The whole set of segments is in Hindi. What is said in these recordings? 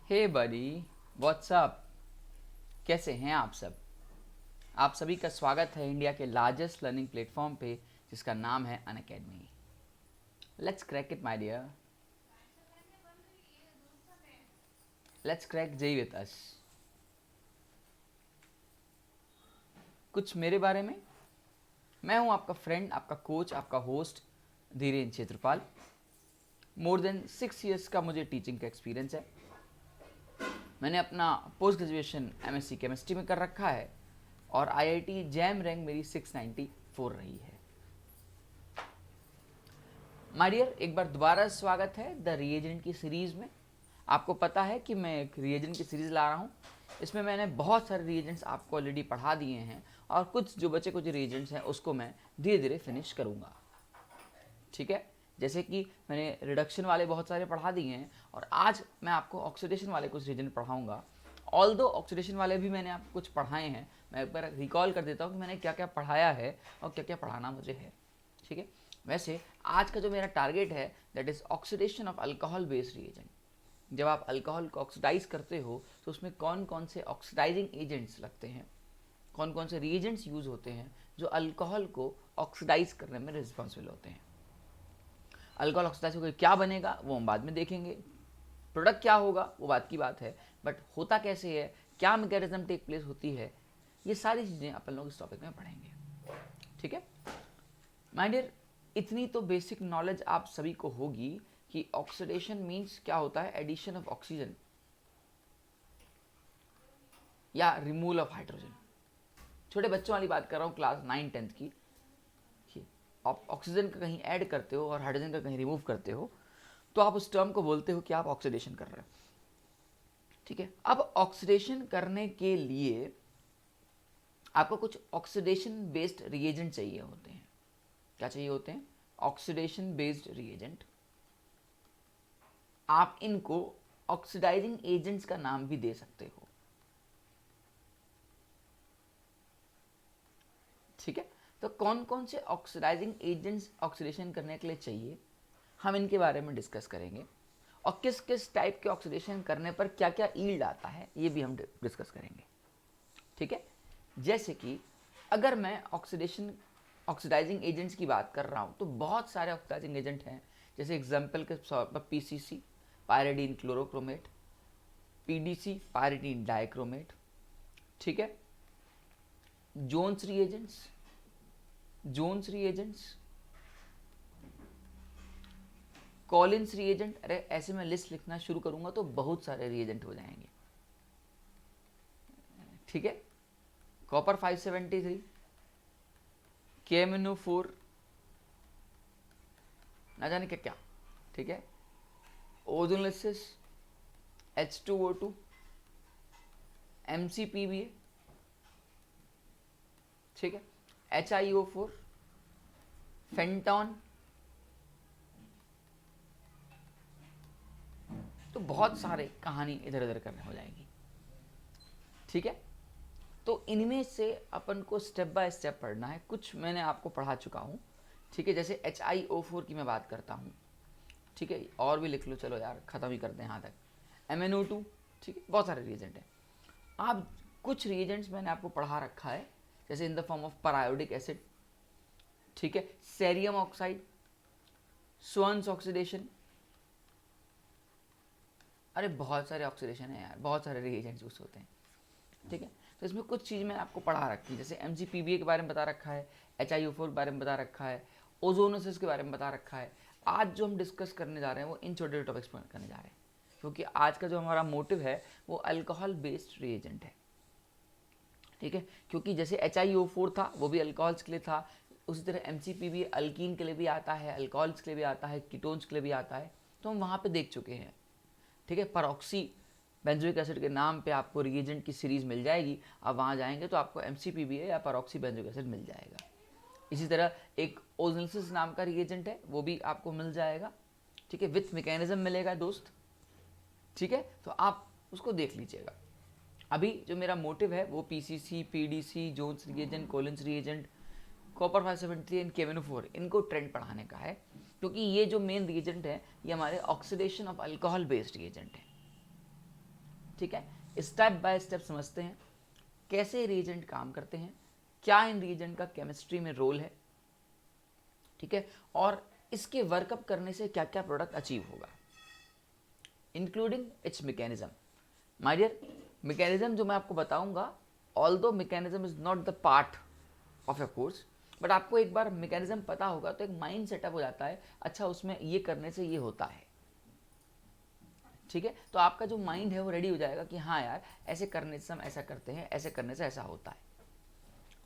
हे बडी, व्हाट्स अप। कैसे हैं आप सब? आप सभी का स्वागत है इंडिया के लार्जेस्ट लर्निंग प्लेटफॉर्म पे, जिसका नाम है Unacademy. Let's crack it my dear, let's crack JEE with us. कुछ मेरे बारे में। मैं हूं आपका फ्रेंड, आपका कोच, आपका होस्ट धीरेन्द्र क्षेत्रपाल। मोर देन 6 ईयर्स का मुझे टीचिंग का एक्सपीरियंस है। मैंने अपना पोस्ट ग्रेजुएशन एमएससी केमिस्ट्री में कर रखा है और आईआईटी जैम रैंक मेरी 694 रही है। माय डियर, एक बार दोबारा स्वागत है द रिएजेंट की सीरीज़ में। आपको पता है कि मैं एक रिएजेंट की सीरीज़ ला रहा हूँ। इसमें मैंने बहुत सारे रिएजेंट्स आपको ऑलरेडी पढ़ा दिए हैं और कुछ जो बचे कुछ रिएजेंट्स हैं उसको मैं धीरे धीरे फिनिश करूँगा। ठीक है, जैसे कि मैंने रिडक्शन वाले बहुत सारे पढ़ा दिए हैं और आज मैं आपको ऑक्सीडेशन वाले कुछ रिएजेंट पढ़ाऊँगा। ऑल्दो ऑक्सीडेशन वाले भी मैंने आपको कुछ पढ़ाए हैं, मैं एक बार रिकॉल कर देता हूँ कि मैंने क्या क्या पढ़ाया है और क्या क्या पढ़ाना मुझे है। ठीक है, वैसे आज का जो मेरा टारगेट है that is oxidation of alcohol based reagent. जब आप अल्कोहल को ऑक्सीडाइज करते हो तो उसमें कौन कौन से ऑक्सीडाइजिंग एजेंट्स लगते हैं, कौन कौन से रिएजेंट्स यूज होते हैं जो अल्कोहल को ऑक्सीडाइज करने में रिस्पॉन्सिबल होते हैं। अल्कोहल ऑक्सीडाइज होकर क्या बनेगा वो हम बाद में देखेंगे, प्रोडक्ट क्या होगा वो बात की बात है, बट होता कैसे है, क्या मैकेनिज्म टेक प्लेस होती है, ये सारी चीज़ें अपन लोग इस टॉपिक में पढ़ेंगे। ठीक है माय डियर, इतनी तो बेसिक नॉलेज आप सभी को होगी कि ऑक्सीडेशन मीन्स क्या होता है, एडिशन ऑफ ऑक्सीजन या रिमूवल ऑफ हाइड्रोजन। छोटे बच्चों वाली बात कर रहा हूँ, क्लास 9-10 की। आप ऑक्सीजन का कहीं ऐड करते हो और हाइड्रोजन का कहीं रिमूव करते हो तो आप उस टर्म को बोलते हो कि आप ऑक्सीडेशन कर रहे हो। ठीक है, अब ऑक्सीडेशन करने के लिए आपको कुछ ऑक्सीडेशन बेस्ड रिएजेंट चाहिए होते हैं। क्या चाहिए होते हैं? Oxidation based reagent. आप इनको ऑक्सीडाइजिंग एजेंट्स का नाम भी दे सकते हो। ठीक है, तो कौन कौन से ऑक्सीडाइजिंग एजेंट्स ऑक्सीडेशन करने के लिए चाहिए, हम इनके बारे में डिस्कस करेंगे और किस किस टाइप के ऑक्सीडेशन करने पर क्या क्या ईल्ड आता है ये भी हम डिस्कस करेंगे। ठीक है, जैसे कि अगर मैं ऑक्सीडाइजिंग एजेंट्स की बात कर रहा हूँ तो बहुत सारे ऑक्सीडाइजिंग एजेंट हैं। जैसे एग्जांपल के तौर पर PCC pyridine chlorochromate, PDC pyridine dichromate. ठीक है, जोन्स रिएजेंट्स, कॉलिन्स रिएजेंट। अरे ऐसे मैं लिस्ट लिखना शुरू करूंगा तो बहुत सारे रिएजेंट हो जाएंगे। ठीक है, कॉपर 573, KMnO4, ना जाने क्या क्या। ठीक है, ओजोनलिसिस, H2O2, MCPBA। ठीक है, HiO4, फेंटॉन। तो बहुत सारे कहानी इधर उधर करने हो जाएगी। ठीक है, तो इनमें से अपन को स्टेप बाय स्टेप पढ़ना है। कुछ मैंने आपको पढ़ा चुका हूँ। ठीक है, जैसे HiO4 की मैं बात करता हूँ। ठीक है, और भी लिख लो, चलो यार ख़त्म ही करते हैं यहाँ तक। MnO2। ठीक है, बहुत सारे रिएजेंट हैं। आप कुछ रिएजेंट्स मैंने आपको पढ़ा रखा है, जैसे in the form of periodic acid. ठीक है, सेरियम ऑक्साइड, स्वान्स ऑक्सीडेशन। अरे बहुत सारे ऑक्सीडेशन है यार, बहुत सारे रिएजेंट्स यूज होते हैं। ठीक है, तो इसमें कुछ चीज़ मैंने आपको पढ़ा रखी है, जैसे MCPBA के बारे में बता रखा है, HiO4 के बारे में बता रखा है, ओजोनोसिस के बारे में बता रखा है। आज जो हम डिस्कस करने जा रहे हैं वो इन छोटे छोटे टॉपिक्स पर करने जा रहे हैं, क्योंकि आज का जो हमारा मोटिव है वो अल्कोहल बेस्ड रिएजेंट है। ठीक है, क्योंकि जैसे HiO4 था वो भी अल्कोहल्स के लिए था, उसी तरह MCPBA अल्कीन के लिए भी आता है, अल्कोहल्स के लिए भी आता है, कीटोन्स के लिए भी आता है, तो हम वहाँ पे देख चुके हैं। ठीक है, परऑक्सी बेंजोइक एसिड के नाम पे आपको रिएजेंट की सीरीज मिल जाएगी। आप वहाँ जाएंगे तो आपको MCPBA या परऑक्सी बेंजोइक एसिड मिल जाएगा। इसी तरह एक ओजोनलिसिस नाम का रिएजेंट है, वो भी आपको मिल जाएगा। ठीक है, विथ मैकेनिज्म मिलेगा दोस्त। ठीक है, तो आप उसको देख लीजिएगा। अभी जो मेरा मोटिव है वो PCC, PDC, Jones reagent, Collins reagent, copper 573 and KMnO4 इनको ट्रेंड पढ़ाने का है, क्योंकि ये जो मेन रिएजेंट है ये हमारे oxidation of alcohol based reagent है। ठीक है, स्टेप बाय स्टेप समझते हैं कैसे रिएजेंट काम करते हैं, क्या इन रिएजेंट का केमिस्ट्री में रोल है, ठीक है, और इसके वर्कअप करने से क्या क्या प्रोडक्ट अचीव होगा, including its mechanism. My dear, mechanism जो मैं आपको बताऊंगा, although mechanism is not the part of a course, but आपको एक बार मैकेनिज्म पता होगा तो एक माइंड सेटअप हो जाता है, अच्छा उसमें ये करने से ये होता है, ठीक है, तो आपका जो माइंड है वो रेडी हो जाएगा कि हाँ यार ऐसे करने से हम ऐसा करते हैं, ऐसे करने से ऐसा होता है,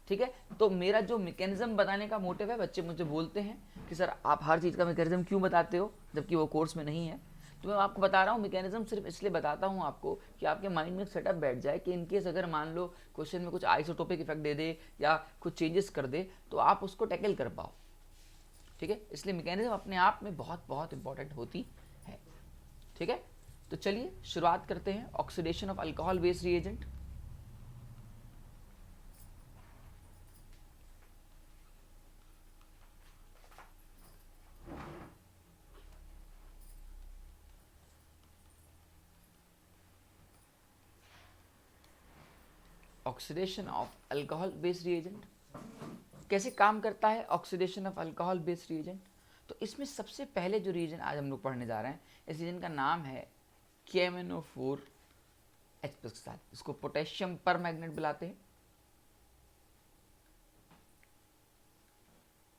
ठीक है। तो मेरा जो मैकेनिज्म बताने का मोटिव है, बच्चे मुझे बोलते हैं कि सर आप हर चीज़ का मैकेनिज्म क्यों बताते हो जबकि वो कोर्स में नहीं है, तो मैं आपको बता रहा हूँ मैकेनिज्म सिर्फ इसलिए बताता हूँ आपको कि आपके माइंड में सेटअप बैठ जाए कि इनकेस अगर मान लो क्वेश्चन में कुछ आइसोटोपिक इफेक्ट दे दे या कुछ चेंजेस कर दे तो आप उसको टैकल कर पाओ, ठीक है, इसलिए मैकेनिज्म अपने आप में बहुत बहुत इंपॉर्टेंट होती है, ठीक है। तो चलिए शुरुआत करते हैं oxidation of alcohol based reagent. Oxidation of alcohol based reagent कैसे काम करता है, oxidation of alcohol based reagent. तो इसमें सबसे पहले जो रिएजेंट आज हम लोग पढ़ने जा रहे हैं, इस रिएजेंट का नाम है KMnO4 H+ के साथ, इसको पोटेशियम पर मैग्नेट बुलाते हैं,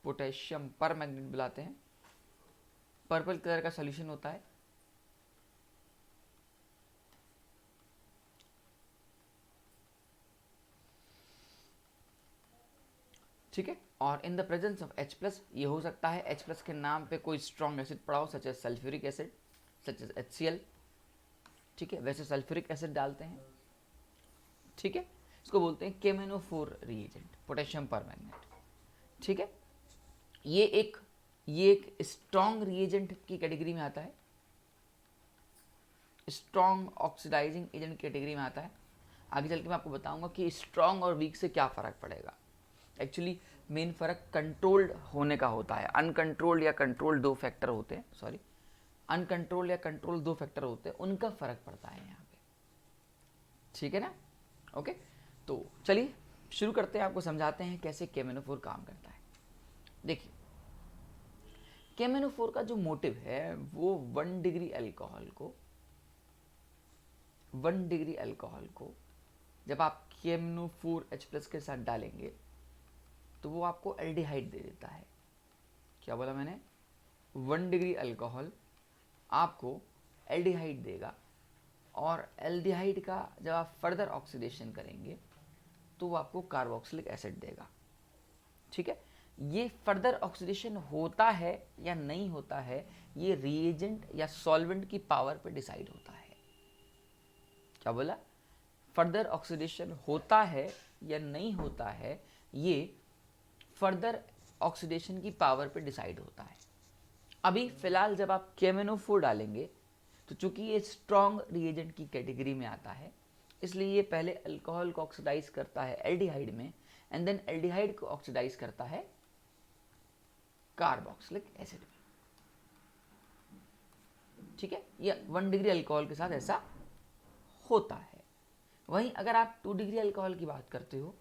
पोटेशियम पर मैग्नेट बुलाते हैं। पर्पल कलर का सॉल्यूशन होता है, ठीक है, और in the presence of H+, ये हो सकता है H+ के नाम पे कोई स्ट्रॉन्ग एसिड पड़ा हो, such as sulphuric acid, such as HCl, ठीक है, वैसे सल्फ्यूरिक एसिड डालते हैं, ठीक है, इसको बोलते हैं KMnO4 रिएजेंट, पोटेशियम पर मैग्नेट, ठीक है। ये एक स्ट्रॉन्ग रिएजेंट की कैटेगरी में आता है, स्ट्रॉन्ग ऑक्सीडाइजिंग एजेंट कैटेगरी में आता है। आगे चल के मैं आपको बताऊंगा कि स्ट्रॉन्ग और वीक से क्या फ़र्क पड़ेगा। एक्चुअली मेन फ़र्क कंट्रोल्ड होने का होता है, अनकंट्रोल्ड या कंट्रोल्ड दो फैक्टर होते हैं, सॉरी अनकंट्रोल्ड या कंट्रोल दो फैक्टर होते हैं, उनका फ़र्क पड़ता है यहाँ पे, ठीक है ना। ओके, तो चलिए शुरू करते हैं, आपको समझाते हैं कैसे KMnO4 काम करता है। देखिए KMnO4 का जो मोटिव है वो 1 डिग्री अल्कोहल को जब आप KMnO4H+ के साथ डालेंगे तो वो आपको एल्डिहाइड दे देता है। क्या बोला मैंने? 1 डिग्री अल्कोहल आपको एल्डिहाइड देगा, और एल्डिहाइड का जब आप फर्दर ऑक्सीडेशन करेंगे तो वो आपको कार्बोक्सिलिक एसिड देगा, ठीक है। ये फर्दर ऑक्सीडेशन होता है या नहीं होता है, ये रिएजेंट या सॉल्वेंट की पावर पे डिसाइड होता है। क्या बोला? फर्दर ऑक्सीडेशन होता है या नहीं होता है, ये फर्दर ऑक्सीडेशन की पावर पे डिसाइड होता है। अभी फिलहाल जब आप KMnO4 डालेंगे तो चूंकि ये स्ट्रॉन्ग रिएजेंट की कैटेगरी में आता है, इसलिए ये पहले अल्कोहल को ऑक्सीडाइज करता है एल्डिहाइड में, एंड देन एल्डिहाइड को ऑक्सीडाइज करता है कार्बोक्सिलिक एसिड में, ठीक है। ये 1 डिग्री अल्कोहल के साथ ऐसा होता है। वहीं अगर आप 2 डिग्री अल्कोहल की बात करते हो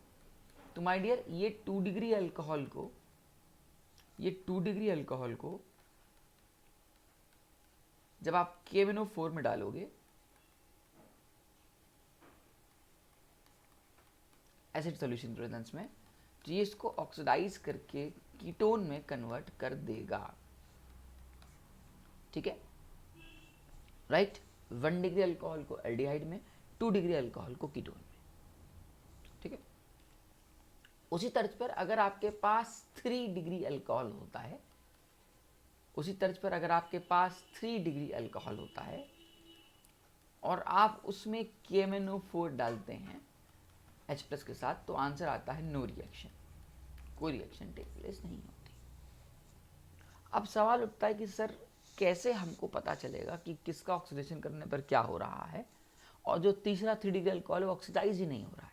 तो माय डियर, ये 2 डिग्री अल्कोहल को जब आप KMnO4 में डालोगे एसिड सॉल्यूशन प्रेजेंस में, तो ये इसको ऑक्सीडाइज करके कीटोन में कन्वर्ट कर देगा, ठीक है, राइट। 1 डिग्री अल्कोहल को एल्डिहाइड में, 2 डिग्री अल्कोहल को कीटोन में, ठीक है। उसी तर्ज पर अगर आपके पास 3 डिग्री अल्कोहल होता है, उसी तर्ज पर अगर आपके पास 3 डिग्री अल्कोहल होता है और आप उसमें KMnO4 डालते हैं H+ के साथ, तो आंसर आता है नो रिएक्शन, कोई रिएक्शन टेक प्लेस नहीं होती। अब सवाल उठता है कि सर कैसे हमको पता चलेगा कि किसका ऑक्सीडेशन करने पर क्या हो रहा है, और जो तीसरा 3 डिग्री अल्कोहल वो ऑक्सीडाइज ही नहीं हो रहा है।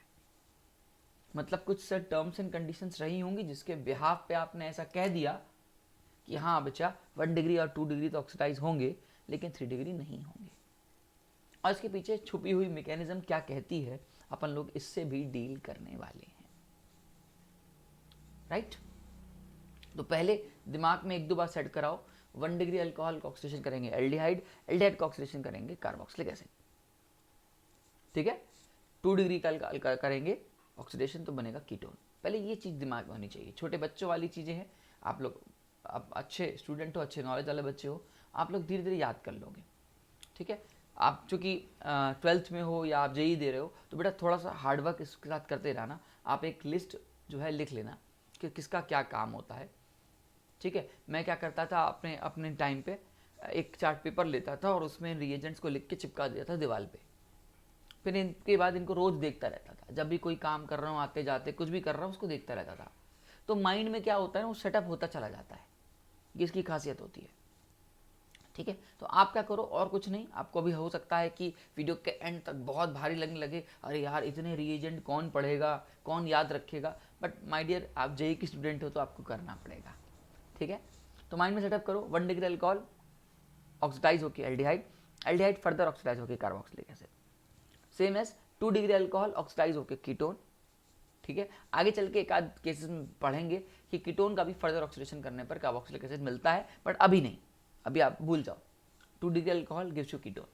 मतलब कुछ सर टर्म्स एंड कंडीशंस रही होंगी जिसके बिहाफ पे आपने ऐसा कह दिया कि हाँ बच्चा 1 डिग्री और 2 डिग्री तो ऑक्सीडाइज होंगे लेकिन 3 डिग्री नहीं होंगे। और इसके पीछे छुपी हुई मैकेनिज्म क्या कहती है, अपन लोग इससे भी डील करने वाले हैं, राइट। तो पहले दिमाग में 1-2 बार सेट कराओ, 1 डिग्री अल्कोहल का ऑक्सीडेशन करेंगे एल्डिहाइड, एल्डिहाइड का ऑक्सीडेशन करेंगे कार्बोक्सिलिक एसिड, ठीक है। 2 डिग्री का करेंगे ऑक्सीडेशन तो बनेगा कीटोन। पहले ये चीज़ दिमाग में होनी चाहिए। छोटे बच्चों वाली चीज़ें हैं, आप लोग आप अच्छे स्टूडेंट हो, अच्छे नॉलेज वाले बच्चे हो, आप लोग धीरे धीरे याद कर लोगे, ठीक है। आप चूँकि 12th में हो या आप जेई दे रहे हो, तो बेटा थोड़ा सा हार्डवर्क इसके साथ करते रहना। आप एक लिस्ट जो है लिख लेना कि किसका क्या काम होता है, ठीक है। मैं क्या करता था अपने अपने टाइम पे, एक चार्ट पेपर लेता था और उसमें रिएजेंट्स को लिख के चिपका दिया था दीवार पे। फिर इनके बाद इनको रोज़ देखता रहता था, जब भी कोई काम कर रहा हूँ, आते जाते कुछ भी कर रहा हूँ, उसको देखता रहता था। तो माइंड में क्या होता है ना, वो सेटअप होता चला जाता है। ये इसकी खासियत होती है, ठीक है। तो आप क्या करो, और कुछ नहीं, आपको भी हो सकता है कि वीडियो के एंड तक बहुत भारी लगने लगे, अरे यार इतने रिएजेंट कौन पढ़ेगा, कौन याद रखेगा। बट माय डियर, आप जेई की स्टूडेंट हो तो आपको करना पड़ेगा, ठीक है। तो माइंड में सेटअप करो, 1 डिग्री अल्कोहल ऑक्सीडाइज होकर एल्डिहाइड, एल्डिहाइड फर्दर ऑक्सीडाइज होकर carboxylic acid, same as 2 degree alcohol oxidise होकर कीटोन, ठीक है। आगे चल के एक आध केसेस में पढ़ेंगे कि कीटोन का भी फर्दर ऑक्सीडेशन करने पर कार्बोक्सिलिक एसिड मिलता है, बट अभी नहीं, अभी आप भूल जाओ। 2 degree alcohol gives you ketone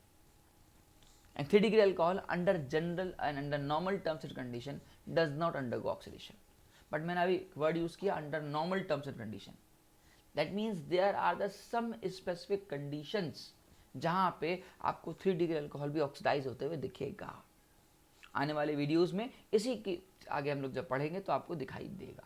and 3 degree alcohol under general and under normal terms and condition does not undergo oxidation. But मैंने अभी वर्ड यूज किया under normal terms and condition. That means there are the some specific conditions जहाँ पे आपको 3 डिग्री अल्कोहल भी ऑक्सीडाइज होते हुए दिखेगा। आने वाले वीडियोस में इसी के आगे हम लोग जब पढ़ेंगे तो आपको दिखाई देगा,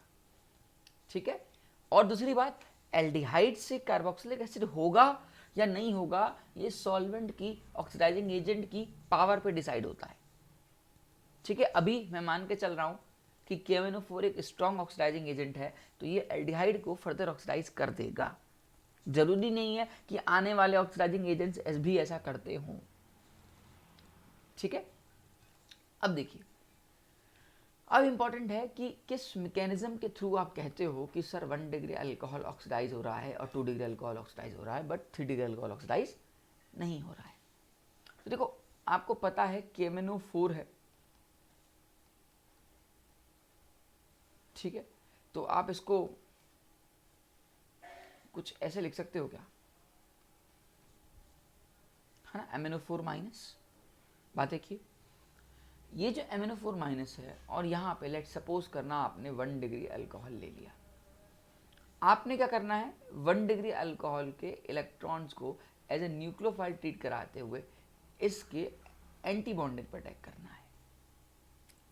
ठीक है। और दूसरी बात, एल्डिहाइड से कार्बोक्सिलिक एसिड होगा या नहीं होगा, ये सॉल्वेंट की, ऑक्सीडाइजिंग एजेंट की पावर पे डिसाइड होता है, ठीक है। अभी मैं मान के चल रहा हूँ कि KMnO4 एक स्ट्रॉन्ग ऑक्सीडाइजिंग एजेंट है, तो ये एल्डिहाइड को फर्दर ऑक्सीडाइज कर देगा। जरूरी नहीं है कि आने वाले ऑक्सीडाइजिंग एजेंट्स भी ऐसा करते हों, ठीक है। अब देखिए, अब इंपॉर्टेंट है कि किस मैकेनिज्म के थ्रू आप कहते हो कि सर 1 डिग्री अल्कोहल ऑक्सीडाइज हो रहा है और 2 डिग्री अल्कोहल ऑक्सीडाइज हो रहा है, बट 3 डिग्री अल्कोहल ऑक्सीडाइज नहीं हो रहा है। तो देखो, आपको पता है KMnO4 है, ठीक है। तो आप इसको कुछ ऐसे लिख सकते हो क्या, है ना, MnO4 माइनस। बात देखिए, ये जो MnO4 माइनस है, और यहाँ पे लेट सपोज करना आपने 1 डिग्री अल्कोहल ले लिया, आपने क्या करना है, 1 डिग्री अल्कोहल के इलेक्ट्रॉन्स को एज ए न्यूक्लियोफाइल ट्रीट कराते हुए इसके एंटी बॉन्डिंग पर अटैक करना है।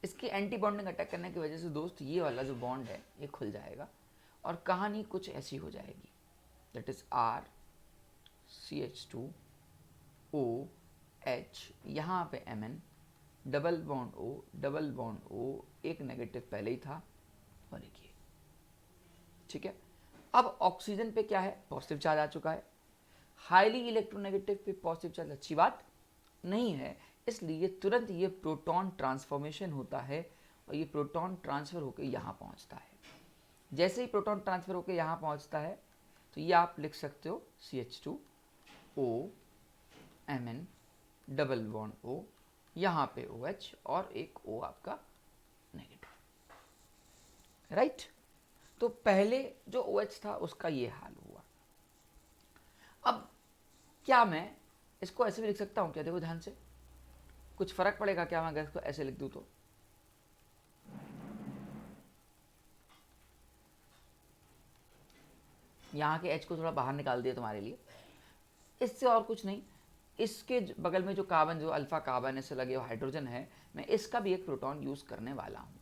इसके एंटी बॉन्डिंग अटैक करने की वजह से दोस्त ये वाला जो बॉन्ड है ये खुल जाएगा और कहानी कुछ ऐसी हो जाएगी, दैट इज RCH2OH, यहाँ पे Mn, डबल बॉन्ड O, एक नेगेटिव पहले ही था और एक ये, ठीक है। अब ऑक्सीजन पे क्या है, पॉजिटिव चार्ज आ चुका है। हाईली इलेक्ट्रोनेगेटिव पे पॉजिटिव चार्ज अच्छी बात नहीं है, इसलिए तुरंत ये प्रोटॉन ट्रांसफॉर्मेशन होता है और ये प्रोटॉन ट्रांसफर होकर यहाँ पहुँचता है। जैसे ही प्रोटॉन ट्रांसफर होकर यहाँ पहुँचता है तो ये आप लिख सकते हो CH2O, Mn, double bond O, यहाँ पे OH और एक O आपका नेगेटिव, राइट। तो पहले जो OH था उसका ये हाल हुआ। अब क्या मैं इसको ऐसे भी लिख सकता हूँ क्या, देखो ध्यान से, कुछ फर्क पड़ेगा क्या मैं अगर इसको ऐसे लिख दूँ तो, यहाँ के H को थोड़ा बाहर निकाल दिया तुम्हारे लिए, इससे और कुछ नहीं, इसके बगल में जो कार्बन, जो अल्फा कार्बन इससे लगे हाइड्रोजन है, मैं इसका भी एक प्रोटॉन यूज़ करने वाला हूँ,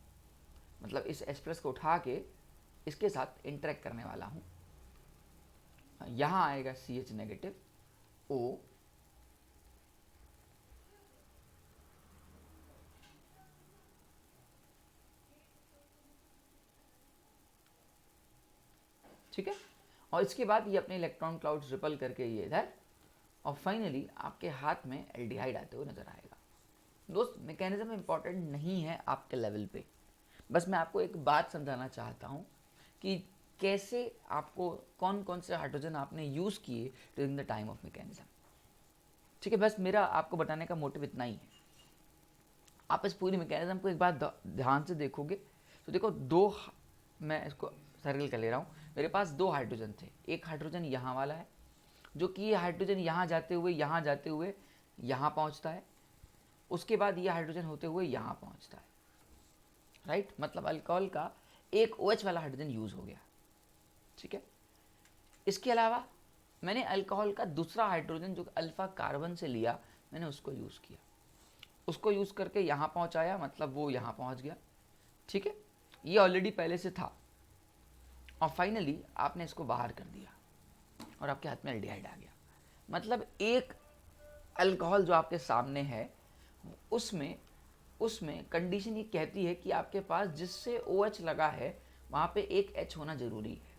मतलब इस H+ को उठा के इसके साथ इंटरेक्ट करने वाला हूँ। यहाँ आएगा CH नेगेटिव O, ठीक है। और इसके बाद ये अपने इलेक्ट्रॉन क्लाउड्स रिपल करके ये इधर, और फाइनली आपके हाथ में एल्डिहाइड आते हुए नजर आएगा। दोस्त, मैकेनिज्म इंपॉर्टेंट नहीं है आपके लेवल पे, बस मैं आपको एक बात समझाना चाहता हूँ कि कैसे आपको कौन कौन से हाइड्रोजन आपने यूज़ किए during the time of mechanism. ठीक है, बस मेरा आपको बताने का मोटिव इतना ही है। आप इस पूरी मैकेनिज्म को एक बार ध्यान से देखोगे तो देखो, मैं इसको सर्कल कर ले रहा हूँ। मेरे पास 2 हाइड्रोजन थे, एक हाइड्रोजन यहाँ वाला है, जो कि ये हाइड्रोजन यहाँ जाते हुए यहाँ पहुँचता है, उसके बाद ये हाइड्रोजन होते हुए यहाँ पहुँचता है, राइट। मतलब अल्कोहल का एक OH वाला हाइड्रोजन यूज़ हो गया, ठीक है। इसके अलावा मैंने अल्कोहल का दूसरा हाइड्रोजन जो अल्फा कार्बन से लिया, मैंने उसको यूज़ किया, उसको यूज़ करके यहाँ पहुँचाया, मतलब वो यहाँ पहुँच गया, ठीक है। ये ऑलरेडी पहले से था, और फाइनली आपने इसको बाहर कर दिया और आपके हाथ में एल्डिहाइड आ गया। मतलब एक अल्कोहल जो आपके सामने है, उसमें कंडीशन ये कहती है कि आपके पास जिससे OH लगा है वहाँ पे एक H होना जरूरी है,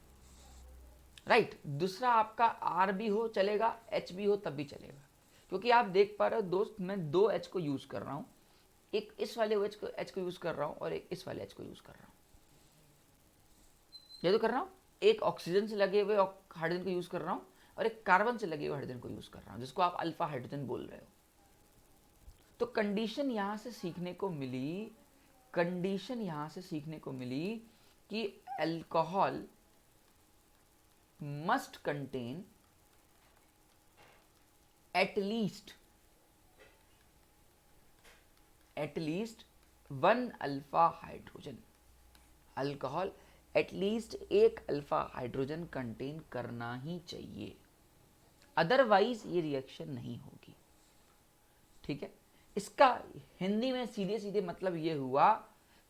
राइट। दूसरा आपका R भी हो चलेगा, H भी हो तब भी चलेगा, क्योंकि आप देख पा रहे हो दोस्त, मैं 2 H को यूज़ कर रहा हूँ, एक इस वाले H को यूज़ कर रहा हूँ और एक इस वाले H को यूज़ कर रहा हूँ। ये तो कर रहा हूँ, एक ऑक्सीजन से लगे हुए हाइड्रोजन को यूज़ कर रहा हूँ और एक कार्बन से लगे हुए हाइड्रोजन को यूज़ कर रहा हूँ, जिसको आप अल्फा हाइड्रोजन बोल रहे हो। तो कंडीशन यहाँ से सीखने को मिली कि alcohol must contain at least 1 alpha hydrogen. Alcohol at least एक अल्फा हाइड्रोजन कंटेन करना ही चाहिए, अदरवाइज ये रिएक्शन नहीं होगी, ठीक है। इसका हिंदी में सीधे सीधे मतलब ये हुआ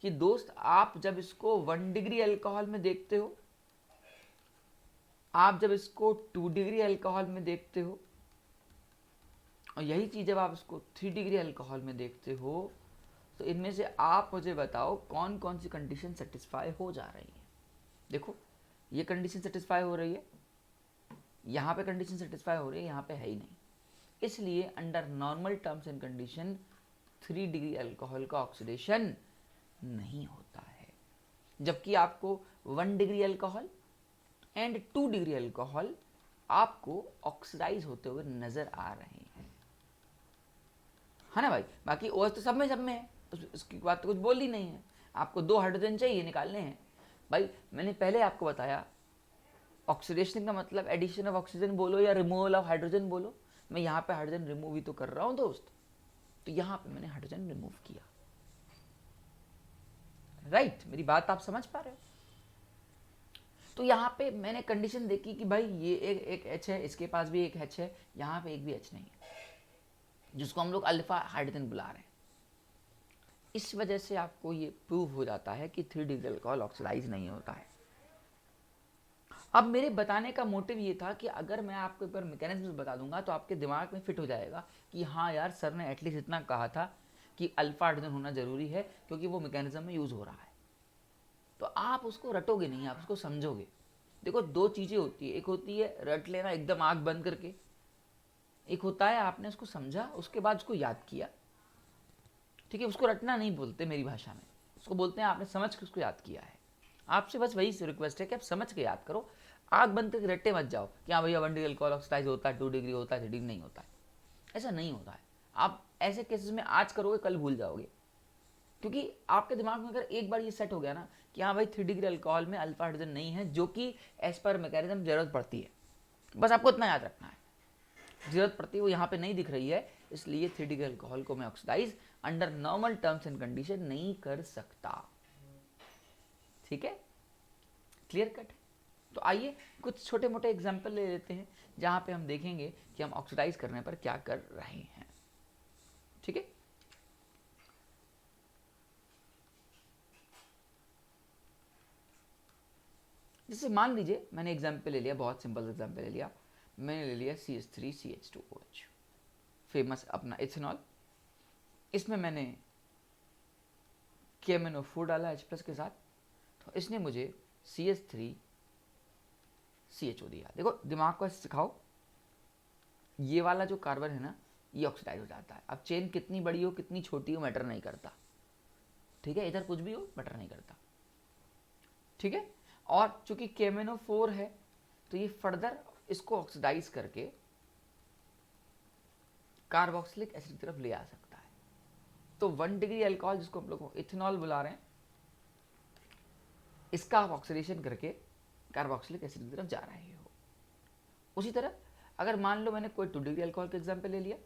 कि दोस्त, आप जब इसको 1 डिग्री अल्कोहल में देखते हो, आप जब इसको 2 डिग्री अल्कोहल में देखते हो, और यही चीज जब आप इसको 3 डिग्री अल्कोहल में देखते हो, तो इनमें से आप मुझे बताओ कौन कौन सी कंडीशन सेटिस्फाई हो जा रही है। देखो, ये कंडीशन सेटिस्फाई हो रही है, यहाँ पे कंडीशन सेटिस्फाई हो रही है, यहाँ पे है ही नहीं। इसलिए under normal terms and condition 3 degree alcohol का ऑक्सीडेशन नहीं होता है, जबकि आपको 1 degree alcohol and 2 degree alcohol आपको ऑक्सीडाइज होते हुए नजर आ रहे हैं, है ना भाई। बाकी OH तो सब में है, उसकी बात तो कुछ बोल ही नहीं है। आपको 2 हाइड्रोजन चाहिए, निकालने हैं भाई। मैंने पहले आपको बताया, ऑक्सीडेशन का मतलब एडिशन ऑफ ऑक्सीजन बोलो या रिमूवल ऑफ हाइड्रोजन बोलो। मैं यहाँ पे हाइड्रोजन रिमूव ही तो कर रहा हूँ दोस्त, तो यहाँ पे मैंने हाइड्रोजन रिमूव किया, राइट। मेरी बात आप समझ पा रहे हो। तो यहाँ पे मैंने कंडीशन देखी कि भाई ये एक H है, इसके पास भी एक H है, यहाँ पे एक भी H नहीं है, जिसको हम लोग अल्फा हाइड्रोजन बुला रहे हैं। इस वजह से आपको ये प्रूव हो जाता है कि 3 डिग्री अल्कोहल ऑक्सीडाइज नहीं होता है। अब मेरे बताने का मोटिव ये था कि अगर मैं आपको एक बार मैकेनिज्म बता दूंगा तो आपके दिमाग में फिट हो जाएगा कि हाँ यार, सर ने एटलीस्ट इतना कहा था कि अल्फा हाइड्रोजन होना जरूरी है, क्योंकि वो मैकेनिज्म में यूज हो रहा है। तो आप उसको रटोगे नहीं, आप उसको समझोगे। देखो, 2 चीजें होती है, एक होती है रट लेना एकदम आंख बंद करके, एक होता है आपने उसको समझा, उसके बाद उसको याद किया, ठीक है। उसको रटना नहीं बोलते मेरी भाषा में, उसको बोलते हैं आपने समझ के उसको याद किया है। आपसे बस वही रिक्वेस्ट है कि आप समझ के याद करो, आग बंद करके रट्टे मत जाओ कि हाँ भैया 1 डिग्री अल्कोहल ऑक्सीडाइज होता है, 2 डिग्री होता है, 3 डिग्री नहीं होता है। ऐसा नहीं होता है। आप ऐसे केसेस में आज करोगे, कल भूल जाओगे, क्योंकि आपके दिमाग में अगर एक बार ये सेट हो गया ना कि हाँ भाई 3 डिग्री अल्कोहल में अल्फा हाइड्रोजन नहीं है, जो कि एज पर मैकेनिज्म जरूरत पड़ती है, बस आपको इतना याद रखना है, जरूरत पड़ती है वो यहाँ पे नहीं दिख रही है, इसलिए 3 डिग्री अल्कोहल को मैं oxidise under normal terms and condition नहीं कर सकता, ठीक है। क्लियर कट है। तो आइए कुछ छोटे मोटे एग्जाम्पल ले लेते हैं, जहां पे हम देखेंगे कि हम ऑक्सीडाइज करने पर क्या कर रहे हैं, ठीक है। जैसे मान लीजिए मैंने एग्जाम्पल ले लिया, बहुत सिंपल एग्जाम्पल ले लिया, मैंने ले लिया CH3CH2OH, फेमस अपना इथेनॉल। इसमें मैंने KMnO4 डाला H+ के साथ, तो इसने मुझे CH3CHO दिया। देखो, दिमाग को सिखाओ, ये वाला जो कार्बन है ना, ये ऑक्सीडाइज हो जाता है। अब चेन कितनी बड़ी हो कितनी छोटी हो मैटर नहीं करता, ठीक है। इधर कुछ भी हो मैटर नहीं करता, ठीक है। और चूंकि KMnO4 है, तो ये फर्दर इसको ऑक्सीडाइज करके कार्बोक्सिलिक एसिड की तरफ ले आ सकता है। तो 1 डिग्री अल्कोहल जिसको हम लोग इथेनॉल बुला रहे हैं, इसका आप ऑक्सीडेशन करके कार्बोक्सिलिक एसिड की तरफ जा रहे हो। उसी तरह अगर मान लो मैंने कोई 2 डिग्री अल्कोहल का एग्जाम्पल ले लिया,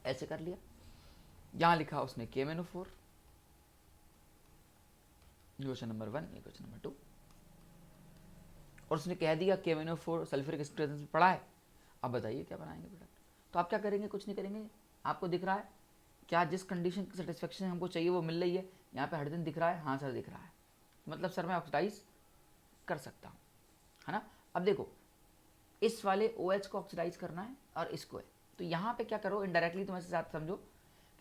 ऐसे कर लिया, यहां लिखा उसने KMnO4, क्वेश्चन नंबर 1, ये क्वेश्चन नंबर 2, और उसने कह दिया KMnO4 सल्फ्यूरिक एसिड प्रेजेंस में पड़ा है। अब बताइए क्या बनाएंगे प्रोडक्ट। तो आप क्या करेंगे, कुछ नहीं करेंगे, आपको दिख रहा है क्या जिस कंडीशन की सेटिस्फेक्शन हमको चाहिए वो मिल रही है। यहाँ पे हाइड्रोजन दिख रहा है, हाँ सर दिख रहा है, मतलब सर मैं ऑक्सीडाइज कर सकता हूँ, है ना। अब देखो इस वाले OH को ऑक्सीडाइज करना है और इसको है, तो यहाँ पे क्या करो, इनडायरेक्टली तुम ऐसे साथ समझो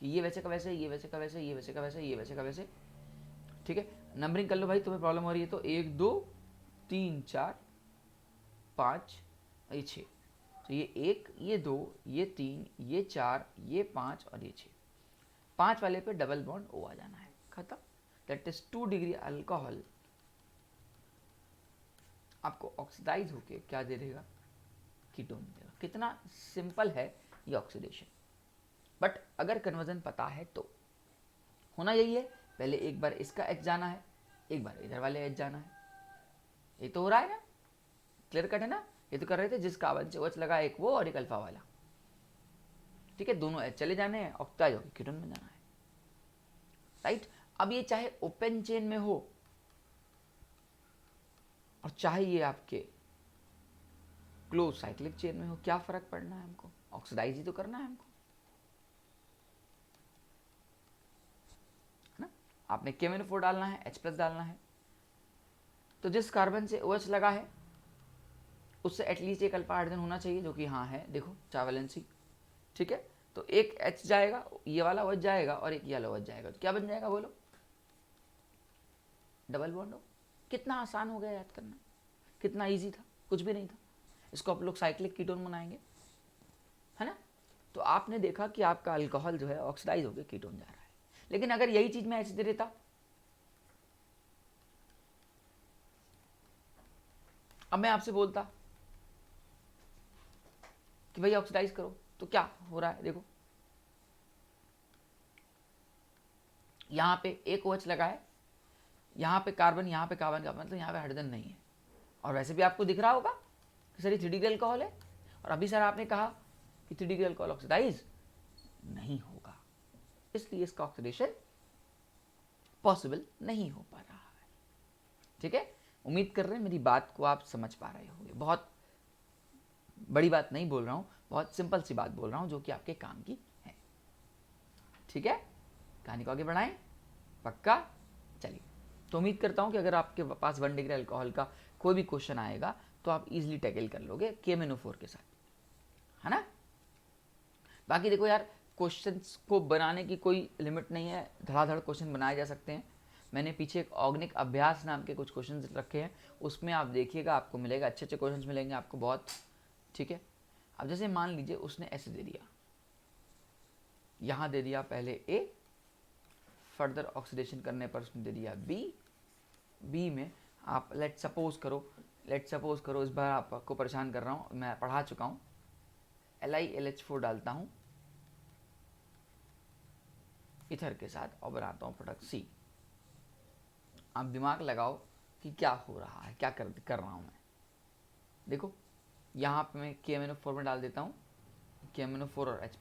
कि ये वैसे का वैसे, ये वैसे का वैसे, ये वैसे का वैसे, ये वैसे का वैसे, ठीक है। नंबरिंग कर लो भाई, तुम्हें प्रॉब्लम हो रही है तो 1 2 3 4 5 ये 6, तो ये 1 ये 2 ये 3 ये 4 ये 5 और ये 6, 5 वाले पे डबल बॉन्ड O आ जाना है, खत्म। दैट इज 2 डिग्री अल्कोहल आपको ऑक्सीडाइज होके क्या दे देगा, कीटोन देगा। कितना सिंपल है ये ऑक्सीडेशन। बट अगर कन्वर्जन पता है तो होना यही है, पहले एक बार इसका H जाना है, एक बार इधर वाले H जाना है। ये तो हो रहा है ना, क्लियर कट है ना। ये तो कर रहे थे जिस कार्बन से OH लगा एक वो और एक अल्फा वाला, ठीक है, दोनों H चले जाने हैं, ऑक्सीडाइज होकर कीटोन में जाना है, राइट। अब ये चाहे ओपन चेन में हो और चाहे ये आपके क्लोज साइक्लिक चेन में हो, क्या फर्क पड़ना है हमको, ऑक्सीडाइज ही तो करना है हमको, है ना। आपने KMnO4 डालना है, H+ डालना है, तो जिस कार्बन से OH लगा है उससे एटलीस्ट एक अल्फा हाइड्रोजन होना चाहिए, जो कि हाँ है, देखो 4 वैलेंसी, ठीक है। तो एक H जाएगा, ये वाला OH जाएगा और एक ये वाला OH जाएगा, तो क्या बन जाएगा बोलो, डबल बॉन्ड हो। कितना आसान हो गया याद करना, कितना इजी था, कुछ भी नहीं था। इसको आप लोग साइक्लिक कीटोन बनाएंगे, है ना। तो आपने देखा कि आपका अल्कोहल जो है ऑक्सीडाइज होकर कीटोन जा रहा है। लेकिन अगर यही चीज मैं ऐसे दे देता, अब मैं आपसे बोलता कि भाई ऑक्सीडाइज करो, तो क्या हो रहा है देखो, यहाँ पे एक OH लगा है, यहाँ पे कार्बन, यहाँ पे कार्बन का मतलब यहाँ पे हाइड्रोजन नहीं है, और वैसे भी आपको दिख रहा होगा कि सर ये 3 डिग्री अल्कोहल है, और अभी सर आपने कहा कि 3 डिग्री अल्कोहल ऑक्सीडाइज नहीं होगा, इसलिए इसका ऑक्सीडेशन पॉसिबल नहीं हो पा रहा है, ठीक है। उम्मीद कर रहे हैं मेरी बात को आप समझ पा रहे होंगे। बहुत बड़ी बात नहीं बोल रहा हूँ, बहुत सिंपल सी बात बोल रहा हूँ जो कि आपके काम की है, ठीक है। कहानी को आगे बढ़ाएं, पक्का। चलिए, तो उम्मीद करता हूँ कि अगर आपके पास 1 डिग्री अल्कोहल का कोई भी क्वेश्चन आएगा तो आप इजीली टैकल कर लोगे KMnO4 के साथ, है ना। बाकी देखो यार, क्वेश्चंस को बनाने की कोई लिमिट नहीं है, धड़ाधड़ क्वेश्चन बनाए जा सकते हैं। मैंने पीछे एक ऑर्गेनिक अभ्यास नाम के कुछ क्वेश्चंस रखे हैं, उसमें आप देखिएगा, आपको मिलेगा, अच्छे अच्छे क्वेश्चंस मिलेंगे आपको बहुत, ठीक है। अब जैसे मान लीजिए उसने ऐसे दे दिया, यहाँ दे दिया पहले A, फर्दर ऑक्सीडेशन करने पर उसने दे दिया B में आप लेट सपोज करो, इस बार आपको परेशान कर रहा हूँ, मैं पढ़ा चुका हूँ, LiLH4 डालता हूँ इथर के साथ और बनाता हूँ प्रोडक्ट C। आप दिमाग लगाओ कि क्या हो रहा है, क्या कर रहा हूँ मैं। देखो यहाँ पे मैं KMnO4 में डाल देता हूँ KMnO4 और H+,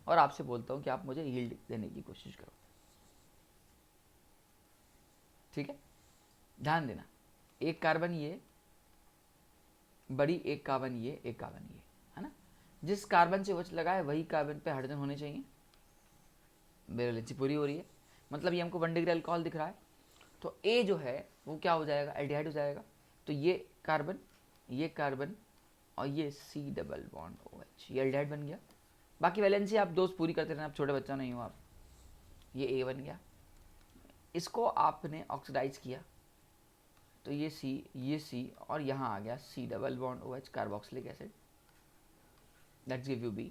और आपसे बोलता हूँ कि आप मुझे यील्ड देने की कोशिश करो, ठीक है। ध्यान देना, एक कार्बन ये बड़ी, एक कार्बन ये, एक कार्बन ये, है ना। जिस कार्बन से OH लगा है वही कार्बन पे हाइड्रोजन होने चाहिए, वैलेंसी पूरी हो रही है, मतलब ये हमको 1 डिग्री अल्कोहल दिख रहा है, तो A जो है वो क्या हो जाएगा, एल्डिहाइड हो जाएगा। तो ये कार्बन और ये C डबल बॉन्ड OH, ये एल्डिहाइड बन गया। बाकी वैलेंसी आप दोस्त पूरी करते रहना, आप छोटे बच्चा नहीं हो आप। ये A बन गया, इसको आपने ऑक्सीडाइज किया तो ये C और यहाँ आ गया C double bond OH carboxylic acid, let's give you B।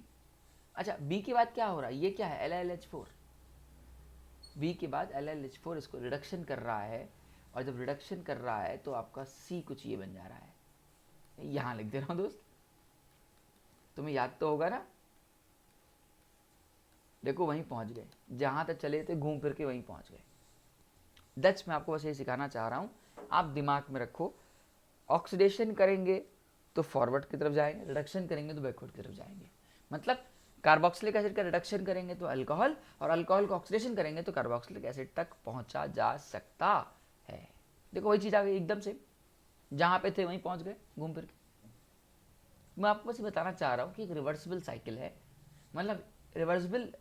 अच्छा, B के बाद क्या हो रहा है, ये क्या है, LiLH4। B के बाद LiLH4 इसको रिडक्शन कर रहा है, और जब रिडक्शन कर रहा है तो आपका C कुछ ये बन जा रहा है, यहाँ लिख दे रहा हूँ दोस्त, तुम्हें याद तो होगा ना। देखो वहीं पहुंच गए, जहां तक चले थे घूम फिर के वहीं पहुंच गए। दच मैं आपको बस ये सिखाना चाह रहा हूँ, आप दिमाग में रखो, ऑक्सीडेशन करेंगे तो फॉरवर्ड की तरफ जाएंगे, रिडक्शन करेंगे तो बैकवर्ड की तरफ जाएंगे। मतलब कार्बोक्सिलिक एसिड का रिडक्शन करेंगे तो अल्कोहल, और अल्कोहल का ऑक्सीडेशन करेंगे तो कार्बोक्सिलिक एसिड तक पहुंचा जा सकता है। देखो वही चीज़ आ गई एकदम से, जहाँ पे थे वहीं पहुंच गए घूम फिर के। मैं आपको बस ये बताना चाह रहा हूँ कि एक रिवर्सिबल साइकिल है, मतलब रिवर्सिबल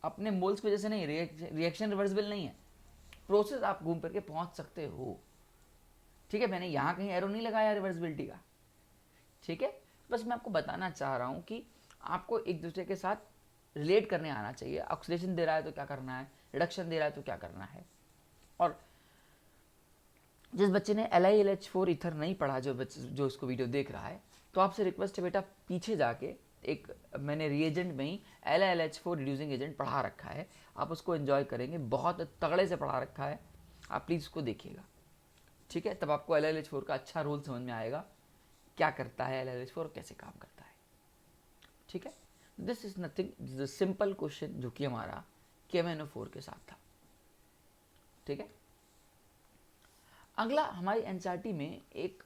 अपने मोल्स की वजह से नहीं, रिएक्शन रिवर्सिबल नहीं है, प्रोसेस आप घूम फिर के पहुंच सकते हो। ठीक है, मैंने यहाँ कहीं एरो नहीं लगाया रिवर्सिबिलिटी का। ठीक है, बस मैं आपको बताना चाह रहा हूँ कि आपको एक दूसरे के साथ रिलेट करने आना चाहिए। ऑक्सीडेशन दे रहा है तो क्या करना है, रिडक्शन दे रहा है तो क्या करना है। और जिस बच्चे ने LiLH4 ईथर नहीं पढ़ा, जो इसको वीडियो देख रहा है, तो आपसे रिक्वेस्ट है बेटा, पीछे जाके एक मैंने रिएजेंट में ही LiLH4 रिड्यूसिंग एजेंट पढ़ा रखा है, आप उसको एंजॉय करेंगे, बहुत तगड़े से पढ़ा रखा है, आप प्लीज़ उसको देखिएगा। ठीक है, तब आपको LiLH4 का अच्छा रोल समझ में आएगा, क्या करता है LiLH4, कैसे काम करता है। ठीक है, this is nothing, simple question जो कि हमारा KMnO4 के साथ था। ठीक है, अगला हमारी एनसीईआरटी में एक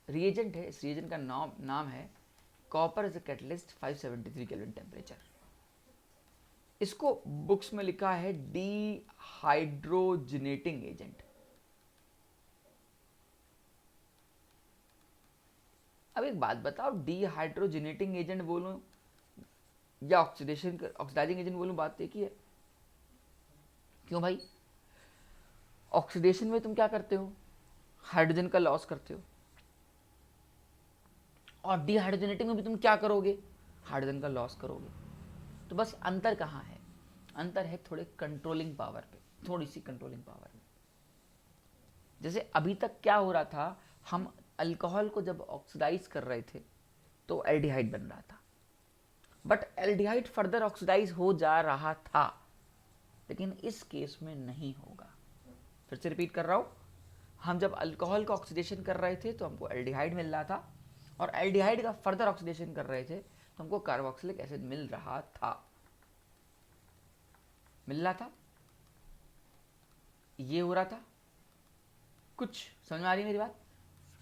रिएजेंट है, इस रिएजेंट का नाम है copper as a catalyst 573 kelvin temperature. इसको बुक्स में लिखा है डीहाइड्रोजनेटिंग एजेंट। अब एक बात बताओ, डीहाइड्रोजनेटिंग एजेंट बोलूं या ऑक्सीडाइजिंग एजेंट बोलूं, बात एक ही है। क्यों भाई, ऑक्सीडेशन में तुम क्या करते हो, हाइड्रोजन का लॉस करते हो, और डीहाइड्रोजनेटिंग में भी तुम क्या करोगे, हाइड्रोजन का लॉस करोगे। तो बस अंतर कहाँ है, अंतर है थोड़े कंट्रोलिंग पावर पे, थोड़ी सी कंट्रोलिंग पावर में। जैसे अभी तक क्या हो रहा था, हम अल्कोहल को जब ऑक्सीडाइज कर रहे थे तो एल्डिहाइड बन रहा था, बट एल्डिहाइड फर्दर ऑक्सीडाइज हो जा रहा था, लेकिन इस केस में नहीं होगा। फिर से रिपीट कर रहा हूं, हम जब अल्कोहल का ऑक्सीडेशन कर रहे थे तो हमको एल्डिहाइड मिल रहा था, और एल्डिहाइड का फर्दर ऑक्सीडेशन कर रहे थे तो हमको कार्बोक्सिलिक एसिड मिल रहा था, ये हो रहा था। कुछ समझ में आ रही है मेरी बात?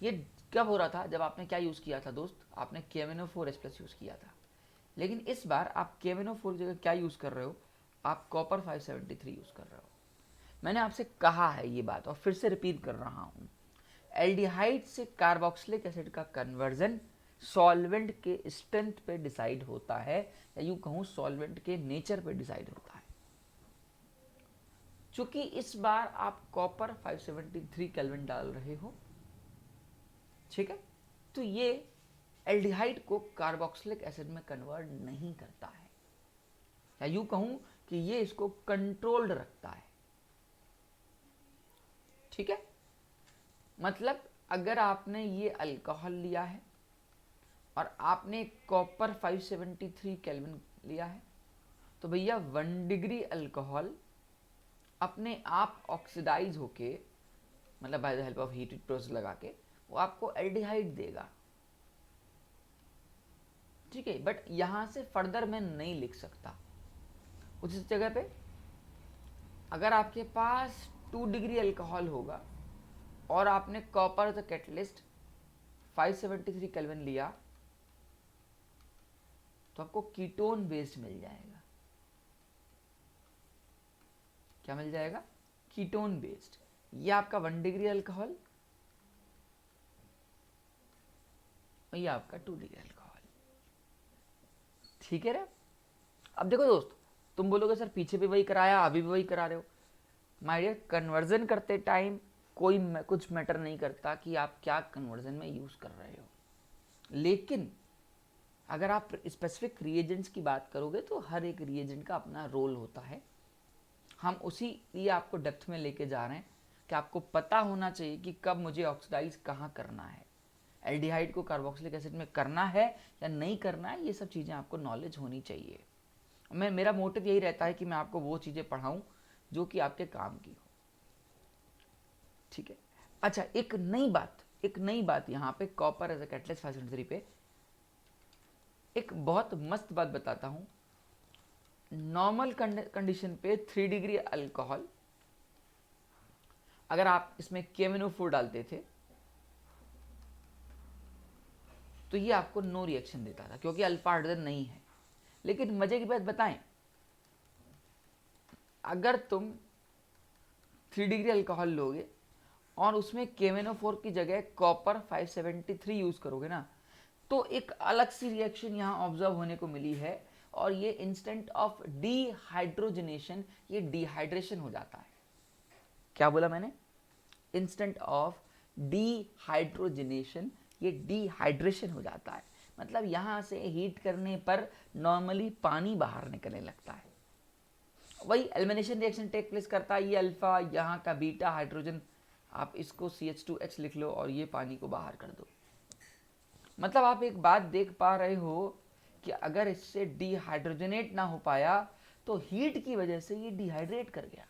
ये कब हो रहा था, जब आपने क्या यूज़ किया था दोस्त, आपने KMnO4H+ यूज़ किया था। लेकिन इस बार आप KMnO4 की जगह क्या यूज़ कर रहे हो, आप कॉपर 573 यूज़ कर रहे हो। मैंने आपसे कहा है ये बात, और फिर से रिपीट कर रहा हूँ, एल्डिहाइड से कार्बोक्सिलिक एसिड का कन्वर्जन सॉल्वेंट के स्ट्रेंथ पे डिसाइड होता है, या यूँ कहूँ सॉल्वेंट के नेचर पे डिसाइड होता है। चूंकि इस बार आप कॉपर 573 केल्विन डाल रहे हो, ठीक है, तो ये एल्डिहाइड को कार्बोक्सिलिक एसिड में कन्वर्ट नहीं करता है, या यूं कहूं कि ये इसको कंट्रोल्ड रखता है। ठीक है, मतलब अगर आपने ये अल्कोहल लिया है और आपने कॉपर 573 केल्विन लिया है, तो भैया 1 डिग्री अल्कोहल अपने आप ऑक्सीडाइज होके, मतलब by the help of heated process लगा के, वो आपको एल्डिहाइड देगा। ठीक है, बट यहां से फर्दर मैं नहीं लिख सकता। उस जगह पे अगर आपके पास 2 डिग्री अल्कोहल होगा और आपने कॉपर द कैटलिस्ट 573 केल्विन लिया, तो आपको कीटोन बेस्ड मिल जाएगा। क्या मिल जाएगा, कीटोन बेस्ड। ये आपका 1 डिग्री अल्कोहल, ये आपका 2 डिग्री अल्कोहल। ठीक है रे। अब देखो दोस्त, तुम बोलोगे सर पीछे भी वही कराया, अभी भी वही करा रहे हो। माय डियर, कन्वर्जन करते टाइम कोई कुछ मैटर नहीं करता कि आप क्या कन्वर्जन में यूज कर रहे हो, लेकिन अगर आप स्पेसिफिक रिएजेंट्स की बात करोगे तो हर एक रिएजेंट का अपना रोल होता है। हम उसी लिए आपको डेप्थ में लेके जा रहे हैं कि आपको पता होना चाहिए कि कब मुझे ऑक्सीडाइज कहाँ करना है, एल्डिहाइड को कार्बोक्सिलिक एसिड में करना है या नहीं करना है, ये सब चीज़ें आपको नॉलेज होनी चाहिए। मेरा मोटिव यही रहता है कि मैं आपको वो चीज़ें पढ़ाऊँ जो कि आपके काम की हो। ठीक है, अच्छा एक नई बात एक नई बात यहाँ पे कॉपर एज ए कैटलिस्ट 573 पे एक बहुत मस्त बात बताता हूँ। नॉर्मल कंडीशन पे 3 डिग्री अल्कोहल अगर आप इसमें KMnO4 डालते थे तो ये आपको नो रिएक्शन देता था क्योंकि अल्फा हाइड्रोजन नहीं है। लेकिन मजे की बात बताएं, अगर तुम 3 डिग्री अल्कोहल लोगे और उसमें KMnO4 की जगह कॉपर 573 यूज करोगे ना, तो एक अलग सी रिएक्शन यहाँ ऑब्जर्व होने को मिली है और ये इंस्टेंट ऑफ डीहाइड्रोजनेशन, ये डिहाइड्रेशन हो जाता है। क्या बोला मैंने? इंस्टेंट ऑफ डीहाइड्रोजनेशन, ये डिहाइड्रेशन हो जाता है। मतलब यहाँ से हीट करने पर नॉर्मली पानी बाहर निकलने लगता है। वही एलिमिनेशन रिएक्शन टेक प्लेस करता है। ये अल्फा, यहाँ का बीटा हाइड्रोजन, आप इसको CH2H लिख लो और ये पानी को बाहर कर दो। मतलब आप एक बात देख पा रहे हो कि अगर इससे डिहाइड्रोजनेट ना हो पाया तो हीट की वजह से ये डिहाइड्रेट कर गया।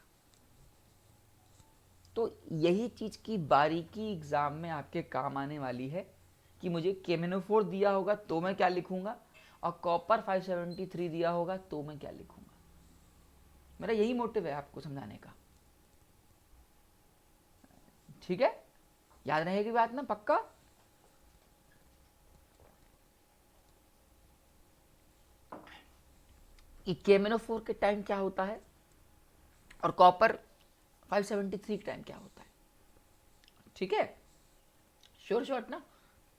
तो यही चीज की बारीकी एग्जाम में आपके काम आने वाली है कि मुझे KMnO4 दिया होगा तो मैं क्या लिखूंगा और कॉपर 573 दिया होगा तो मैं क्या लिखूंगा। मेरा यही मोटिव है आपको समझाने का, ठीक है? याद रहेगी बात ना पक्का? कि KMnO4 के टाइम क्या होता है और कॉपर 573 के टाइम क्या होता है, ठीक है? श्योर शॉर्ट ना,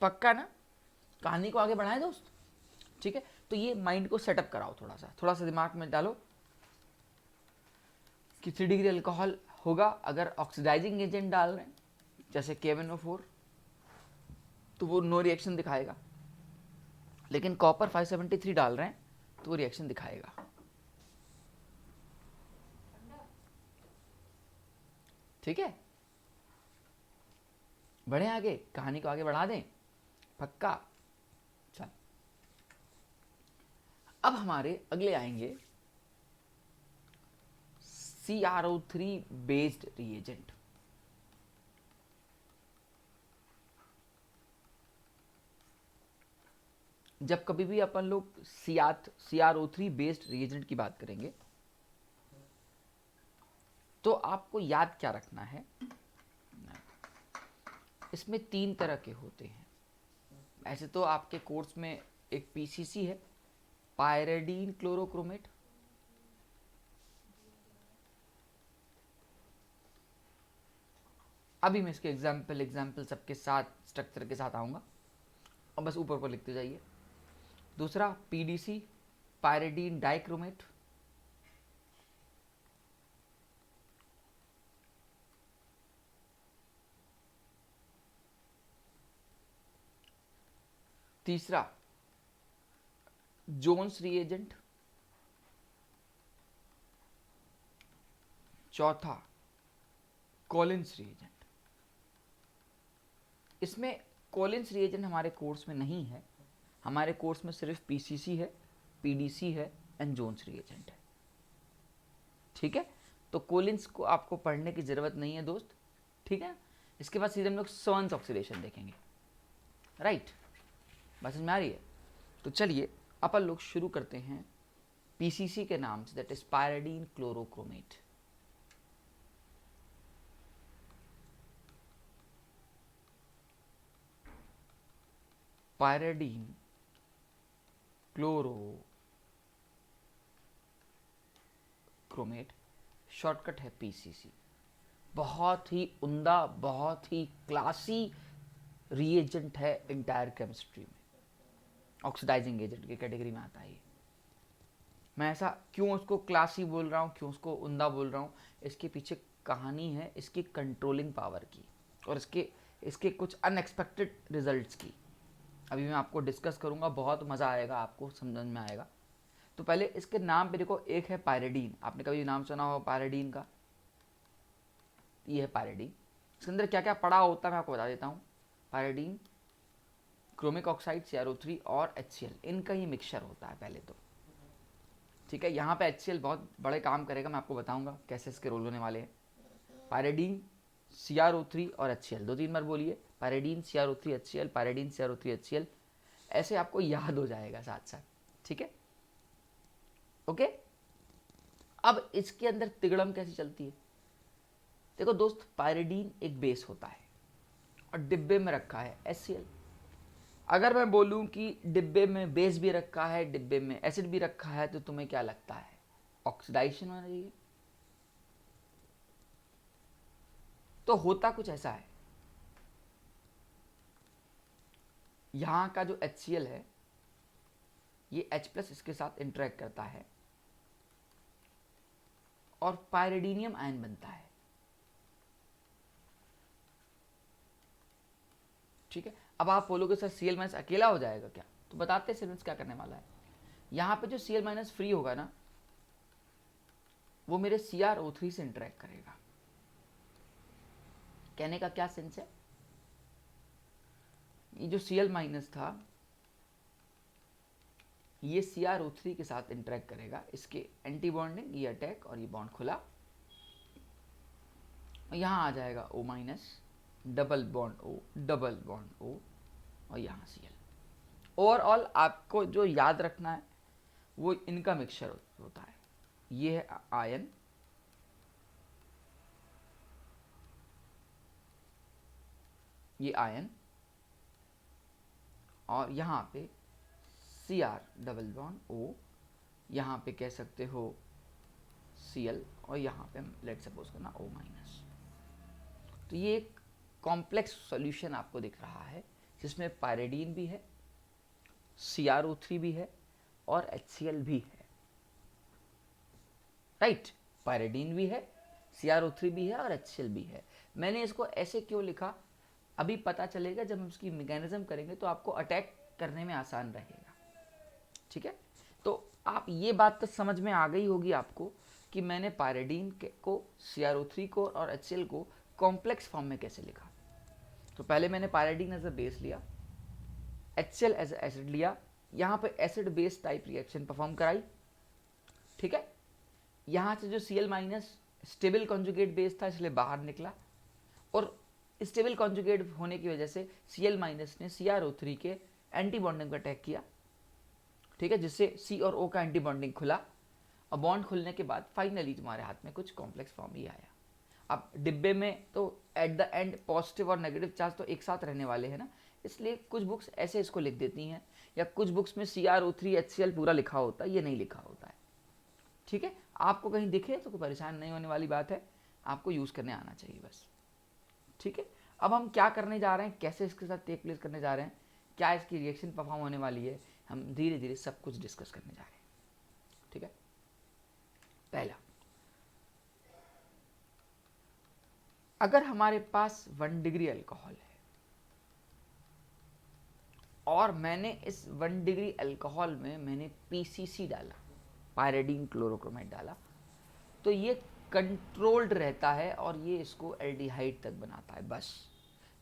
पक्का ना? कहानी को आगे बढ़ाएं दोस्त, ठीक है? तो ये माइंड को सेटअप कराओ, थोड़ा सा दिमाग में डालो कि 3 डिग्री अल्कोहल होगा अगर ऑक्सीडाइजिंग एजेंट डाल रहे हैं जैसे KMnO4 तो वो नो रिएक्शन दिखाएगा, लेकिन कॉपर 573 डाल रहे हैं तो वो रिएक्शन दिखाएगा। ठीक है, बढ़े आगे, कहानी को आगे बढ़ा दें, पक्का? चल, अब हमारे अगले आएंगे CrO3 बेस्ड रिएजेंट। जब कभी भी अपन लोग CrO3 बेस्ड रिएजेंट की बात करेंगे तो आपको याद क्या रखना है, इसमें 3 तरह के होते हैं। ऐसे तो आपके कोर्स में एक PCC है, पायरेडीन क्लोरोक्रोमेट, अभी मैं इसके एग्जाम्पल सबके साथ स्ट्रक्चर के साथ आऊंगा और बस ऊपर पर लिखते जाइए। दूसरा PDC, पायरेडीन डाइक्रोमेट, तीसरा जोन्स रिएजेंट, चौथा कॉलिंस रिएजेंट। इसमें कॉलिंस रिएजेंट हमारे कोर्स में नहीं है, हमारे कोर्स में सिर्फ PCC है, PDC है एंड जोन्स रिएजेंट है, ठीक है? तो कॉलिंस को आपको पढ़ने की जरूरत नहीं है दोस्त, ठीक है? इसके बाद सीधे हम लोग सॉन्स ऑक्सीडेशन देखेंगे, राइट? बात समझ में आ रही है? तो चलिए अपन लोग शुरू करते हैं PCC के नाम से, that is pyridine chlorochromate. Pyridine chlorochromate, shortcut है PCC। बहुत ही उम्दा, बहुत ही क्लासी रिएजेंट है इंटायर केमिस्ट्री में, ऑक्सीडाइजिंग एजेंट की कैटेगरी में आता है ये। मैं ऐसा क्यों उसको क्लासी बोल रहा हूँ, क्यों उसको उम्दा बोल रहा हूँ, इसके पीछे कहानी है इसकी कंट्रोलिंग पावर की और इसके कुछ अनएक्सपेक्टेड रिजल्ट्स की। अभी मैं आपको डिस्कस करूँगा, बहुत मज़ा आएगा, आपको समझ में आएगा। तो पहले इसके नाम पे देखो, एक है पायरेडीन, आपने कभी नाम सुना होगा पायरेडीन का? ये है पायरेडीन। इसके अंदर क्या क्या पड़ा होता है मैं आपको बता देता हूँ। पायरेडीन, क्रोमिक ऑक्साइड CrO3 और HCl, इनका ही मिक्सचर होता है पहले तो, ठीक है? यहाँ पे HCl बहुत बड़े काम करेगा, मैं आपको बताऊंगा कैसे इसके रोल होने वाले हैं। पायरेडीन CrO3 और HCl, 2-3 बार बोलिए, pyridine CrO3 HCl, pyridine CrO3 HCl, ऐसे आपको याद हो जाएगा साथ साथ, ठीक है, ओके। अब इसके अंदर तिगड़म कैसी चलती है? देखो दोस्त, पायरिडीन एक बेस होता है और डिब्बे में रखा है HCl। अगर मैं बोलूं कि डिब्बे में बेस भी रखा है, डिब्बे में एसिड भी रखा है, तो तुम्हें क्या लगता है? ऑक्सीडाइजेशन होना चाहिए। तो होता कुछ ऐसा है, यहां का जो HCl है ये H+ इसके साथ इंटरेक्ट करता है और पायरिडीनियम आयन बनता है, ठीक है। अब आप बोलोगे सर Cl- अकेला हो जाएगा क्या? तो बताते हैं Cl- क्या करने वाला है। यहां पे जो Cl- फ्री होगा ना, वो मेरे CrO3 से इंटरेक्ट करेगा। कहने का क्या सेंस है? ये जो Cl- था ये CrO3 के साथ इंटरेक्ट करेगा, इसके एंटी बॉन्डिंग, ये अटैक और ये बॉन्ड खुला, यहां आ जाएगा O-, double bond O, double bond O और यहां Cl। ओवरऑल आपको जो याद रखना है वो इनका मिक्सचर होता है। ये है आयन, ये आयन, और यहाँ पे Cr डबल बॉन्ड O, यहाँ पे कह सकते हो Cl और यहाँ पे लेट सपोज करना O-। तो ये एक कॉम्प्लेक्स सॉल्यूशन आपको दिख रहा है जिसमें पायरिडीन भी है, CrO3 भी है और HCl भी है, राइट। पायरिडीन भी है, CrO3 भी है और HCl भी है। मैंने इसको ऐसे क्यों लिखा अभी पता चलेगा, जब हम इसकी मैकेनिज्म करेंगे तो आपको अटैक करने में आसान रहेगा, ठीक है। तो आप ये बात तो समझ में आ गई होगी आपको कि मैंने पायरिडीन को, CrO3 को और HCl को कॉम्प्लेक्स फॉर्म में कैसे लिखा। तो पहले मैंने पायरिडीन एज अ बेस लिया, HCl एज अ एसिड लिया, यहाँ पे acid base type reaction perform कराई, ठीक है। यहाँ से जो Cl- स्टेबल कॉन्जुगेट बेस था इसलिए बाहर निकला, और स्टेबल कॉन्जुगेट होने की वजह से Cl- ने CrO3 के एंटी बॉन्डिंग को अटैक किया, ठीक है, जिससे C और O का एंटी बॉन्डिंग खुला, और बॉन्ड खुलने के बाद फाइनली तुम्हारे हाथ में कुछ कॉम्प्लेक्स फॉर्म ही आया। अब डिब्बे में तो एट द एंड पॉजिटिव और नेगेटिव चार्ज तो एक साथ रहने वाले हैं ना, इसलिए कुछ बुक्स ऐसे इसको लिख देती हैं, या कुछ बुक्स में CrO3 HCl पूरा लिखा होता है, ये नहीं लिखा होता है, ठीक है। आपको कहीं दिखे तो कोई परेशान नहीं होने वाली बात है, आपको यूज़ करने आना चाहिए बस, ठीक है। अब हम क्या करने जा रहे हैं, कैसे इसके साथ टेक प्लेस करने जा रहे हैं, क्या इसकी रिएक्शन परफॉर्म होने वाली है, हम धीरे धीरे सब कुछ डिस्कस करने जा रहे हैं, ठीक है। पहला, अगर हमारे पास 1 डिग्री अल्कोहल है और मैंने इस 1 डिग्री अल्कोहल में मैंने PCC डाला, पायरिडीन क्लोरोक्रोमेट डाला, तो ये कंट्रोल्ड रहता है और ये इसको एल्डिहाइड तक बनाता है। बस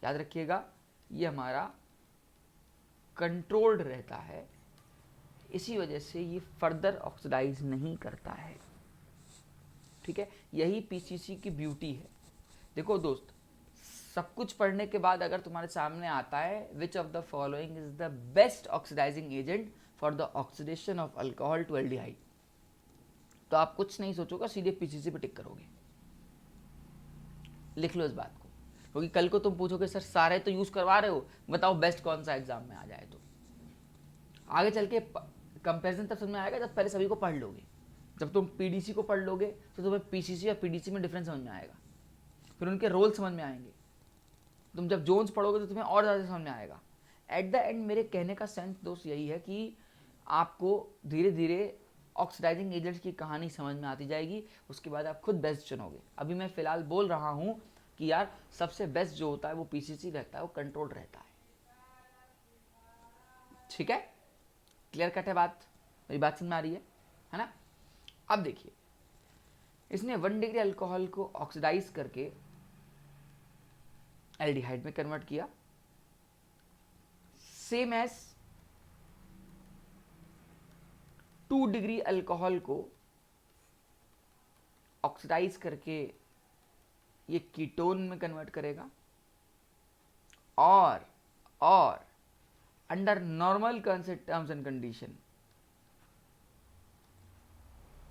याद रखिएगा, ये हमारा कंट्रोल्ड रहता है, इसी वजह से ये फर्दर ऑक्सीडाइज नहीं करता है, ठीक है। यही पीसीसी की ब्यूटी है। देखो दोस्त, सब कुछ पढ़ने के बाद अगर तुम्हारे सामने आता है which of the following is the best oxidising agent for the oxidation of alcohol to aldehyde, तो आप कुछ नहीं सोचोगे, सीधे पीसीसी पे टिक करोगे। लिख लो इस बात को, क्योंकि कल को तुम पूछोगे सर सारे तो यूज करवा रहे हो, बताओ बेस्ट कौन सा एग्जाम में आ जाए। तो आगे चल के कंपेरिजन तब समझ में आएगा जब पहले सभी को पढ़ लोगे। जब तुम पीडीसी को पढ़ लोगे तो तुम्हें पीसीसी और पीडीसी में डिफरेंस समझ में आएगा, फिर उनके रोल समझ में आएंगे। तुम जब जोन्स पढ़ोगे तो तुम्हें और ज़्यादा समझ में आएगा। एट द एंड मेरे कहने का सेंस दोस्त यही है कि आपको धीरे धीरे ऑक्सीडाइजिंग एजेंट्स की कहानी समझ में आती जाएगी, उसके बाद आप खुद बेस्ट चुनोगे। अभी मैं फ़िलहाल बोल रहा हूँ कि यार सबसे बेस्ट जो होता है वो पीसीसी रहता है, वो कंट्रोल्ड रहता है, ठीक है। क्लियर कट है बात, मेरी बात समझ में आ रही है ना। अब देखिए, इसने 1 डिग्री अल्कोहल को ऑक्सीडाइज करके एल्डिहाइड में कन्वर्ट किया, सेम एज 2 डिग्री अल्कोहल को ऑक्सीडाइज करके ये कीटोन में कन्वर्ट करेगा, और under normal terms and condition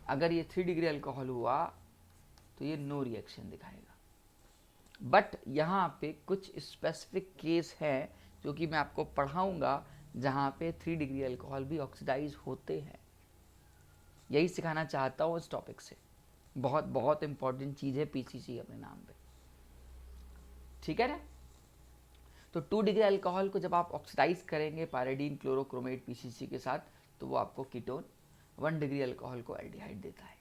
अगर ये 3 डिग्री अल्कोहल हुआ तो ये नो रिएक्शन दिखाएगा। बट यहाँ पे कुछ स्पेसिफिक केस हैं जो कि मैं आपको पढ़ाऊंगा जहाँ पे 3 डिग्री अल्कोहल भी ऑक्सीडाइज होते हैं। यही सिखाना चाहता हूँ इस टॉपिक से। बहुत बहुत इंपॉर्टेंट चीज़ है पीसीसी अपने नाम पे, ठीक है ना। तो 2 डिग्री अल्कोहल को जब आप ऑक्सीडाइज करेंगे पायरिडीन क्लोरोक्रोमेट पीसीसी के साथ तो वो आपको कीटोन, 1 डिग्री अल्कोहल को एल्डिहाइड देता है।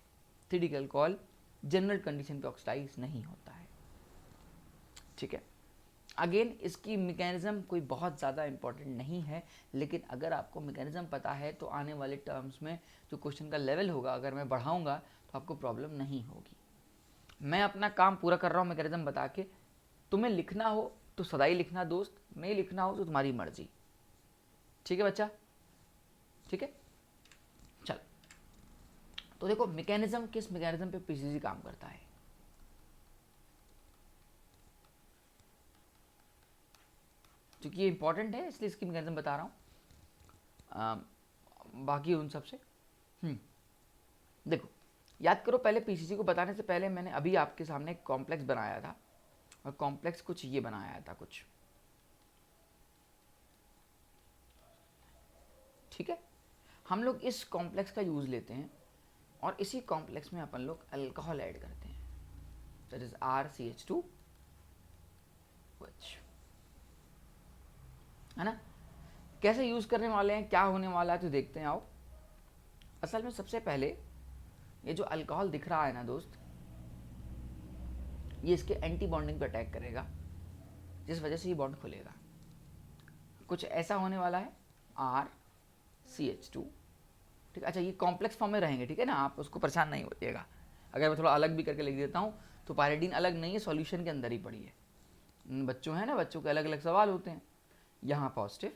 3 डिग्री अल्कोहल जनरल कंडीशन पे ऑक्सीडाइज नहीं होता है, ठीक है। अगेन इसकी मैकेनिज्म कोई बहुत ज़्यादा इंपॉर्टेंट नहीं है, लेकिन अगर आपको मैकेनिज्म पता है तो आने वाले टर्म्स में जो क्वेश्चन का लेवल होगा अगर मैं बढ़ाऊंगा तो आपको प्रॉब्लम नहीं होगी। मैं अपना काम पूरा कर रहा हूँ मैकेनिज्म बता के। तुम्हें लिखना हो तो सदा ही लिखना दोस्त, नहीं लिखना हो तो तुम्हारी मर्जी, ठीक है बच्चा, ठीक है। चल तो देखो मैकेनिज्म, किस मैकेनिज्म पे पीसीसी काम करता है। क्योंकि ये इंपॉर्टेंट है इसलिए इसकी मैकेनिज्म बता रहा हूँ बाकी उन सब से। देखो याद करो, पहले पीसीसी को बताने से पहले मैंने अभी आपके सामने एक कॉम्प्लेक्स बनाया था, और कॉम्प्लेक्स कुछ ये बनाया था कुछ, ठीक है। हम लोग इस कॉम्प्लेक्स का यूज़ लेते हैं और इसी कॉम्प्लेक्स में अपन लोग अल्कोहल ऐड करते हैं, दैट इज RCH2OH, है ना। कैसे यूज़ करने वाले हैं, क्या होने वाला है, तो देखते हैं आओ। असल में सबसे पहले ये जो अल्कोहल दिख रहा है ना दोस्त, ये इसके एंटी बॉन्डिंग पे अटैक करेगा, जिस वजह से ये बॉन्ड खुलेगा। कुछ ऐसा होने वाला है RCH2, ठीक है। अच्छा ये कॉम्प्लेक्स फॉर्म में रहेंगे, ठीक है ना, आप उसको परेशान नहीं होइएगा। अगर मैं थोड़ा अलग भी करके लिख देता हूँ तो पायरिडीन अलग नहीं है, सॉल्यूशन के अंदर ही पड़ी है। बच्चों है ना, बच्चों के अलग अलग सवाल होते हैं। यहाँ positive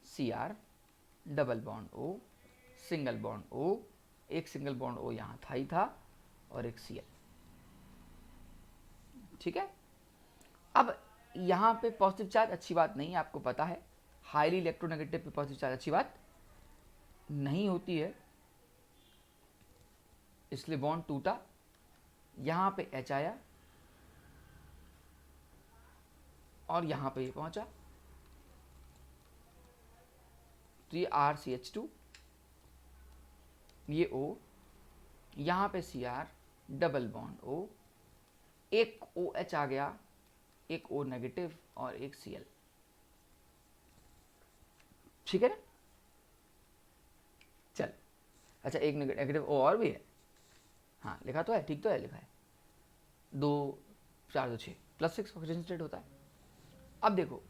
Cr, double bond O, single bond O, एक सिंगल बॉन्ड O यहाँ था ही था, और एक Cl, ठीक है। अब यहाँ पे पॉजिटिव चार्ज अच्छी बात नहीं है, आपको पता है हाईली इलेक्ट्रोनेगेटिव पे पॉजिटिव चार्ज अच्छी बात नहीं होती है, इसलिए बॉन्ड टूटा। यहाँ पे H आया और यहाँ पे ये पहुंचा, तो ये RCH2, ये O, यहाँ पे Cr, डबल बॉन्ड O, एक OH आ गया, एक O नेगेटिव और एक Cl, ठीक है ना। चल अच्छा एक नेगेटिव O और भी है, हाँ लिखा तो है, ठीक तो है, लिखा है 2 4 2 6 +6 ऑक्सीजन स्टेट होता है। अब देखो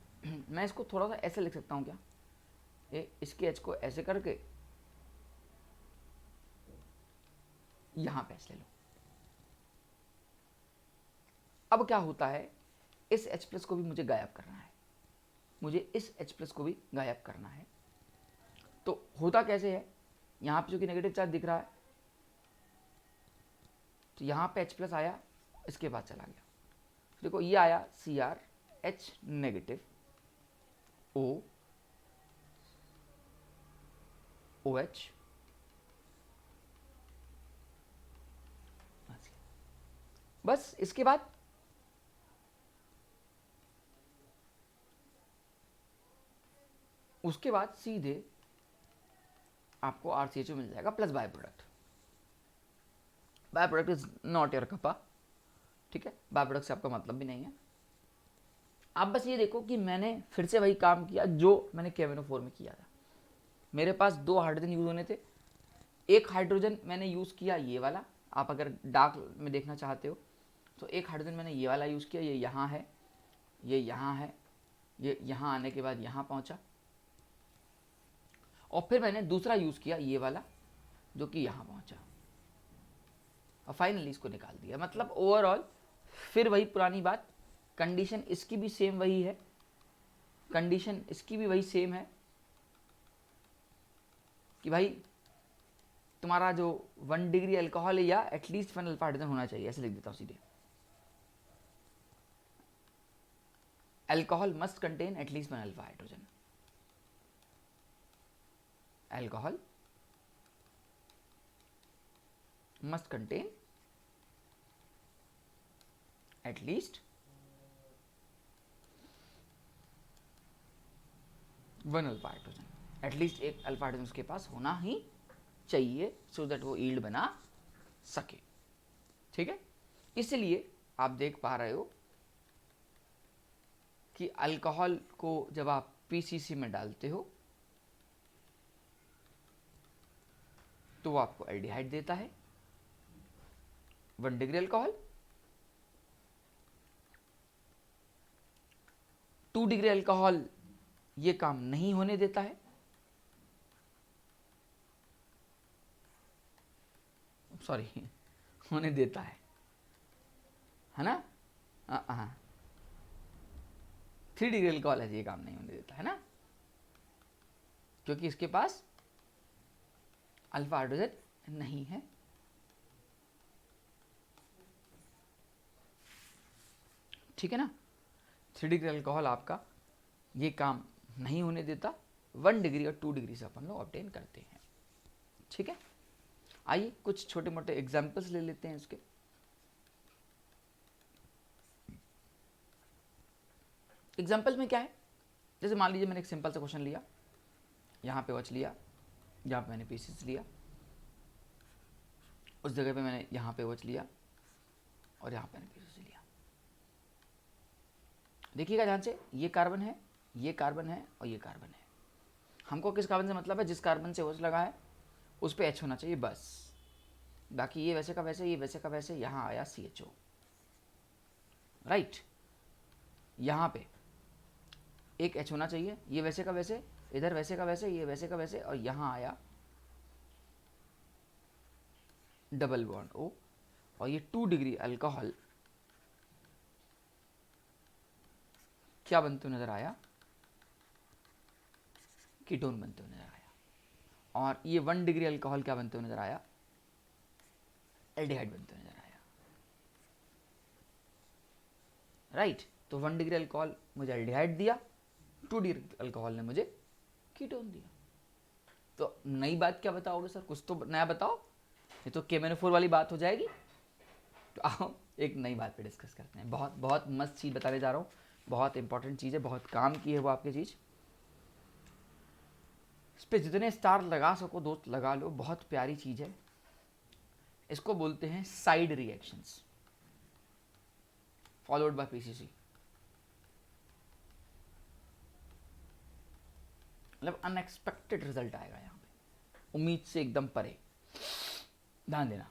मैं इसको थोड़ा सा ऐसे लिख सकता हूँ क्या, इसके H को ऐसे करके यहाँ पे ऐसे ले लो। अब क्या होता है, इस H+ को भी मुझे गायब करना है, मुझे इस H+ को भी गायब करना है। तो होता कैसे है, यहाँ पे जो कि नेगेटिव चार्ज दिख रहा है, तो यहाँ पे H+ आया, इसके बाद चला गया। देखो ये आया Cr, H negative, O, OH, बस इसके बाद उसके बाद सीधे आपको RCHO मिल जाएगा plus by product. By product is not your कपा, ठीक है, बाय प्रोडक्ट से आपका मतलब भी नहीं है। आप बस ये देखो कि मैंने फिर से वही काम किया जो मैंने KMNO4 में किया था। मेरे पास 2 हाइड्रोजन यूज होने थे, एक हाइड्रोजन मैंने यूज किया ये वाला, आप अगर डार्क में देखना चाहते हो तो एक हाइड्रोजन मैंने ये वाला यूज किया, ये यहाँ है, ये यहाँ है, ये यहाँ आने के बाद यहाँ पहुँचा, और फिर मैंने दूसरा यूज किया ये वाला जो कि यहाँ पहुँचा, और फाइनली इसको निकाल दिया। मतलब ओवरऑल फिर वही पुरानी बात, कंडीशन इसकी भी सेम वही है, कंडीशन इसकी भी वही सेम है कि भाई तुम्हारा जो 1 डिग्री अल्कोहल है या एटलीस्ट फेनल अल्फा हाइड्रोजन होना चाहिए, ऐसे लिख देता हूँ सीधे। alcohol must contain at least one alpha hydrogen. Alcohol must contain at least one alpha hydrogen, at least एक अल्फा हाइड्रोजन उसके पास होना ही चाहिए सो दैट वो ईल्ड बना सके। ठीक है, इसलिए आप देख पा रहे हो कि अल्कोहल को जब आप पीसीसी में डालते हो तो वो आपको एल्डिहाइड देता है, 1 डिग्री अल्कोहल। 2 डिग्री अल्कोहल ये काम नहीं होने देता है, सॉरी होने देता है ना। हाँ, 3 डिग्री अल्कोहल है ये काम नहीं होने देता है ना, क्योंकि इसके पास अल्फा हाइड्रोजन नहीं है। ठीक है ना, 3 डिग्री अल्कोहल आपका ये काम नहीं होने देता, 1 डिग्री और 2 डिग्री से अपन लोग ऑब्टेन करते हैं। ठीक है, आइए कुछ छोटे मोटे एग्जाम्पल्स ले लेते हैं इसके। एग्जाम्पल्स में क्या है, जैसे मान लीजिए मैंने एक सिंपल सा क्वेश्चन लिया, यहाँ पे OH लिया, यहाँ पे मैंने पीसीसी लिया, उस जगह पे मैंने यहाँ पे OH लिया और यहाँ पे मैंने पीसीसी लिया। देखिएगा ध्यान से, ये कार्बन है, ये कार्बन है और ये कार्बन है। हमको किस कार्बन से मतलब है, जिस कार्बन से OH लगा है उस पे H होना चाहिए बस, बाकी ये वैसे का वैसे, ये वैसे का वैसे, यहाँ आया CHO, राइट। यहाँ पे एक H होना चाहिए, ये वैसे का वैसे, इधर वैसे का वैसे, ये वैसे का वैसे, और यहाँ आया डबल बॉन्ड O, और ये 2 डिग्री अल्कोहल क्या बनते हुए नजर आया, कीटोन बनते हुए नजर आया। और ये 1 डिग्री अल्कोहल क्या बनते हुए नजर आया, एल्डिहाइड बनते हुए नजर आया, राइट। तो 1 डिग्री अल्कोहल मुझे एल्डिहाइड दिया, 2 डिग्री अल्कोहल ने मुझे कीटोन दिया। तो नई बात क्या बताओगे सर, कुछ तो नया बताओ, ये तो KMnO4 वाली बात हो जाएगी। तो आओ एक नई बात पे डिस्कस करते हैं। बहुत बहुत मस्त चीज़ बताने जा रहा हूँ, बहुत इंपॉर्टेंट चीज़ है, बहुत काम की है वो आपकी चीज़। इस पर जितने स्टार लगा सको दोस्त लगा लो, बहुत प्यारी चीज़ है। इसको बोलते हैं side reactions followed by PCC, मतलब अनएक्सपेक्टेड रिजल्ट आएगा यहाँ पे, उम्मीद से एकदम परे। ध्यान देना,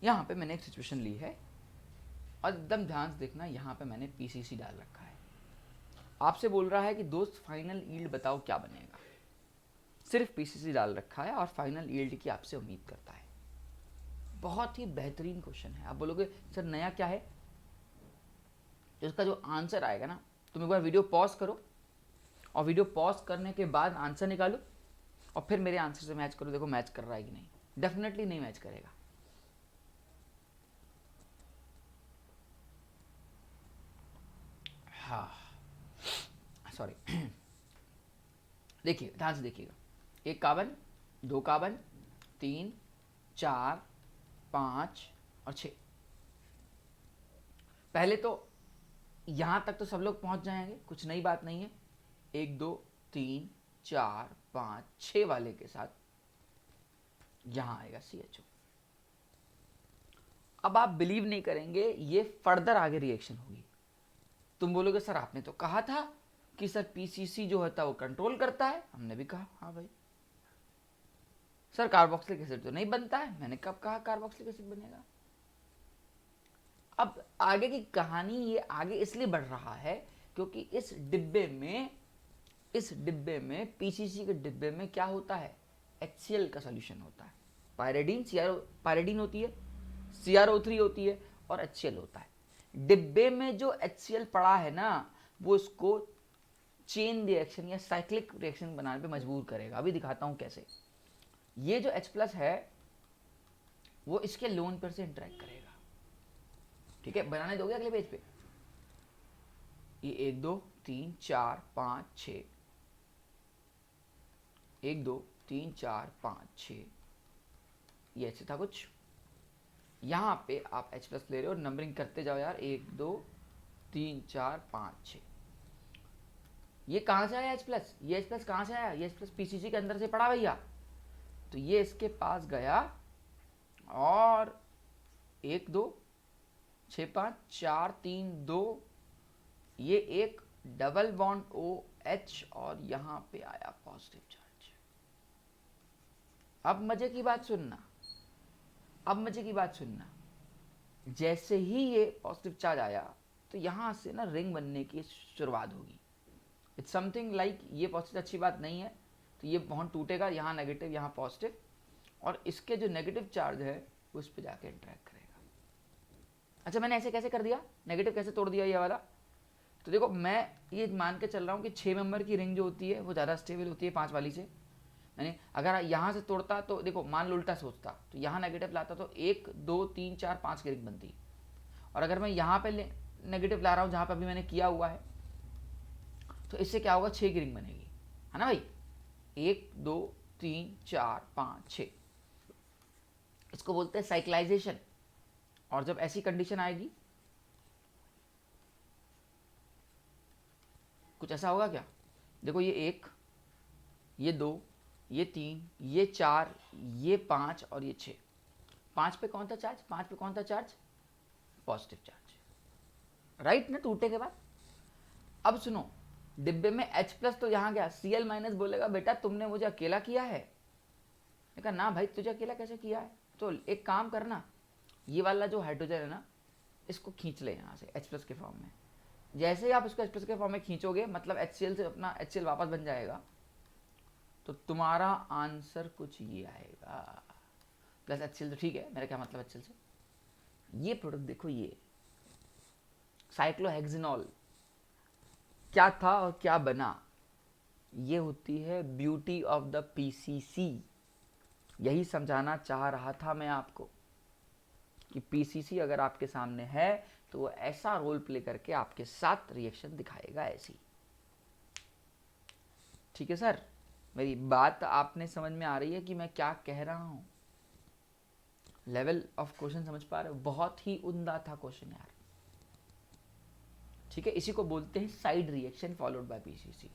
यहाँ पे मैंने एक सिचुएशन ली है और एकदम ध्यान से देखना, यहाँ पे मैंने पीसीसी डाल रखा है। आपसे बोल रहा है कि दोस्त फाइनल यील्ड बताओ क्या बनेगा, सिर्फ पीसीसी डाल रखा है और फाइनल यील्ड की आपसे उम्मीद करता है। बहुत ही बेहतरीन क्वेश्चन है। आप बोलोगे सर नया क्या है, तो इसका जो आंसर आएगा ना, तुम एक बार वीडियो पॉज करो और वीडियो पॉज करने के बाद आंसर निकालो और फिर मेरे आंसर से मैच करो, देखो मैच कर रहा है कि नहीं। डेफिनेटली नहीं मैच करेगा। हाँ सॉरी देखिए ध्यान से देखिएगा, 1 कार्बन, 2 कार्बन, 3, 4, 5 और 6। पहले तो यहां तक तो सब लोग पहुंच जाएंगे, कुछ नई बात नहीं है। 1 2 3 4 5 6 वाले के साथ यहां आएगा CHO। अब आप बिलीव नहीं करेंगे, ये फर्दर आगे रिएक्शन होगी। तुम बोलोगे सर आपने तो कहा था कि सर पीसीसी जो होता है वो कंट्रोल करता है। हमने भी कहा हाँ भाई। सर कार्बोक्सिलिक एसिड तो नहीं बनता है। मैंने कब कहा कार्बोक्सिलिक एसिड बनेगा। अब आगे की कहानी ये आगे इसलिए बढ़ रहा है क्योंकि इस डिब्बे में पीसीसी के डिब्बे में क्या होता है, HCl का सॉल्यूशन होता है। पायरेडीन होती है, CrO3 होती है और HCl होता है। डिब्बे में जो HCl पड़ा है ना, वो इसको चेन रिएक्शन या साइक्लिक रिएक्शन बनाने पे मजबूर करेगा। अभी दिखाता हूँ कैसे। ये जो H+ है वो इसके लोन पेयर से इंटरेक्ट करेगा। ठीक है, बनाने दोगे अगले पेज पे? ये 1 2 3 4 5 6, 1 2 3 4 5 6, ये ऐसे था कुछ। यहाँ पे आप H+ ले रहे हो और नंबरिंग करते जाओ यार, 1 2 3 4 5 6। ये कहाँ से आया H+? ये H+ कहाँ से आया? ये H+ पीसीसी के अंदर से पड़ा भैया। तो ये इसके पास गया और 1 2 6 5 4 3 2, ये एक डबल बॉन्ड OH और यहाँ पे आया पॉजिटिव चार्ज। अब मजे की बात सुनना, अब मजे की बात सुनना। जैसे ही ये पॉजिटिव चार्ज आया तो यहाँ से ना रिंग बनने की शुरुआत होगी। इट्स समथिंग लाइक, ये पॉजिटिव अच्छी बात नहीं है तो ये बॉन्ड टूटेगा, यहाँ नेगेटिव यहाँ पॉजिटिव, और इसके जो नेगेटिव चार्ज है वो इस पर जाके इंटरेक्ट करेगा। अच्छा, मैंने ऐसे कैसे कर दिया, नेगेटिव कैसे तोड़ दिया ये वाला? तो देखो, मैं ये मान के चल रहा हूँ कि 6 मेंबर की रिंग जो होती है वो ज़्यादा स्टेबल होती है 5 वाली से। यानी अगर यहाँ से तोड़ता तो देखो, मान लो उल्टा सोचता तो यहाँ नेगेटिव लाता तो 1 2 3 4 5 की रिंग बनती। और अगर मैं यहाँ पे नेगेटिव ला रहा हूँ जहाँ पे अभी मैंने किया हुआ है, तो इससे क्या होगा, 6 की रिंग बनेगी, है ना भाई? 1 2 3 4 5 6, इसको बोलते हैं साइक्लाइजेशन। और जब ऐसी कंडीशन आएगी कुछ ऐसा होगा क्या? देखो, ये 1, ये 2, ये 3, ये 4, ये 5 और ये 6। 5 पे कौन था चार्ज? 5 पे कौन था चार्ज? पॉजिटिव चार्ज, राइट ना, टूटे के बाद। अब सुनो, डिब्बे में H+ तो यहाँ गया, Cl- बोलेगा बेटा तुमने मुझे अकेला किया है। मैंने कहा ना भाई, तुझे अकेला कैसे किया है? तो एक काम करना, ये वाला जो हाइड्रोजन है ना, इसको खींच ले यहाँ से H+ के फॉर्म में। जैसे ही आप इसको H+ के फॉर्म में खींचोगे, मतलब HCl से अपना HCl वापस बन जाएगा, तो तुम्हारा आंसर कुछ ये आएगा, प्लस HCl। तो ठीक है, मेरा क्या मतलब HCl से? ये प्रोडक्ट देखो, ये साइक्लोहेक्सिनॉल क्या था और क्या बना, ये होती है ब्यूटी ऑफ द PCC। यही समझाना चाह रहा था मैं आपको कि PCC अगर आपके सामने है तो वो ऐसा रोल प्ले करके आपके साथ रिएक्शन दिखाएगा ऐसी। ठीक है सर, मेरी बात आपने समझ में आ रही है कि मैं क्या कह रहा हूं? लेवल ऑफ क्वेश्चन समझ पा रहे हो? बहुत ही उम्दा था क्वेश्चन यार। ठीक है, इसी को बोलते हैं side reaction followed by PCC।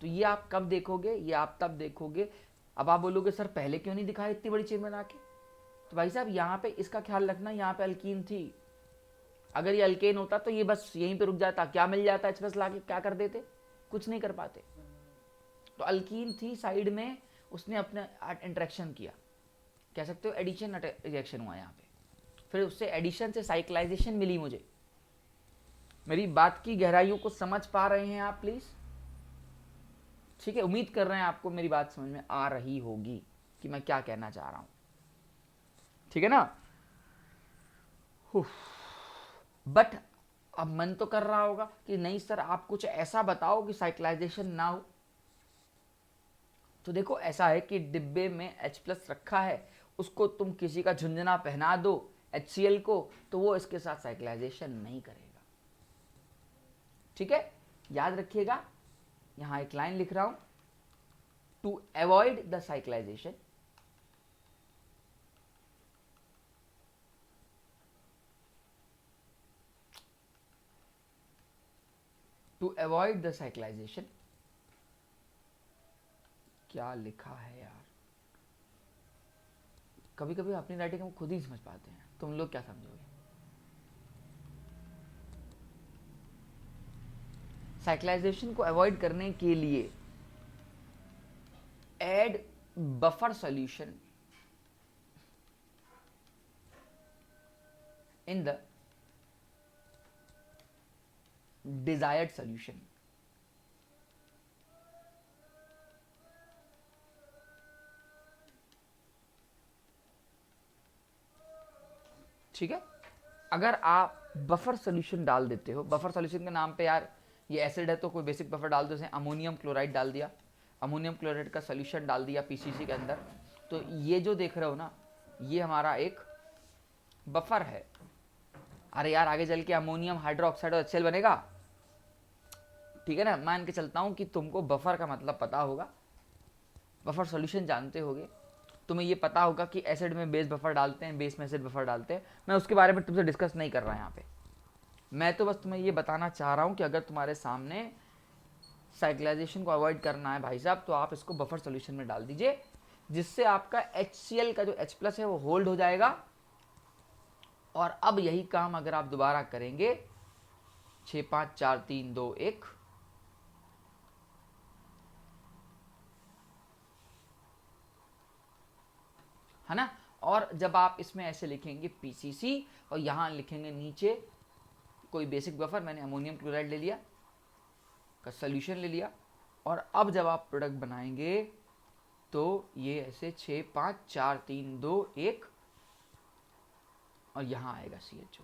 तो ये आप कब देखोगे? ये आप तब देखोगे। अब आप बोलोगे सर पहले क्यों नहीं दिखाया इतनी बड़ी चेन बना के? तो भाई साहब, यहाँ पे इसका ख्याल रखना, यहाँ पे अल्कीन थी। अगर ये अल्केन होता तो ये बस यहीं पे रुक जाता, क्या मिल जाता H+ लाके, क्या कर देते? कुछ नहीं कर पाते। तो अल्कीन थी साइड में, उसने अपने इंटरेक्शन किया, कह सकते हो एडिशन रिएक्शन हुआ यहाँ पे, फिर उससे एडिशन से साइक्लाइजेशन मिली मुझे। मेरी बात की गहराइयों को समझ पा रहे हैं आप प्लीज? ठीक है, उम्मीद कर रहे हैं आपको मेरी बात समझ में आ रही होगी कि मैं क्या कहना चाह रहा हूं। ठीक है ना? बट अब मन तो कर रहा होगा कि नहीं सर, आप कुछ ऐसा बताओ कि साइक्लाइजेशन ना हो। तो देखो, ऐसा है कि डिब्बे में H+ रखा है, उसको तुम किसी का झुंझुना पहना दो HCl को, तो वो इसके साथ साइक्लाइजेशन नहीं करेगा। ठीक है, याद रखिएगा, यहां एक लाइन लिख रहा हूं, to avoid the cyclisation, to avoid the cyclisation. क्या लिखा है यार, कभी कभी अपनी राइटिंग हम खुद ही समझ पाते हैं, तुम लोग क्या समझोगे? साइक्लाइजेशन को अवॉइड करने के लिए add buffer solution in the desired solution. ठीक है, अगर आप बफर सॉल्यूशन डाल देते हो, बफर सॉल्यूशन के नाम पे यार ये एसिड है तो कोई बेसिक बफर डाल दो, जैसे अमोनियम क्लोराइड डाल दिया, अमोनियम क्लोराइड का सोल्यूशन डाल दिया पीसीसी के अंदर, तो ये जो देख रहे हो ना, ये हमारा एक बफर है। अरे यार आगे चल के अमोनियम हाइड्रोक्साइड और HCl बनेगा, ठीक है ना। मान के चलता हूँ कि तुमको बफर का मतलब पता होगा, बफर सॉल्यूशन जानते होगे, तुम्हें ये पता होगा कि एसिड में बेस बफर डालते हैं, बेस में एसिड बफर डालते हैं। मैं उसके बारे में तुमसे डिस्कस नहीं कर रहा यहाँ पे, मैं तो बस तुम्हें ये बताना चाह रहा हूँ कि अगर तुम्हारे सामने साइक्लाइजेशन को अवॉइड करना है भाई साहब, तो आप इसको बफर सॉल्यूशन में डाल दीजिए, जिससे आपका HCl का जो H+ है वो होल्ड हो जाएगा। और अब यही काम अगर आप दोबारा करेंगे 6 5 4 3 2 1, है ना। और जब आप इसमें ऐसे लिखेंगे PCC और यहां लिखेंगे नीचे कोई बेसिक बफर, मैंने अमोनियम क्लोराइड ले लिया का सोल्यूशन ले लिया, और अब जब आप प्रोडक्ट बनाएंगे तो ये ऐसे 6 5 4 3 2 1 और यहां आएगा CHO।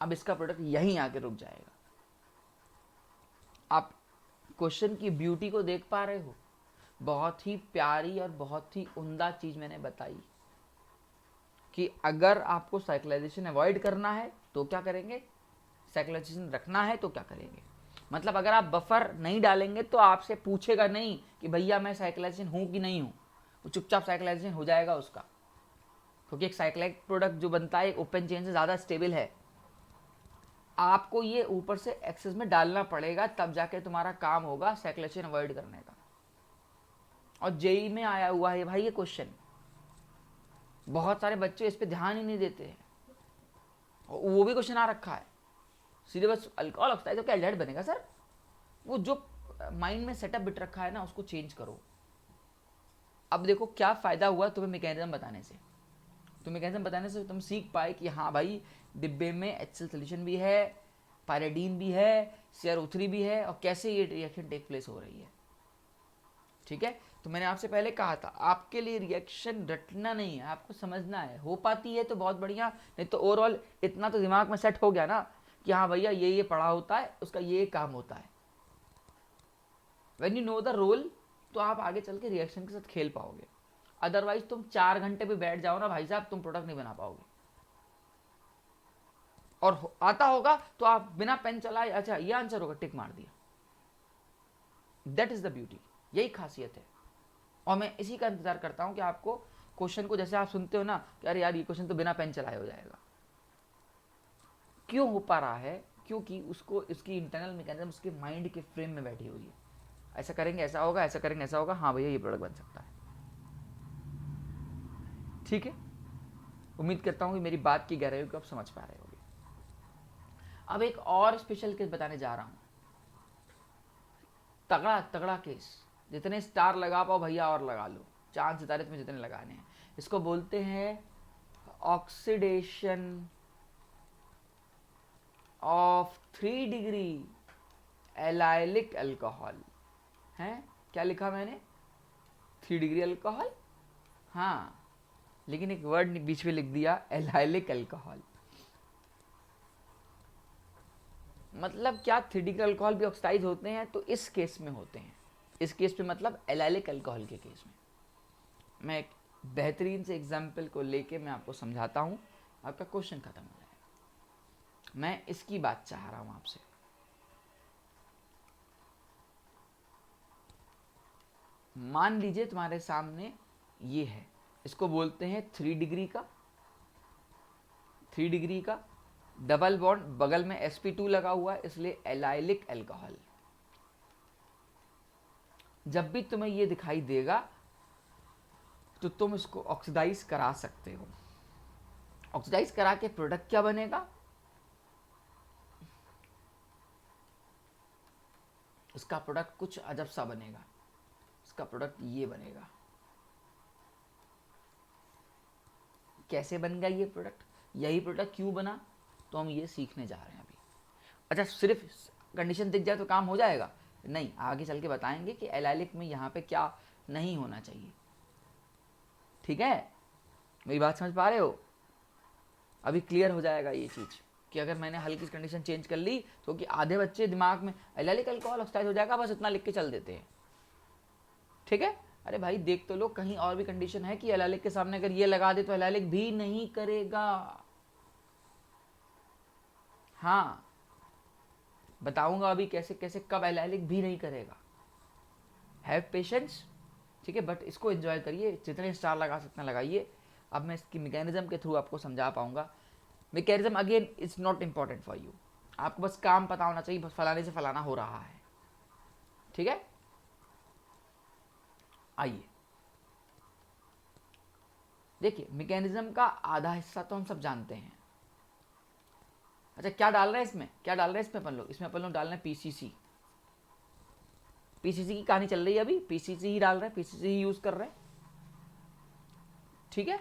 अब इसका प्रोडक्ट यहीं आके रुक जाएगा। आप क्वेश्चन की ब्यूटी को देख पा रहे हो, बहुत ही प्यारी और बहुत ही उम्दा चीज मैंने बताई कि अगर आपको साइक्लाइजेशन अवॉइड करना है तो क्या करेंगे, साइक्लाइजेशन रखना है तो क्या करेंगे। मतलब अगर आप बफर नहीं डालेंगे तो आपसे पूछेगा नहीं कि भैया मैं साइक्लाइजेशन हूं कि नहीं हूं, वो चुपचाप साइक्लाइजेशन हो जाएगा उसका, क्योंकि एक साइक्लाइक प्रोडक्ट जो बनता है ओपन चेन से ज़्यादा स्टेबल है। आपको ये ऊपर से एक्सेस में डालना पड़ेगा, तब जाके तुम्हारा काम होगा साइक्लाइजेशन अवॉइड करने का। और जेई में आया हुआ है भाई ये क्वेश्चन, बहुत सारे बच्चे इस पे ध्यान ही नहीं देते हैं, वो भी क्वेश्चन आ रखा है सीधे बस अल्कोहल ऑक्साइड तो क्या एल्डिहाइड बनेगा सर। वो जो माइंड में सेटअप बिट रखा है ना उसको चेंज करो। अब देखो क्या फायदा हुआ तुम्हें मैकेनिज्म बताने से, तो मैकेनिज्म बताने से तुम सीख पाए कि हाँ भाई डिब्बे में HCl सोल्यूशन भी है, पायरेडीन भी है, CrO3 भी है, और कैसे ये रिएक्शन टेक प्लेस हो रही है। ठीक है, तो मैंने आपसे पहले कहा था आपके लिए रिएक्शन रटना नहीं है, आपको समझना है। हो पाती है तो बहुत बढ़िया, नहीं तो ओवरऑल इतना तो दिमाग में सेट हो गया ना कि हाँ भैया ये पढ़ा होता है, उसका ये काम होता है। When you know the role तो आप आगे चल के रिएक्शन के साथ खेल पाओगे। अदरवाइज तुम 4 घंटे पे बैठ जाओ ना भाई साहब, तुम प्रोडक्ट नहीं बना पाओगे। और आता होगा तो आप बिना पेन चलाए अच्छा ये आंसर होगा, टिक मार दिया। दैट इज द ब्यूटी, यही खासियत है। और मैं इसी का इंतजार करता हूं कि आपको क्वेश्चन को, जैसे आप सुनते हो ना कि अरे यार ये क्वेश्चन तो बिना पेन चलाए हो जाएगा, क्यों हो पा रहा है, क्योंकि उसको इसकी इंटरनल मैकेनिज्म उसके माइंड के फ्रेम में बैठी हुई है। ऐसा करेंगे ऐसा होगा, ऐसा करेंगे ऐसा होगा, हाँ भैया ये प्रोडक्ट बन सकता है। ठीक है, उम्मीद करता हूं कि मेरी बात की गहराई को आप समझ पा रहे होगे। अब एक और स्पेशल केस बताने जा रहा हूं, तगड़ा तगड़ा केस, जितने स्टार लगा पाओ भैया और लगा लो, चांद सितारे तुम्हें जितने लगाने हैं। इसको बोलते हैं oxidation of 3 degree allylic alcohol. है क्या लिखा मैंने, 3 डिग्री अल्कोहल, हाँ, लेकिन एक वर्ड बीच में लिख दिया एलाइलिक अल्कोहल। मतलब क्या 3 डिग्री अल्कोहल भी ऑक्सीडाइज होते हैं, तो इस केस में होते हैं। इस केस में मतलब एलाइलिक अल्कोहल के केस में। मैं एक बेहतरीन से एग्जाम्पल को लेके मैं आपको समझाता हूँ, आपका क्वेश्चन खत्म हो जाएगा। मैं इसकी बात चाह रहा हूँ आपसे। मान लीजिए तुम्हारे सामने ये है, इसको बोलते हैं 3 डिग्री का, 3 डिग्री का डबल बॉन्ड, बगल में sp2 लगा हुआ है, इसलिए एलाइलिक अल्कोहल। जब भी तुम्हें ये दिखाई देगा तो तुम इसको ऑक्सीडाइज करा सकते हो। ऑक्सीडाइज करा के प्रोडक्ट क्या बनेगा, इसका प्रोडक्ट कुछ अजब सा बनेगा। इसका प्रोडक्ट ये बनेगा। कैसे बन गया ये प्रोडक्ट, यही प्रोडक्ट क्यों बना, तो हम ये सीखने जा रहे हैं अभी। अच्छा सिर्फ कंडीशन दिख जाए तो काम हो जाएगा, नहीं, आगे चल के बताएंगे कि एलाइलिक में यहाँ पे क्या नहीं होना चाहिए। ठीक है, मेरी बात समझ पा रहे हो, अभी क्लियर हो जाएगा ये चीज़ कि अगर मैंने हल्की कंडीशन चेंज कर ली तो कि आधे बच्चे दिमाग में एल्काइल अल्कोहल ऑक्सीडाइज हो जाएगा, बस इतना लिख के चल देते हैं। ठीक है, अरे भाई देख तो लो, कहीं और भी कंडीशन है कि एल्काइल के सामने अगर ये लगा दे तो एल्काइल भी नहीं करेगा। हाँ, बताऊंगा अभी कैसे कैसे कब एल्काइल भी नहीं करेगा। हैव पेशेंस, ठीक है, बट इसको एंजॉय करिए, जितने स्टार लगा सकते हैं लगाइए। अब मैं इसकी मैकेनिज्म के थ्रू आपको समझा पाऊंगा। Mechanism again is not important for you, आपको बस काम पता होना चाहिए, बस फलाने से फलाना हो रहा है। ठीक है, आइए देखिए, मैकेनिज्म का आधा हिस्सा तो हम सब जानते हैं। अच्छा, क्या डाल रहे हैं इसमें, क्या डाल रहे हैं इसमें अपन लोग, इसमें अपन लोग डाल रहे हैं पीसीसी। पीसीसी की कहानी चल रही है अभी, पीसीसी ही डाल रहे हैं, पीसीसी ही यूज कर रहे हैं। ठीक है,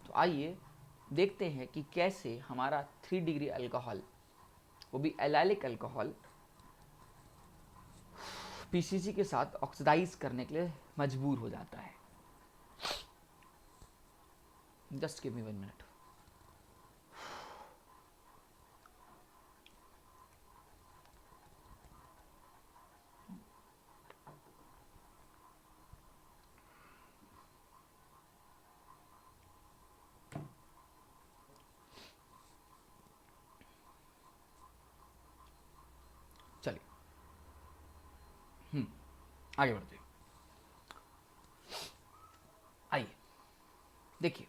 तो आइए देखते हैं कि कैसे हमारा 3 डिग्री अल्कोहल, वो भी एलाइलिक अल्कोहल, पीसीसी के साथ ऑक्सीडाइज करने के लिए मजबूर हो जाता है। Just give me 1 minute. चलिए आगे बढ़ते हैं। आइए देखिए,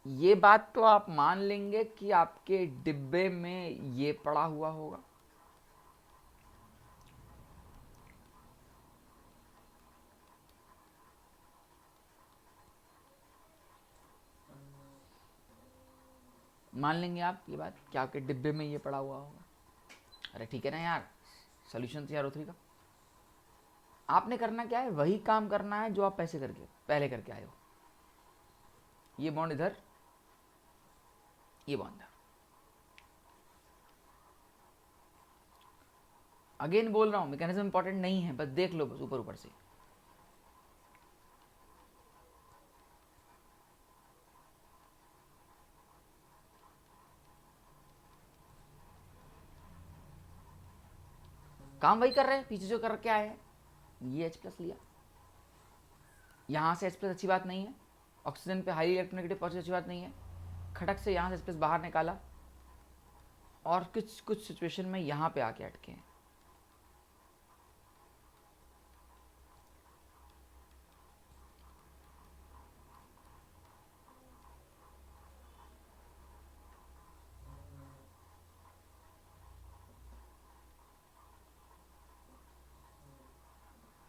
ये बात तो आप मान लेंगे कि आपके डिब्बे में ये पड़ा हुआ होगा। मान लेंगे आप ये बात कि आपके डिब्बे में ये पड़ा हुआ होगा। अरे ठीक है ना यार, सोल्यूशन तो यार O3 का। आपने करना क्या है, वही काम करना है जो आप पहले करके आए हो। ये बॉन्ड इधर, ये बॉन्ड इधर। अगेन बोल रहा हूं, मैकेनिज्म इंपॉर्टेंट नहीं है, बस देख लो बस ऊपर ऊपर से। काम वही कर रहे हैं पीछे जो करके आए हैं। ये H+ लिया, यहां से H+ अच्छी बात नहीं है, ऑक्सीजन पे हाई इलेक्ट्रोनेगेटिव पहुंचे अच्छी बात नहीं है। खटक से यहां से H+ बाहर निकाला और कुछ कुछ सिचुएशन में यहां पे आके अटके हैं।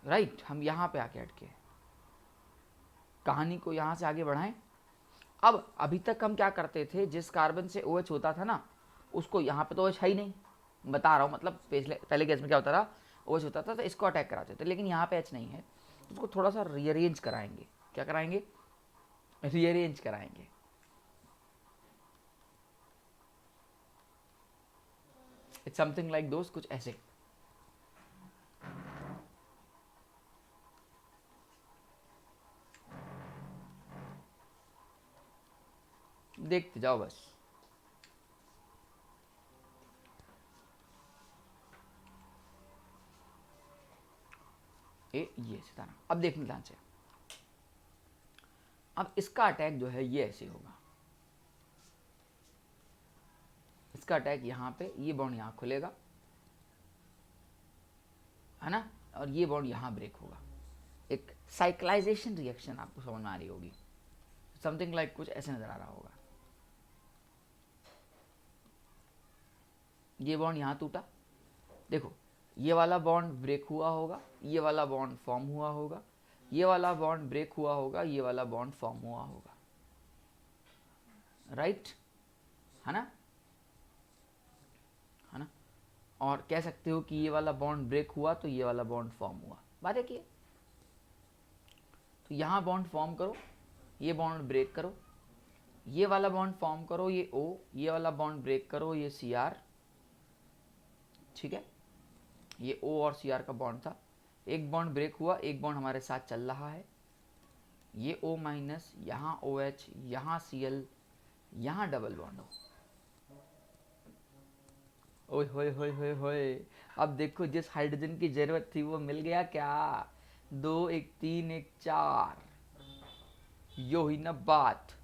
राइट, हम यहां पे आके अटके हैं। कहानी को यहां से आगे बढ़ाएं। अब अभी तक हम क्या करते थे, जिस कार्बन से OH होता था ना, उसको यहाँ पे तो OH है ही नहीं, बता रहा हूँ, मतलब पहले केस में क्या होता था, OH होता था तो इसको अटैक कराते थे, लेकिन यहाँ पे H नहीं है, तो उसको थोड़ा सा रीअरेंज कराएंगे। क्या कराएंगे, रीअरेंज कराएंगे। इट्स समथिंग लाइक दोस्त, कुछ ऐसे। देखते जाओ बस। ये सितारा, अब देखने ध्यान से। अब इसका अटैक जो है ये ऐसे होगा, इसका अटैक यहाँ पे, ये बॉन्ड यहाँ खुलेगा, है ना, और ये बॉन्ड यहाँ ब्रेक होगा। एक साइक्लाइजेशन रिएक्शन आपको समझ में आ रही होगी, समथिंग लाइक कुछ ऐसे नजर आ रहा होगा। ये बॉन्ड यहाँ टूटा, देखो ये वाला बॉन्ड ब्रेक हुआ होगा, ये वाला बॉन्ड फॉर्म हुआ होगा, ये वाला बॉन्ड ब्रेक हुआ होगा, ये वाला बॉन्ड फॉर्म हुआ होगा। राइट, है ना, है ना। और कह सकते हो कि ये वाला बॉन्ड ब्रेक हुआ तो ये वाला बॉन्ड फॉर्म हुआ। बात है कि तो यहाँ बॉन्ड फॉर्म करो, ये बॉन्ड ब्रेक करो, ये वाला बॉन्ड फॉर्म करो, ये O, ये वाला बॉन्ड ब्रेक करो, ये Cr। ठीक है, ये O और Cr का बॉन्ड था, एक बॉन्ड ब्रेक हुआ, एक बॉन्ड हमारे साथ चल रहा है, ये O-, यहाँ OH, यहाँ Cl, यहाँ डबल बॉन्ड हो। ओए होए होए होए होए। अब देखो जिस हाइड्रोजन की जरूरत थी वो मिल गया क्या? 2 1 3 1 4। यो ही ना बात।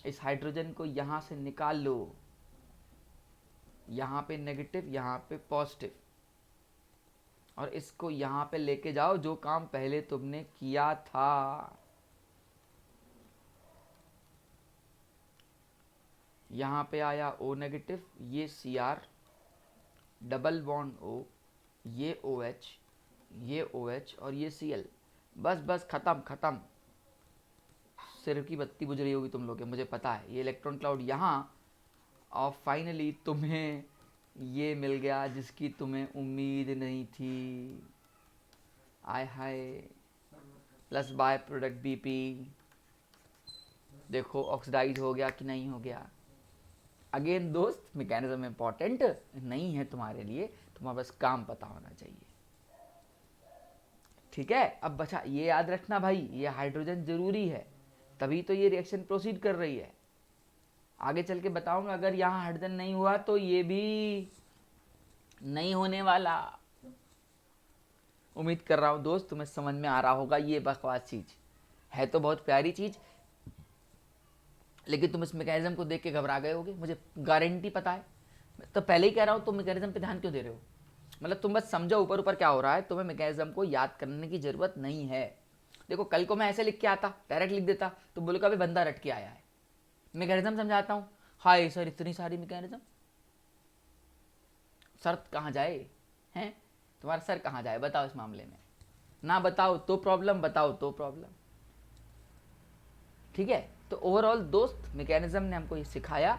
इस हाइड्रोजन को यहां से निकाल लो। यहाँ पे नेगेटिव, यहाँ पे पॉजिटिव, और इसको यहाँ पे लेके जाओ जो काम पहले तुमने किया था। यहाँ पे आया O नेगेटिव, ये Cr, डबल बॉन्ड O, ये OH, ये OH और ये Cl। बस बस खत्म खत्म। सिर की बत्ती बुझ रही होगी तुम लोग के, मुझे पता है। ये इलेक्ट्रॉन क्लाउड यहाँ, और फाइनली तुम्हें ये मिल गया जिसकी तुम्हें उम्मीद नहीं थी। आय हाय। Plus by product Bp। देखो ऑक्सीडाइज हो गया कि नहीं हो गया। अगेन दोस्त, मैकेनिज्म इंपॉर्टेंट नहीं है तुम्हारे लिए, तुम्हारा बस काम पता होना चाहिए। ठीक है, अब बचा ये याद रखना भाई, ये हाइड्रोजन जरूरी है, तभी तो ये रिएक्शन प्रोसीड कर रही है। आगे चल के बताऊंगा, अगर यहाँ हाइड्रोजन नहीं हुआ तो ये भी नहीं होने वाला। उम्मीद कर रहा हूँ दोस्त तुम्हें समझ में आ रहा होगा। ये बकवास चीज है तो बहुत प्यारी चीज, लेकिन तुम इस मैकेनिज्म को देख के घबरा गए होगे, मुझे गारंटी पता है। तो पहले ही कह रहा हूँ, तुम मैकेनिज्म पे ध्यान क्यों दे रहे हो? मतलब तुम बस समझो ऊपर ऊपर क्या हो रहा है, तुम्हें मैकेनिज्म को याद करने की जरूरत नहीं है। देखो कल को मैं ऐसे लिख के आता, डायरेक्ट लिख देता, तो बोलो कभी बंदा रट के आया है। मैकेनिज्म समझाता हूँ, हाय सर इतनी सारी मैकेनिज्म, सर कहाँ जाए हैं? तुम्हारा सर कहाँ जाए बताओ इस मामले में? ना बताओ तो प्रॉब्लम, बताओ तो प्रॉब्लम। ठीक है, तो ओवरऑल दोस्त मैकेनिज्म ने हमको ये सिखाया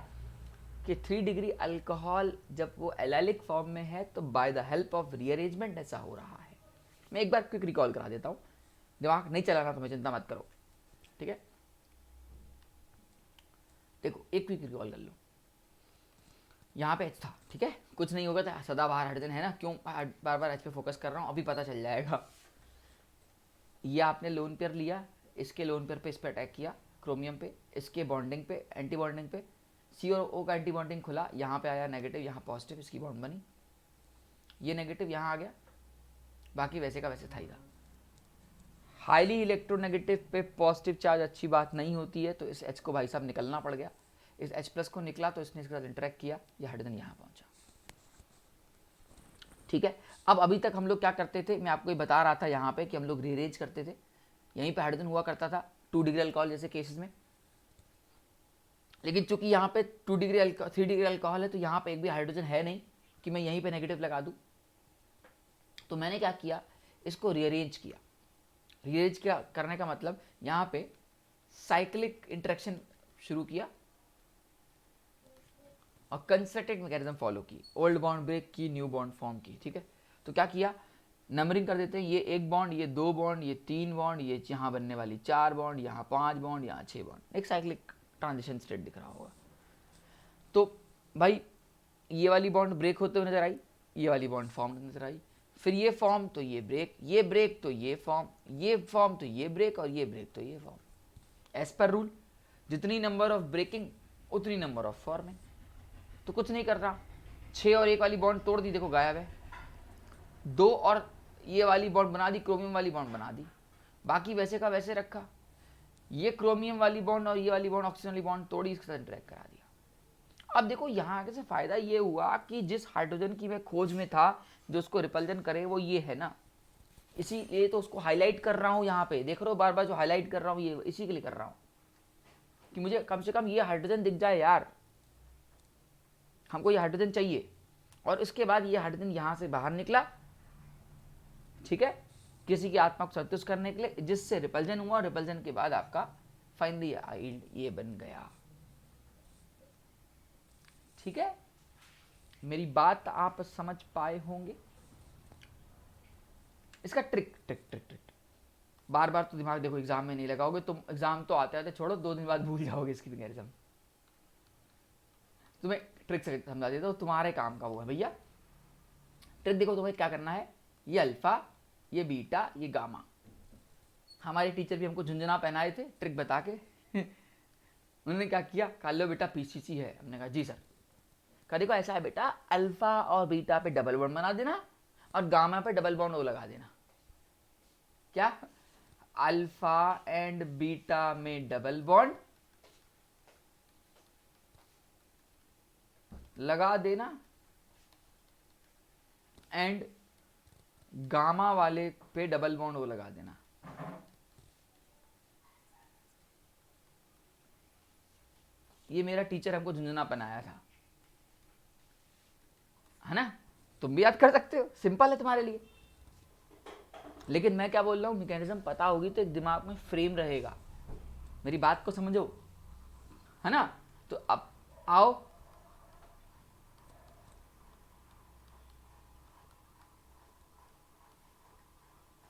कि 3 डिग्री अल्कोहल जब वो एलाइलिक फॉर्म में है तो by the help of rearrangement ऐसा हो रहा है। मैं एक बार क्विक रिकॉल करा देता हूँ, दिमाग नहीं चलाना तुम्हें, चिंता मत करो। ठीक है, देखो एक क्विक रिकॉल कर लो। यहाँ पे H था, ठीक है, कुछ नहीं होगा था, सदाबहार हाइड्रोजन है ना, क्यों बार बार H पे फोकस कर रहा हूँ, अभी पता चल जाएगा। ये आपने लोन पेयर लिया, इसके लोन पेयर पे इस पे अटैक किया क्रोमियम पे, इसके बॉन्डिंग पे, एंटी बॉन्डिंग पे, C और O का एंटी बॉन्डिंग खुला, यहाँ पे आया नेगेटिव, यहाँ पॉजिटिव, इसकी बॉन्ड बनी, ये नेगेटिव यहाँ आ गया, बाकी वैसे का वैसे था ही था। हाईली इलेक्ट्रोनेगेटिव पे पॉजिटिव चार्ज अच्छी बात नहीं होती है, तो इस H को भाई साहब निकलना पड़ गया। इस H प्लस को निकला तो इसने इसके साथ इंटरेक्ट किया, ये हाइड्रोजन यहाँ पहुंचा। ठीक है, अब अभी तक हम लोग क्या करते थे, मैं आपको ये बता रहा था यहाँ पे कि हम लोग रीअरेंज करते थे। यहीं पे हाइड्रोजन हुआ करता था 2 डिग्री अल्कोहल जैसे केसेस में, लेकिन चूंकि यहाँ पे 3 डिग्री अल्कोहल है, तो यहाँ पे एक भी हाइड्रोजन है नहीं कि मैं यहीं पे नेगेटिव लगा दूँ। तो मैंने क्या किया, इसको रीअरेंज किया। रीअरेंज क्या करने का मतलब, यहाँ पे साइक्लिक इंटरेक्शन शुरू किया और कंसर्टेड मैकेनिज्म फॉलो की, ओल्ड बॉन्ड ब्रेक की, न्यू बॉन्ड फॉर्म की। ठीक है, तो क्या किया, नंबरिंग कर देते हैं, ये 1 बॉन्ड, ये 2 बॉन्ड, ये 3 बॉन्ड, ये यहाँ बनने वाली 4 बॉन्ड, यहाँ 5 बॉन्ड, यहाँ 6 बॉन्ड, एक साइक्लिक ट्रांजिशन स्टेट दिख रहा होगा। तो भाई ये वाली बॉन्ड ब्रेक होते हुए नजर आई, ये वाली बॉन्ड फॉर्म नजर आई, फिर ये फॉर्म तो ये ब्रेक तो ये फॉर्म तो ये ब्रेक, और ये ब्रेक तो ये फॉर्म। एज पर रूल जितनी नंबर ऑफ ब्रेकिंग उतनी नंबर ऑफ फॉर्मिंग। तो कुछ नहीं कर रहा, 6 और 1 वाली बॉन्ड तोड़ दी, देखो गायब है। 2 और ये वाली बॉन्ड बना दी, क्रोमियम वाली बॉन्ड बना दी, बाकी वैसे का वैसे रखा। ये क्रोमियम वाली बॉन्ड और ये वाली बॉन्ड ऑक्सीजन वाली बॉन्ड तोड़ी, इसके साथ इंटरेक्ट करा दिया। अब देखो यहाँ आगे से फायदा ये हुआ कि जिस हाइड्रोजन की मैं खोज में था जो उसको रिपल्जन करे वो ये है ना, इसीलिए तो उसको हाईलाइट कर रहा हूँ। यहाँ पे देख रहे हो बार बार जो हाईलाइट कर रहा हूँ, ये इसी के लिए कर रहा हूँ कि मुझे कम से कम ये हाइड्रोजन दिख जाए यार, हमको ये हाइड्रोजन चाहिए। और इसके बाद ये हाइड्रोजन यहाँ से बाहर निकला, ठीक है, किसी की आत्मा को संतुष्ट करने के लिए, जिससे रिपल्जन हुआ, रिपल्जन के बाद आपका फाइनली ये बन गया। ठीक है, मेरी बात आप समझ पाए होंगे। इसका ट्रिक ट्रिक ट्रिक ट्रिक बार बार तो दिमाग देखो एग्जाम में नहीं लगाओगे तुम, एग्जाम तो आते आते छोड़ो 2 दिन बाद भूल जाओगे इसकी मैकेनिज्म। तुम्हें ट्रिक से समझा देता हूँ, तुम्हारे काम का वो है भैया। ट्रिक देखो, तुम्हें क्या करना है, ये अल्फा, ये बीटा, ये गामा। हमारे टीचर भी हमको झुंझुना पहनाए थे ट्रिक बता के उन्होंने क्या किया, काल लो बेटा पीसीसी है, हमने कहा जी सर, का देखो ऐसा है बेटा, अल्फा और बीटा पे डबल बॉन्ड बना देना और गामा पे डबल बॉन्ड ओ लगा देना। क्या? अल्फा एंड बीटा में डबल बॉन्ड लगा देना एंड गामा वाले पे डबल बॉन्ड ओ लगा देना। ये मेरा टीचर हमको झुंझुना बनाया था, है ना? तुम भी याद कर सकते हो, सिंपल है तुम्हारे लिए। लेकिन मैं क्या बोल रहा हूं, मैकेनिज्म पता होगी तो एक दिमाग में फ्रेम रहेगा। मेरी बात को समझो, है ना? तो अब आओ,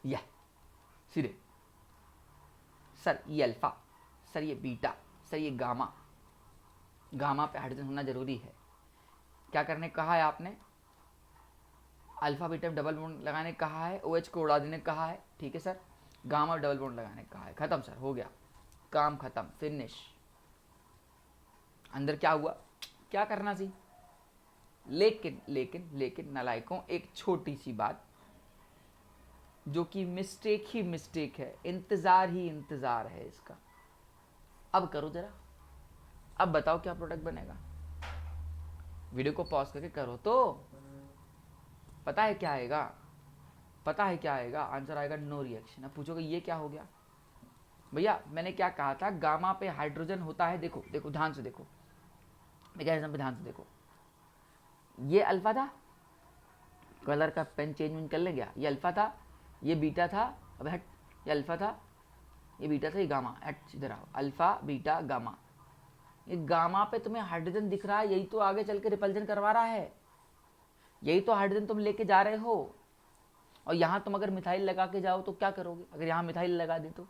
यह सीधे सर ये अल्फा, सर ये बीटा, सर ये गामा। गामा पे हाइड्रोजन होना जरूरी है। क्या करने कहा है आपने? अल्फा बीटा में डबल बॉन्ड लगाने कहा है, OH को उड़ा देने कहा है, ठीक है सर। गामा डबल बॉन्ड लगाने कहा है, खत्म सर, हो गया काम, खत्म, फिनिश। अंदर क्या हुआ, क्या करना सी। लेकिन लेकिन लेकिन नालायकों, एक छोटी सी बात जो कि मिस्टेक ही मिस्टेक है, इंतजार ही इंतजार है इसका। अब करो जरा, अब बताओ क्या प्रोडक्ट बनेगा। वीडियो को पॉज करके करो तो पता है क्या आएगा, पता है क्या आएगा? आंसर आएगा नो रिएक्शन। अब पूछोगे ये क्या हो गया भैया, मैंने क्या कहा था, गामा पे हाइड्रोजन होता है। देखो देखो ध्यान से देखो, मैकेनिज्म पे ध्यान से देखो। ये अल्फा था, कलर का पेन चेंज कर ले गया, ये अल्फा था, ये बीटा था, अब हट, ये अल्फा था, ये बीटा था, ये गामा, हट इधर आओ, अल्फा बीटा गामा। ये गामा पे तुम्हें हाइड्रोजन दिख रहा है, यही तो आगे चल के रिपल्जन करवा रहा है, यही तो हाइड्रोजन तुम लेके जा रहे हो। और यहां तुम अगर मिथाइल लगा के जाओ तो क्या करोगे, अगर यहां मिथाइल लगा दे तो?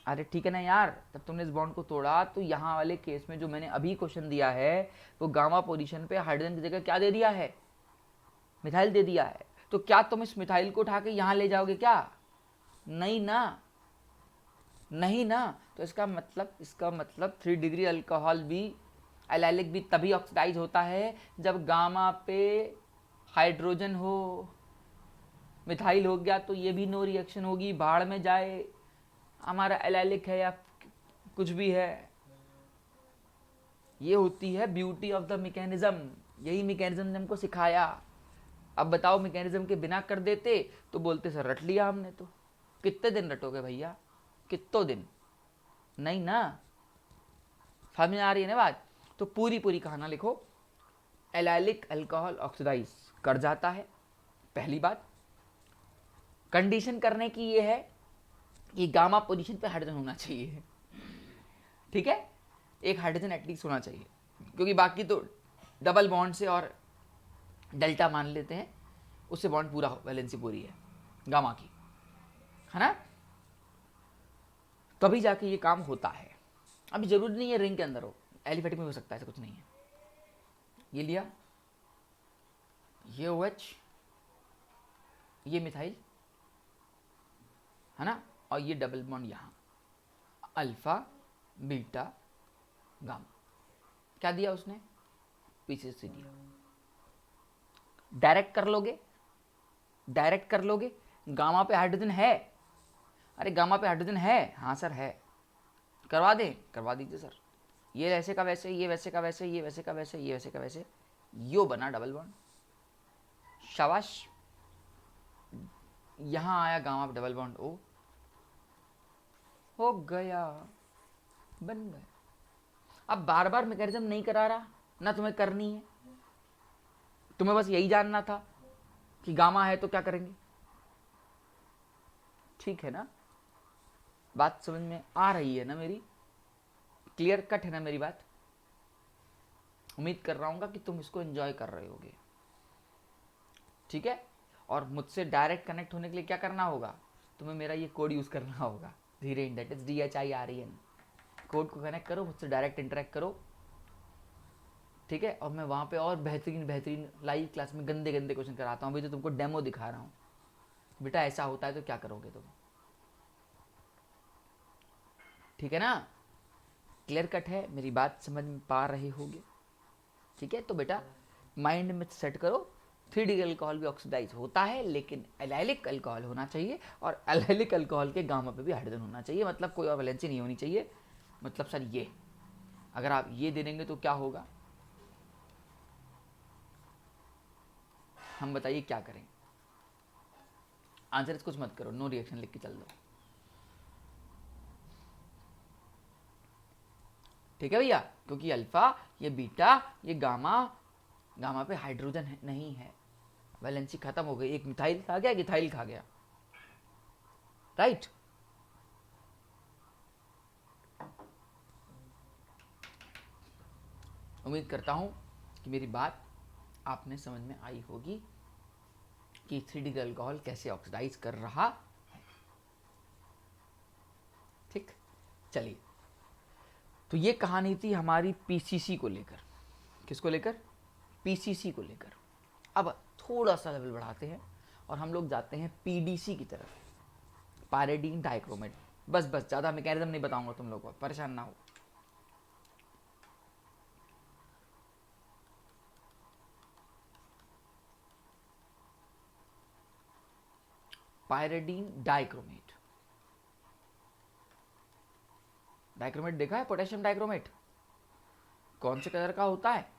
अरे ठीक है ना यार, तब तुमने इस बॉन्ड को तोड़ा तो यहाँ वाले केस में जो मैंने अभी क्वेश्चन दिया है वो गामा पोजीशन पे हाइड्रोजन की जगह क्या दे दिया है, मिथाइल दे दिया है। तो क्या तुम इस मिथाइल को उठा के यहाँ ले जाओगे क्या? नहीं ना, नहीं ना। तो इसका मतलब 3 डिग्री अल्कोहल भी, एलाइलिक भी तभी ऑक्सीडाइज होता है जब गामा पे हाइड्रोजन हो। मिथाइल हो गया तो ये भी नो रिएक्शन होगी, भाड़ में जाए, हमारा एलाइलिक है या कुछ भी है। ये होती है ब्यूटी ऑफ द मैकेनिज्म, यही मैकेनिज्म ने हमको सिखाया। अब बताओ मैकेनिज्म के बिना कर देते तो बोलते सर रट लिया हमने। तो कितने दिन रटोगे भैया, कितने दिन? नहीं ना, समझ में आ रही है ना बात? तो पूरी पूरी कहानी लिखो, एलाइलिक अल्कोहल ऑक्सीडाइज कर जाता है, पहली बात। कंडीशन करने की ये है कि गामा पोजीशन पे हाइड्रोजन होना चाहिए, ठीक है, एक हाइड्रोजन एटलीस्ट होना चाहिए, क्योंकि बाकी तो डबल बॉन्ड से और डेल्टा मान लेते हैं, उससे बॉन्ड पूरा हो, वैलेंसी पूरी है गामा की, है ना? तभी जाके ये काम होता है। अभी जरूरी नहीं है रिंग के अंदर हो, एलिफेटिक में हो सकता है, ऐसा कुछ नहीं है। ये लिया, ये OH, ये मिथाइल, है ना, और ये डबल बॉन्ड यहाँ, अल्फा बीटा गामा। क्या दिया उसने? पीछे से दिया। डायरेक्ट कर लोगे, डायरेक्ट कर लोगे। गामा पे हाइड्रोजन है, अरे गामा पे हाइड्रोजन है, हाँ सर है, करवा दें, करवा दीजिए सर। ये ऐसे का वैसे, ये वैसे का वैसे, ये वैसे का वैसे, ये वैसे का वैसे, यो बना डबल बॉन्ड, शाबाश। यहां आया गामा पे डबल बॉन्ड ओ, हो गया, बन गया। अब बार बार मैकेनिज्म नहीं करा रहा ना, तुम्हें करनी है, तुम्हें बस यही जानना था कि गामा है तो क्या करेंगे। ठीक है ना, बात समझ में आ रही है ना मेरी? क्लियर कट है ना मेरी बात? उम्मीद कर रहा हूँ कि तुम इसको एंजॉय कर रहे होगे, ठीक है। और मुझसे डायरेक्ट कनेक्ट होने के लिए क्या करना होगा, तुम्हें मेरा ये कोड यूज करना होगा, Dhiren, that is DHIREN। Code को कनेक्ट करो, मुझसे डायरेक्ट इंटरेक्ट करो, ठीक है। और मैं वहाँ पे और बेहतरीन बेहतरीन लाइव क्लास में गंदे गंदे क्वेश्चन कराता हूँ। अभी तो तुमको डेमो दिखा रहा हूँ, बेटा ऐसा होता है तो क्या करोगे तुम, ठीक है ना? क्लियर कट है, मेरी बात समझ में पा रहे होगे? ठीक है, तो बेटा माइंड में सेट करो, 3D अल्कोहल भी ऑक्सीडाइज होता है, लेकिन एलाइलिक अल्कोहल होना चाहिए, और एलाइलिक अल्कोहल के गामा पे भी हाइड्रोजन होना चाहिए, मतलब कोई और वैलेंसी नहीं होनी चाहिए। मतलब सर ये अगर आप ये दे देंगे तो क्या होगा, हम बताइए क्या करें। आंसर कुछ मत करो, नो रिएक्शन लिख के चल दो। ठीक है भैया, क्योंकि अल्फा, ये बीटा, ये गामा, गामा पे हाइड्रोजन नहीं है, वैलेंसी खत्म हो गई, एक मिथाइल खा गया, इथाइल खा गया, राइट। उम्मीद करता हूं कि मेरी बात आपने समझ में आई होगी कि 3D अल्कोहल कैसे ऑक्सीडाइज कर रहा है। ठीक, चलिए, तो ये कहानी थी हमारी पीसीसी को लेकर। किसको लेकर? पीसीसी को लेकर। अब थोड़ा सा लेवल बढ़ाते हैं और हम लोग जाते हैं पीडीसी की तरफ, पायरिडीन डाइक्रोमेट। बस बस, ज़्यादा मैकेनिज्म नहीं बताऊंगा तुम लोगों को, परेशान ना हो। पायरिडीन डाइक्रोमेट, डाइक्रोमेट देखा है? पोटेशियम डाइक्रोमेट कौन से कलर का होता है?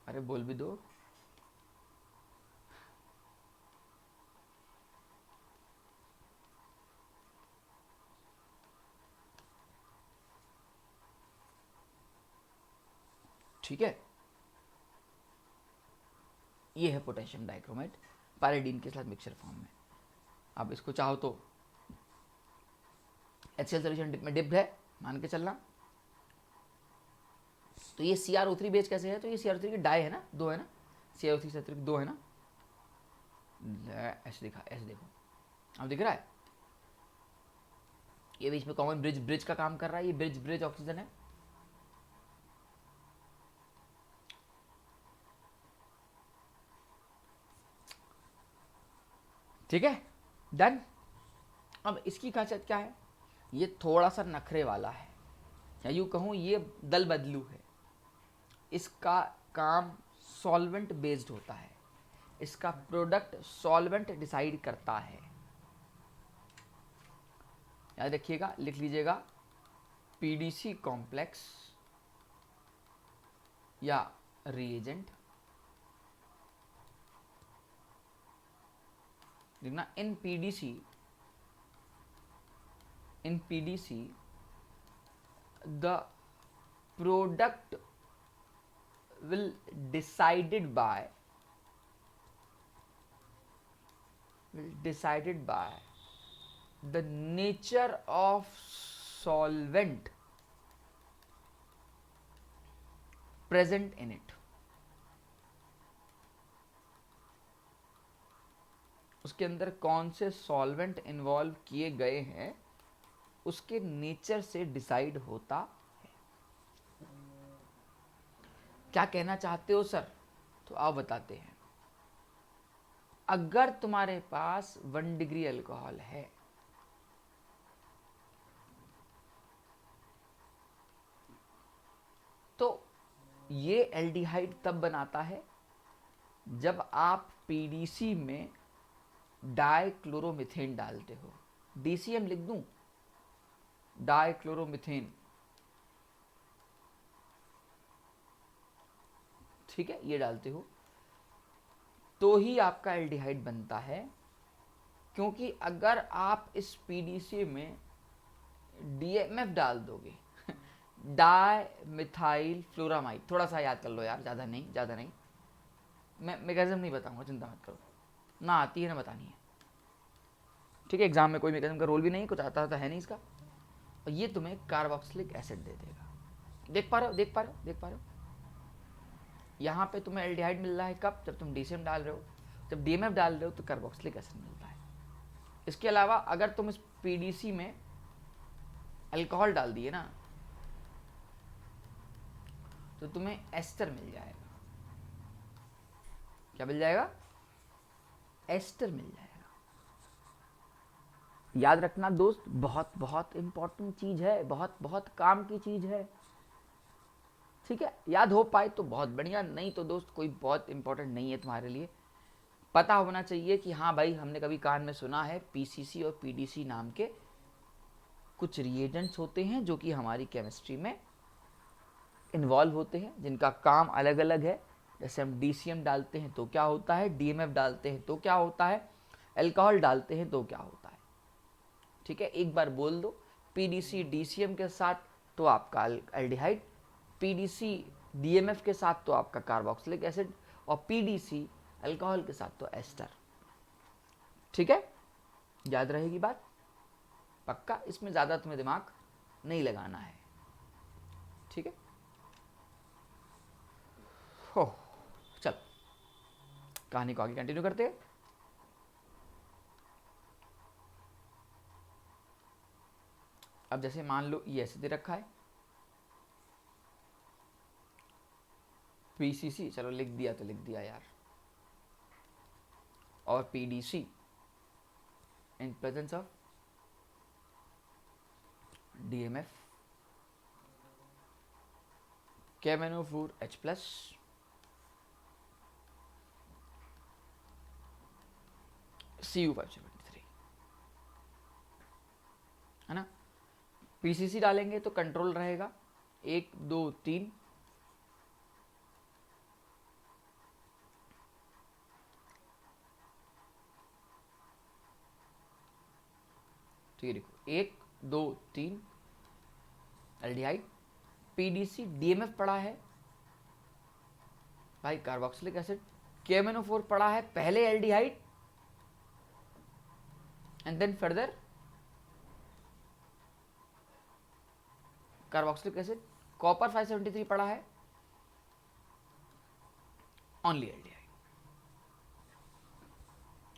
अरे बोल भी दो। ठीक है, ये है पोटेशियम डाइक्रोमेट पायरिडीन के साथ मिक्सचर फॉर्म में। अब इसको चाहो तो HCl सोल्यूशन में डिप्ड है, मान के चलना। तो ये CrO3 बेस कैसे है? तो ये CrO3 की डाई है ना, दो है ना, CrO3 से अतिरिक्त दो है ना, ऐसे दिखा, ऐसे देखो, अब दिख रहा है? ये बीच में कॉमन ब्रिज का काम कर रहा है, ये ब्रिज ऑक्सीजन है। ठीक है, डन। अब इसकी खासियत क्या है? ये थोड़ा सा नखरे वाला है, या यूँ कहूँ ये दल बदलू है। इसका काम सॉल्वेंट बेस्ड होता है, इसका प्रोडक्ट सॉल्वेंट डिसाइड करता है। याद रखिएगा, लिख लीजिएगा, पीडीसी कॉम्प्लेक्स या रिएजेंट लिखना, in PDC the product will decided by the nature of solvent present in it। उसके अंदर कौन से सॉल्वेंट इन्वॉल्व किए गए हैं, उसके नेचर से डिसाइड होता है। क्या कहना चाहते हो सर? तो आओ बताते हैं। अगर तुम्हारे पास 1 डिग्री अल्कोहल है, तो ये एल्डिहाइड तब बनाता है जब आप पीडीसी में डाइक्लोरोमीथेन डालते हो। DCM लिख दूं, डाइक्लोरोमीथेन। ठीक है, ये डालते हो तो ही आपका एल्डिहाइड बनता है। क्योंकि अगर आप इस पीडीसी में DMF डाल दोगे, डाई मिथाइल फ्लोरामाइड, थोड़ा सा याद कर लो यार, ज़्यादा नहीं, मैं मैकेनिज्म नहीं बताऊंगा, चिंता मत करो, ना आती है ना बतानी है। ठीक है, एग्जाम में कोई मैकेनिज्म का रोल भी नहीं, कुछ आता है नहीं इसका। और ये तुम्हें कार्बोक्सिलिक एसिड दे देगा। देख पा रहे हो? यहाँ पे तुम्हें एल्डिहाइड मिल रहा है कब? जब तुम DCM डाल रहे हो। जब DMF डाल रहे हो तो कार्बोक्सिलिक एसिड मिलता है। इसके अलावा अगर तुम इस पीडीसी में अल्कोहल डाल दिए ना, तो तुम्हें एस्टर मिल जाएगा। क्या मिल जाएगा? एस्टर मिल जाएगा। याद रखना दोस्त, बहुत बहुत इंपॉर्टेंट चीज है, बहुत बहुत काम की चीज है। ठीक है, याद हो पाए तो बहुत बढ़िया, नहीं तो दोस्त कोई बहुत इंपॉर्टेंट नहीं है तुम्हारे लिए। पता होना चाहिए कि हाँ भाई, हमने कभी कान में सुना है पीसीसी और पीडीसी नाम के कुछ रिएजेंट्स होते हैं जो कि हमारी केमिस्ट्री में इन्वॉल्व होते हैं, जिनका काम अलग अलग है। जैसे हम डीसीएम डालते हैं तो क्या होता है, डीएमएफ डालते हैं तो क्या होता है, अल्कोहल डालते हैं तो क्या होता है। ठीक है, एक बार बोल दो, पीडीसी डीसीएम के साथ तो आपका एल्डिहाइड, पीडीसी डीएमएफ के साथ तो आपका कार्बोक्सिलिक एसिड, और पीडीसी अल्कोहल के साथ तो एस्टर। ठीक है, याद रहेगी बात पक्का, इसमें ज़्यादा तुम्हें दिमाग नहीं लगाना है। ठीक है, हो चल कहानी को आगे कंटिन्यू करते हैं। अब जैसे मान लो ये ऐसे दे रखा है पीसीसी, चलो लिख दिया तो लिख दिया यार, और PDC in presence of DMF KMnO4 H plus Cu573 है ना। पीसीसी डालेंगे तो कंट्रोल रहेगा 1 2 3, ठीक है, देखो 1 2 3 एल्डिहाइड। पीडीसी डीएमएफ पड़ा है भाई कार्बोक्सिलिक एसिड, KMnO4 पड़ा है पहले aldehyde and then further carboxylic acid, copper 573 पड़ा है ओनली एल्डिहाइड।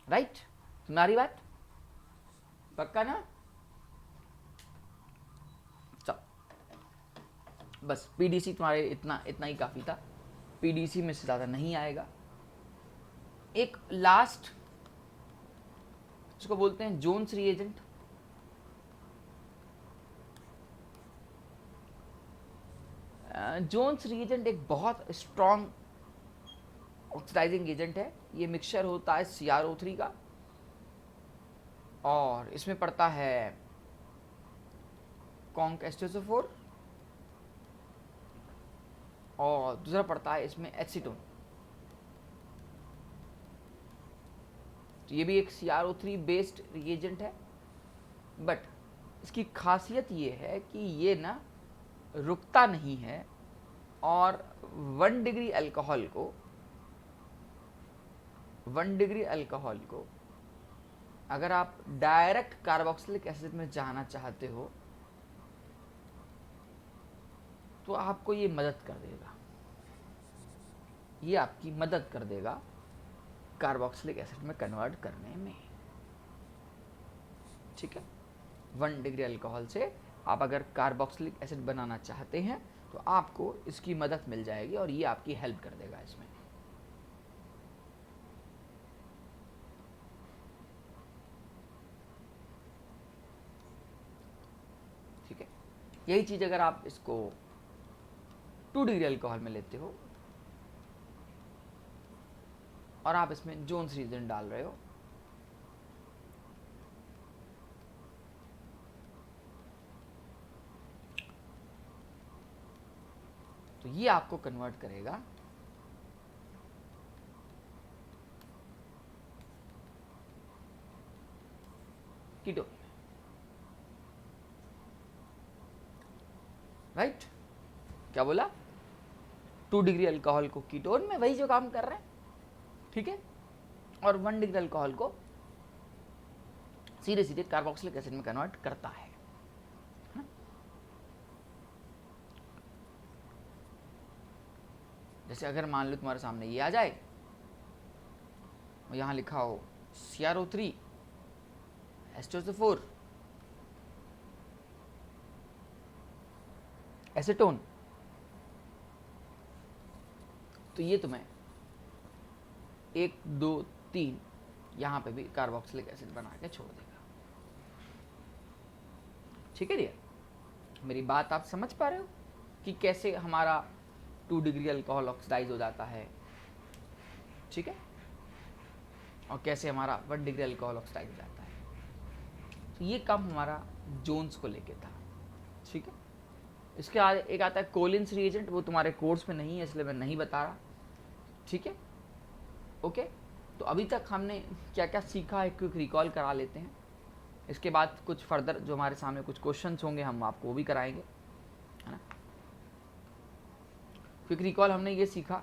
राइट, तुम्हारी बात पक्का ना। चल बस पीडीसी तुम्हारे इतना इतना ही काफी था, पीडीसी में से ज्यादा नहीं आएगा। एक लास्ट जिसको बोलते हैं जोन्स रिएजेंट, जोन्स रिएजेंट एक बहुत स्ट्रॉन्ग ऑक्सीडाइजिंग एजेंट है। ये मिक्सचर होता है CrO3 का, और इसमें पड़ता है कॉन्क H2SO4 और दूसरा पड़ता है इसमें एसीटोन। तो ये भी एक CrO3 बेस्ड रिएजेंट है, बट इसकी खासियत ये है कि ये ना रुकता नहीं है, और 1 डिग्री अल्कोहल को अगर आप डायरेक्ट कार्बोक्सिलिक एसिड में जाना चाहते हो तो आपको ये मदद कर देगा, ये आपकी मदद कर देगा कार्बोक्सिलिक एसिड में कन्वर्ट करने में। ठीक है, 1 डिग्री अल्कोहल से आप अगर कार्बोक्सिलिक एसिड बनाना चाहते हैं तो आपको इसकी मदद मिल जाएगी, और ये आपकी हेल्प कर देगा इसमें। ठीक है, यही चीज अगर आप इसको 2 डिग्री अल्कोहल में लेते हो और आप इसमें जोन्स रिएजेंट डाल रहे हो, तो ये आपको कन्वर्ट करेगा कीटोन में। राइट, क्या बोला, 2 डिग्री अल्कोहल को कीटोन में, वही जो काम कर रहे हैं। ठीक है, और 1 डिग्री अल्कोहल को सीधे सीधे कार्बोक्सिलिक एसिड में कन्वर्ट करता है। जैसे अगर मान लो तुम्हारे सामने ये आ जाए और यहां लिखा हो CrO3 H2SO4 एसीटोन, तो ये तुम्हें 1 2 3 यहां पे भी कार्बोक्सिलिक एसिड बना के छोड़ देगा। ठीक है डियर, मेरी बात आप समझ पा रहे हो कि कैसे हमारा 2 डिग्री अल्कोहल ऑक्सीडाइज हो जाता है, ठीक है, और कैसे हमारा 1 डिग्री अल्कोहल ऑक्सीडाइज हो जाता है। तो ये काम हमारा जोन्स को लेके था, ठीक है। इसके बाद एक आता है कोलिन्स रिएजेंट, वो तुम्हारे कोर्स में नहीं है इसलिए मैं नहीं बता रहा, ठीक है, ओके। तो अभी तक हमने क्या क्या सीखा है क्विक रिकॉल करा लेते हैं, इसके बाद कुछ फर्दर जो हमारे सामने कुछ क्वेश्चंस होंगे हम आपको वो भी कराएंगे, है ना। क्विक रिकॉल हमने ये सीखा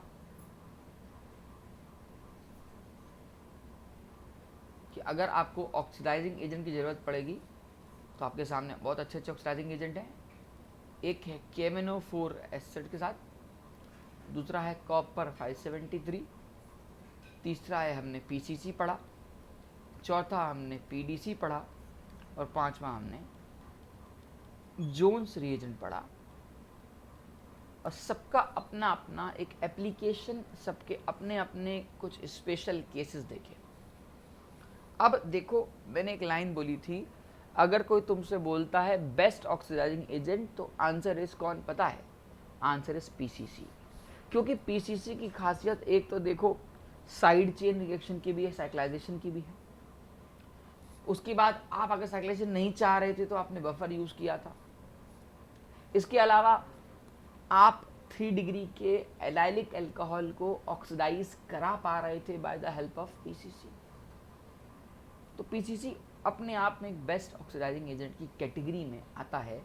कि अगर आपको ऑक्सीडाइजिंग एजेंट की ज़रूरत पड़ेगी तो आपके सामने बहुत अच्छे अच्छे ऑक्सीडाइजिंग एजेंट हैं। एक है KMnO4 एसिड के साथ, दूसरा है कॉपर 573, तीसरा है हमने PCC पढ़ा, चौथा हमने PDC पढ़ा, और पांचवा हमने जोन्स रिएजेंट पढ़ा। और सबका अपना अपना एक एप्लीकेशन, सबके अपने अपने कुछ स्पेशल केसेस देखे। अब देखो, मैंने एक लाइन बोली थी, अगर कोई तुमसे बोलता है बेस्ट ऑक्सीडाइजिंग एजेंट तो आंसर इज कौन पता है? Answer is PCC। क्योंकि PCC की खासियत एक तो देखो साइड चेन रिएक्शन की भी है, साइक्लाइजेशन की भी है। उसके बाद आप अगर साइक्लाइजेशन नहीं चाह रहे थे तो आपने बफर यूज किया था। इसके अलावा आप 3 डिग्री के एलाइलिक अल्कोहल को ऑक्सीडाइज करा पा रहे थे by the help of PCC। तो PCC अपने आप में एक बेस्ट ऑक्सीडाइजिंग एजेंट की कैटेगरी में आता है,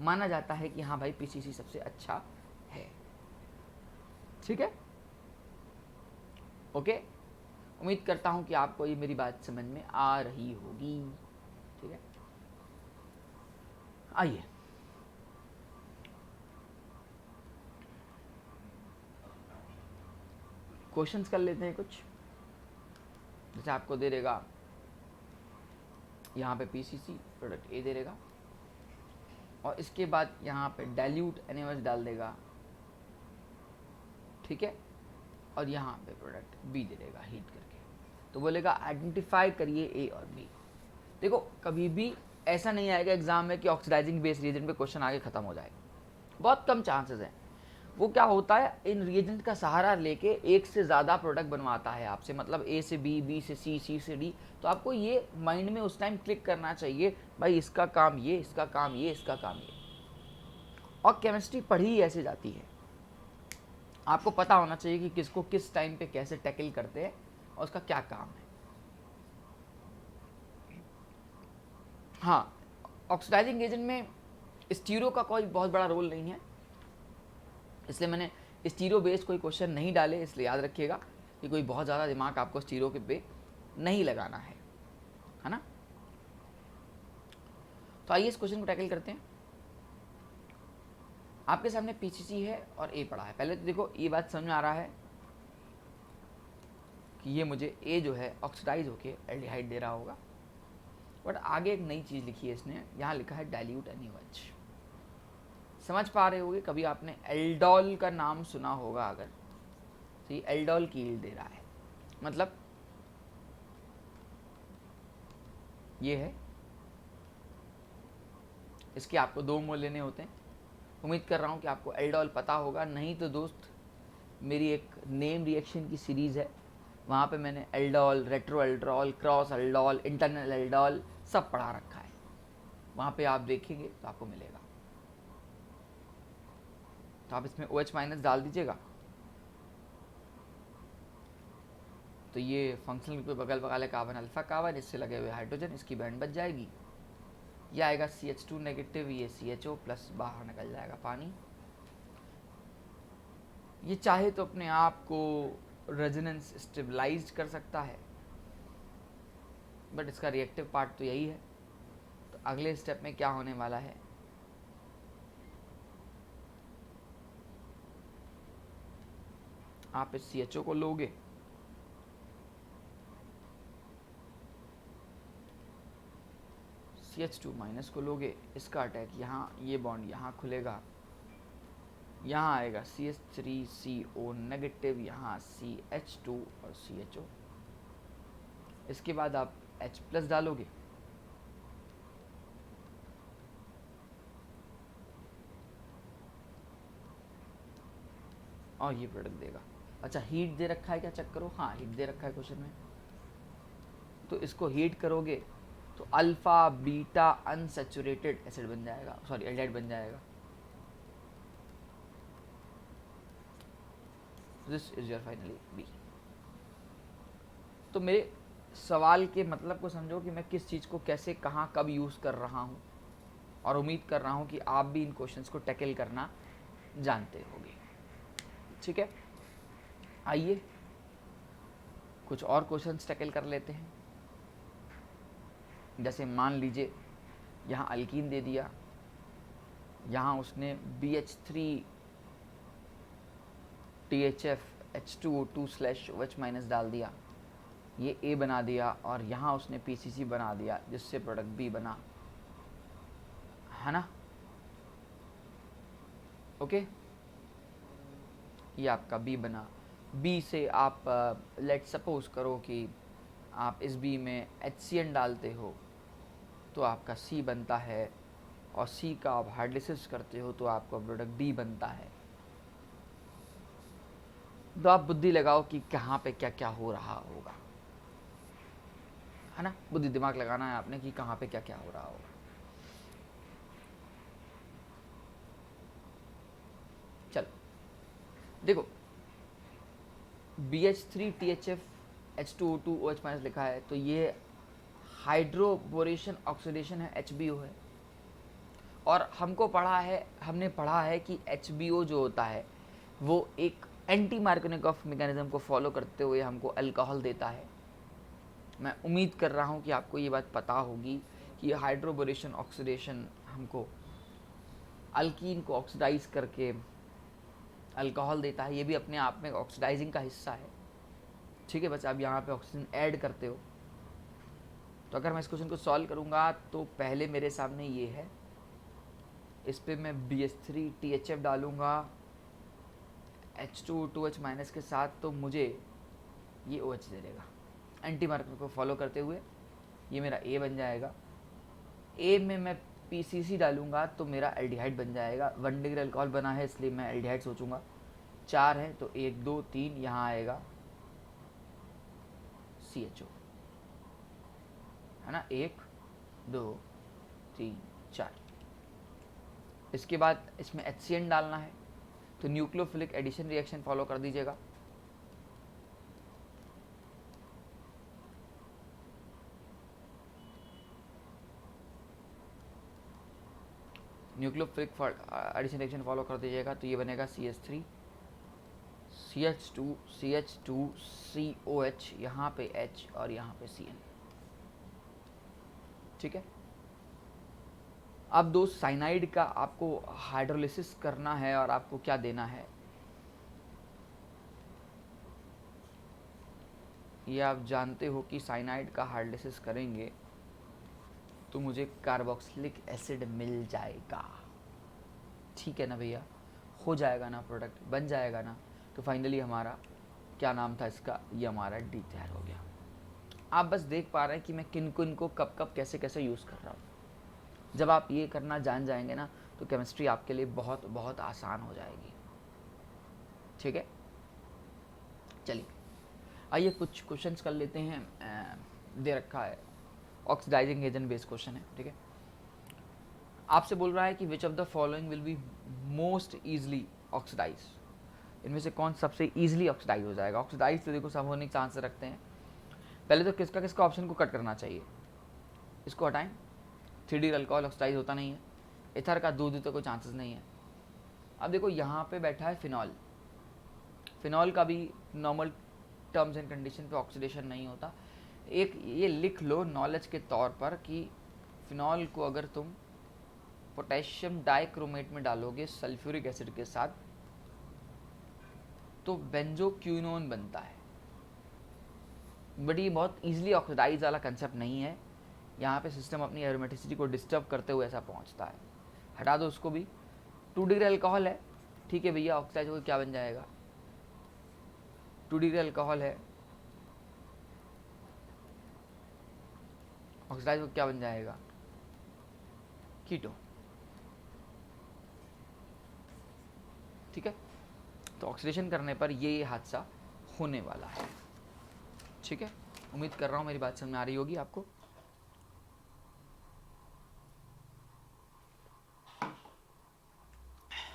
माना जाता है कि हाँ भाई PCC सबसे अच्छा है, ठीक है, ओके। उम्मीद करता हूं कि आपको ये मेरी बात समझ में आ रही होगी, ठीक है। आइए क्वेश्चंस कर लेते हैं कुछ। जैसे आपको दे देगा यहाँ पे PCC प्रोडक्ट A दे देगा, और इसके बाद यहाँ पे डाइल्यूट NaOH डाल देगा, ठीक है, और यहाँ पे प्रोडक्ट B दे देगा हीट करके। तो बोलेगा आइडेंटिफाई करिए A और B। देखो कभी भी ऐसा नहीं आएगा एग्जाम में कि ऑक्सीडाइजिंग बेस रिएजेंट पे क्वेश्चन आगे खत्म हो जाएगा, बहुत कम चांसेस हैं। वो क्या होता है, इन रिएजेंट का सहारा लेके एक से ज़्यादा प्रोडक्ट बनवाता है आपसे, मतलब A से B, B से C, C से D। तो आपको ये माइंड में उस टाइम क्लिक करना चाहिए, भाई इसका काम ये, इसका काम ये, इसका काम ये। और केमिस्ट्री पढ़ी ही ऐसे जाती है, आपको पता होना चाहिए कि किसको किस टाइम पे कैसे टैकल करते हैं और उसका क्या काम है। हाँ, ऑक्सीडाइजिंग एजेंट में स्टीरो का कोई बहुत बड़ा रोल नहीं है, इसलिए मैंने स्टीरो बेस्ड कोई क्वेश्चन नहीं डाले, इसलिए याद रखिएगा कि कोई बहुत ज़्यादा दिमाग आपको स्टीरो के पे नहीं लगाना है ना। तो आइए इस क्वेश्चन को टैकल करते हैं। आपके सामने PCC है और A पड़ा है। पहले तो देखो ये बात समझ में आ रहा है कि ये मुझे A जो है ऑक्सीडाइज होके एल्डिहाइड दे रहा होगा, बट आगे एक नई चीज़ लिखी है इसने, यहाँ लिखा है डाइल्यूट NaOH। समझ पा रहे होगे, कभी आपने एल्डोल का नाम सुना होगा अगर, तो ये एल्डोल की यील्ड दे रहा है, मतलब ये है, इसके आपको 2 मोल लेने होते हैं। उम्मीद कर रहा हूँ कि आपको एल्डोल पता होगा, नहीं तो दोस्त मेरी एक नेम रिएक्शन की सीरीज़ है, वहाँ पे मैंने aldol, retro aldol, cross aldol, internal aldol सब पढ़ा रखा है, वहाँ पे आप देखेंगे तो आपको मिलेगा। तो आप इसमें OH माइनस डाल दीजिएगा, तो ये फंक्शनल ग्रुप पे बगल बगल कार्बन अल्फा कार्बन, इससे लगे हुए हाइड्रोजन, इसकी बैंड बच जाएगी, ये आएगा CH2 नेगेटिव, ये CHO प्लस, बाहर निकल जाएगा पानी। ये चाहे तो अपने आप को रेजोनेंस स्टेबलाइज कर सकता है, बट इसका रिएक्टिव पार्ट तो यही है। तो अगले स्टेप में क्या होने वाला है, आप इस CHO को लोगे, CH2 माइनस को लोगे, इसका अटैक यहाँ, ये बॉन्ड यहाँ खुलेगा, यहाँ आएगा CH3CO नेगेटिव, यहाँ CH2 और CHO। इसके बाद आप H प्लस डालोगे, और ये प्रोडक्ट देगा। अच्छा, हीट दे रखा है क्या, चेक करो। हाँ, हीट दे रखा है क्वेश्चन में, तो इसको हीट करोगे तो अल्फा बीटा अनसैचुरेटेड एसिड बन जाएगा, सॉरी एल्डिहाइड बन जाएगा। This is your finally B. तो मेरे सवाल के मतलब को समझो कि मैं किस चीज़ को कैसे कहाँ कब यूज़ कर रहा हूँ, और उम्मीद कर रहा हूँ कि आप भी इन क्वेश्चंस को टैकल करना जानते होंगे। ठीक है, आइए कुछ और क्वेश्चंस टैकल कर लेते हैं। जैसे मान लीजिए यहाँ अल्कीन दे दिया, यहाँ उसने BH3 THF H2O2/OH- डाल दिया, ये A बना दिया, और यहाँ उसने PCC बना दिया जिससे प्रोडक्ट B बना, है ना। ओके, ये आपका B बना। B से आप लेट सपोज करो कि आप इस B में HCN डालते हो तो आपका C बनता है, और C का आप हाइड्रोलिसिस करते हो तो आपका प्रोडक्ट D बनता है। तो आप बुद्धि लगाओ कि कहाँ पे क्या क्या हो रहा होगा, है ना। बुद्धि दिमाग लगाना है आपने कि कहाँ पे क्या क्या हो रहा होगा। चलो देखो, BH3 THF H2O2 OH- लिखा है, तो ये हाइड्रोबोरेशन ऑक्सीडेशन है, HBO है। और हमने पढ़ा है कि HBO जो होता है वो एक एंटी मार्कोनिकॉफ मैकेनिज्म को फॉलो करते हुए हमको अल्कोहल देता है। मैं उम्मीद कर रहा हूँ कि आपको ये बात पता होगी कि हाइड्रोबोरेशन ऑक्सीडेशन हमको अल्कीन को ऑक्सीडाइज करके अल्कोहल देता है। ये भी अपने आप में ऑक्सीडाइजिंग का हिस्सा है। ठीक है, बस आप यहाँ पे ऑक्सीजन ऐड करते हो। तो अगर मैं इस क्वेश्चन को सॉल्व करूँगा तो पहले मेरे सामने ये है, इस पर मैं BH3 THF डालूँगा H2O2H- के साथ, तो मुझे ये OH दे देगा। एंटी मार्कर को फॉलो करते हुए ये मेरा A बन जाएगा। A में मैं PCC डालूंगा तो मेरा एल्डिहाइड बन जाएगा। 1 डिग्री अल्कोहल बना है इसलिए मैं एल्डिहाइड सोचूंगा। 4 है तो 1 2 3 यहाँ आएगा CHO, है ना। 1 2 3 4। इसके बाद इसमें HCN डालना है, तो न्यूक्लियोफिलिक एडिशन रिएक्शन फॉलो कर दीजिएगा। न्यूक्लियोफिलिक एडिशन रिएक्शन फॉलो कर दीजिएगा, तो ये बनेगा CH3 CH2 CH2 COH, यहाँ पे H और यहाँ पे CN। ठीक है, अब दो साइनाइड का आपको हाइड्रोलिसिस करना है, और आपको क्या देना है ये आप जानते हो कि साइनाइड का हाइड्रोलिसिस करेंगे तो मुझे कार्बोक्सिलिक एसिड मिल जाएगा। ठीक है ना भैया, हो जाएगा ना, प्रोडक्ट बन जाएगा ना। तो फाइनली हमारा क्या नाम था इसका, ये हमारा डी तैयार हो गया। आप बस देख पा रहे हैं कि मैं किन किन को कब कब कैसे कैसे यूज़ कर रहा हूँ। जब आप ये करना जान जाएंगे ना तो केमिस्ट्री आपके लिए बहुत बहुत आसान हो जाएगी। ठीक है, चलिए आइए कुछ क्वेश्चंस कर लेते हैं। दे रखा है ऑक्सीडाइजिंग एजेंट बेस्ड क्वेश्चन है। ठीक है, आपसे बोल रहा है कि which of the following will be most easily oxidise, इनमें से कौन सबसे ईजिली ऑक्सीडाइज हो जाएगा। ऑक्सीडाइज तो देखो सब होने के चांस रखते हैं। पहले तो किसका किसका ऑप्शन को कट करना चाहिए, इसको हटाएं। 3D अल्कोहल ऑक्सीडाइज होता नहीं है। इथर का दूध तो कोई चांसेस नहीं है। अब देखो यहाँ पे बैठा है फिनॉल, फिनॉल का भी नॉर्मल टर्म्स एंड कंडीशन पे ऑक्सीडेशन नहीं होता। एक ये लिख लो नॉलेज के तौर पर कि फिनॉल को अगर तुम पोटेशियम डाइक्रोमेट में डालोगे सल्फ्यूरिक एसिड के साथ तो बेंजोक्विनोन बनता है। बट ये बहुत इजीली ऑक्सीडाइज वाला कंसेप्ट नहीं है। यहाँ पे सिस्टम अपनी एरोमेटिसिटी को डिस्टर्ब करते हुए ऐसा पहुँचता है। हटा दो उसको भी। 2 डिग्री अल्कोहल है, ठीक है भैया, ऑक्सीडाइज होकर क्या बन जाएगा, 2 डिग्री अल्कोहल है, ऑक्सीडाइज होकर क्या बन जाएगा, कीटोन। ठीक है, तो ऑक्सीडेशन करने पर ये हादसा होने वाला है। ठीक है, उम्मीद कर रहा हूँ मेरी बात समझ में आ रही होगी आपको।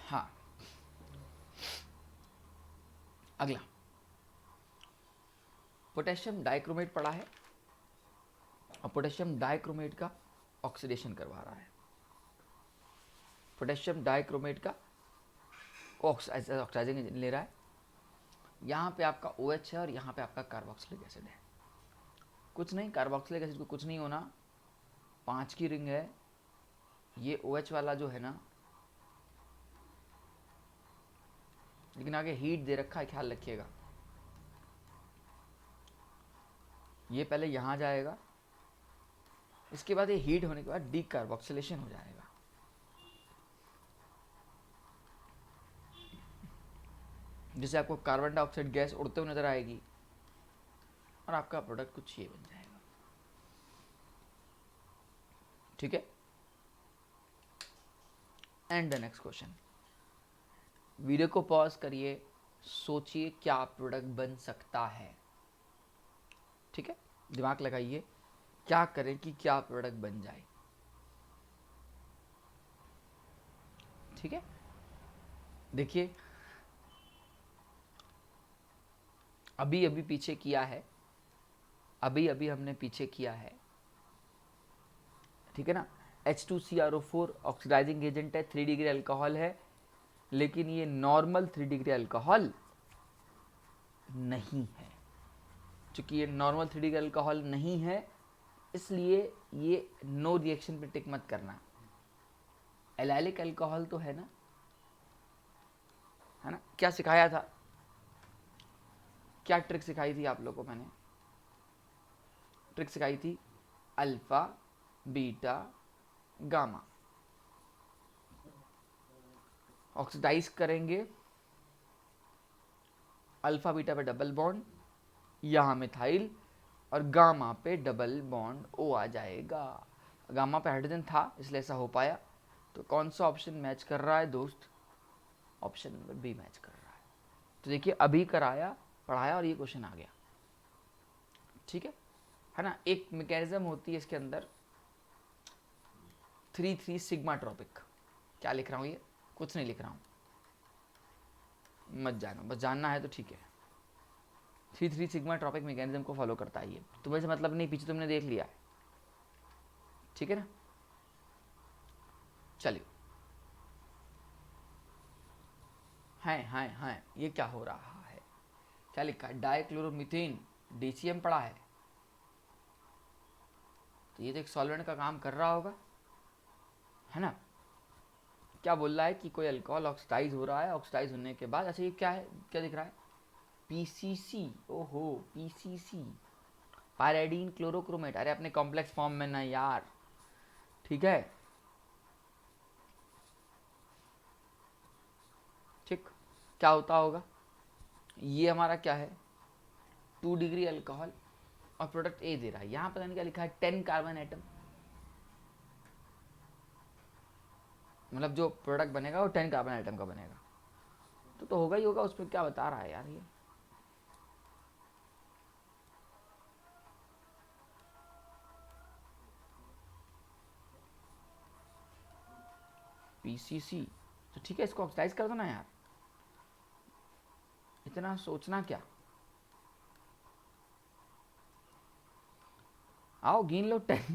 हाँ, अगला पोटेशियम डाइक्रोमेट पड़ा है और पोटेशियम डाइक्रोमेट का ऑक्सीडेशन करवा रहा है। पोटेशियम डाइक्रोमेट का ऑक्सीडाइजिंग एजेंट ले रहा है। यहाँ पे आपका OH है और यहाँ पे आपका कार्बोक्सिलिक एसिड है। कुछ नहीं, कार्बोक्सिलिक एसिड को कुछ नहीं होना, 5 की रिंग है। ये OH वाला जो है ना, लेकिन आगे हीट दे रखा है, ख्याल रखिएगा। ये पहले यहाँ जाएगा, इसके बाद ये हीट होने के बाद डीकार्बोक्सिलेशन हो जाएगा। जिससे आपको कार्बन डाइऑक्साइड गैस उड़ते हुए नजर आएगी और आपका प्रोडक्ट कुछ ये बन जाएगा। ठीक है, and the next question. Video को पॉज करिए, सोचिए क्या प्रोडक्ट बन सकता है। ठीक है, दिमाग लगाइए, क्या करें कि क्या प्रोडक्ट बन जाए। ठीक है, देखिए अभी अभी पीछे किया है, अभी अभी हमने पीछे किया है। ठीक है ना, H2CrO4 ऑक्सीडाइजिंग एजेंट है, 3 डिग्री अल्कोहल है, लेकिन ये नॉर्मल 3 डिग्री अल्कोहल नहीं है। चूंकि ये नॉर्मल 3 डिग्री अल्कोहल नहीं है, इसलिए ये नो रिएक्शन पे टिक मत करना। एलाइलिक अल्कोहल तो है ना, है ना। क्या सिखाया था, क्या ट्रिक सिखाई थी आप लोगों को मैंने? ट्रिक सिखाई थी अल्फा बीटा गामा। ऑक्सीडाइज करेंगे, अल्फा बीटा पे डबल बॉन्ड, यहाँ मिथाइल, और गामा पे डबल बॉन्ड O आ जाएगा। गामा पे हाइड्रोजन था इसलिए ऐसा हो पाया। तो कौन सा ऑप्शन मैच कर रहा है दोस्त? ऑप्शन नंबर बी मैच कर रहा है। तो देखिए अभी कराया, पढ़ाया और ये क्वेश्चन आ गया। ठीक है ना। एक मैकेनिज्म होती है इसके अंदर 3,3 सिग्मा ट्रॉपिक। क्या लिख रहा हूँ ये? कुछ नहीं लिख रहा हूँ, मत जानो, बस जानना है तो ठीक है। 3,3 सिग्मा ट्रॉपिक मैकेनिज्म को फॉलो करता है ये। तुम्हें से मतलब नहीं, पीछे तुमने देख लिया है। ठीक है ना, चलिए। हाँ, ये क्या हो रहा है? क्या लिखा है? डाइक्लोरोमीथेन DCM पड़ा है, तो ये तो एक सॉल्वेंट का काम कर रहा होगा, है ना। क्या बोल रहा है कि कोई अल्कोहल ऑक्सीडाइज हो रहा है, ऑक्सीडाइज होने के बाद, अच्छा ये क्या है, क्या दिख रहा है? PCC। ओहो, PCC, पायराइडीन क्लोरोक्रोमेट। अरे अपने कॉम्प्लेक्स फॉर्म में ना यार, ठीक है। ठीक, क्या होता होगा? ये हमारा क्या है? 2 डिग्री अल्कोहल और प्रोडक्ट ए दे रहा है। यहाँ पता नहीं क्या लिखा है, 10 कार्बन एटम। मतलब जो प्रोडक्ट बनेगा वो 10 कार्बन एटम का बनेगा। तो होगा ही होगा, उस पर क्या बता रहा है यार ये? PCC, तो ठीक है, इसको ऑक्सीडाइज कर दो ना यार, इतना सोचना क्या। आओ गिन लो 10,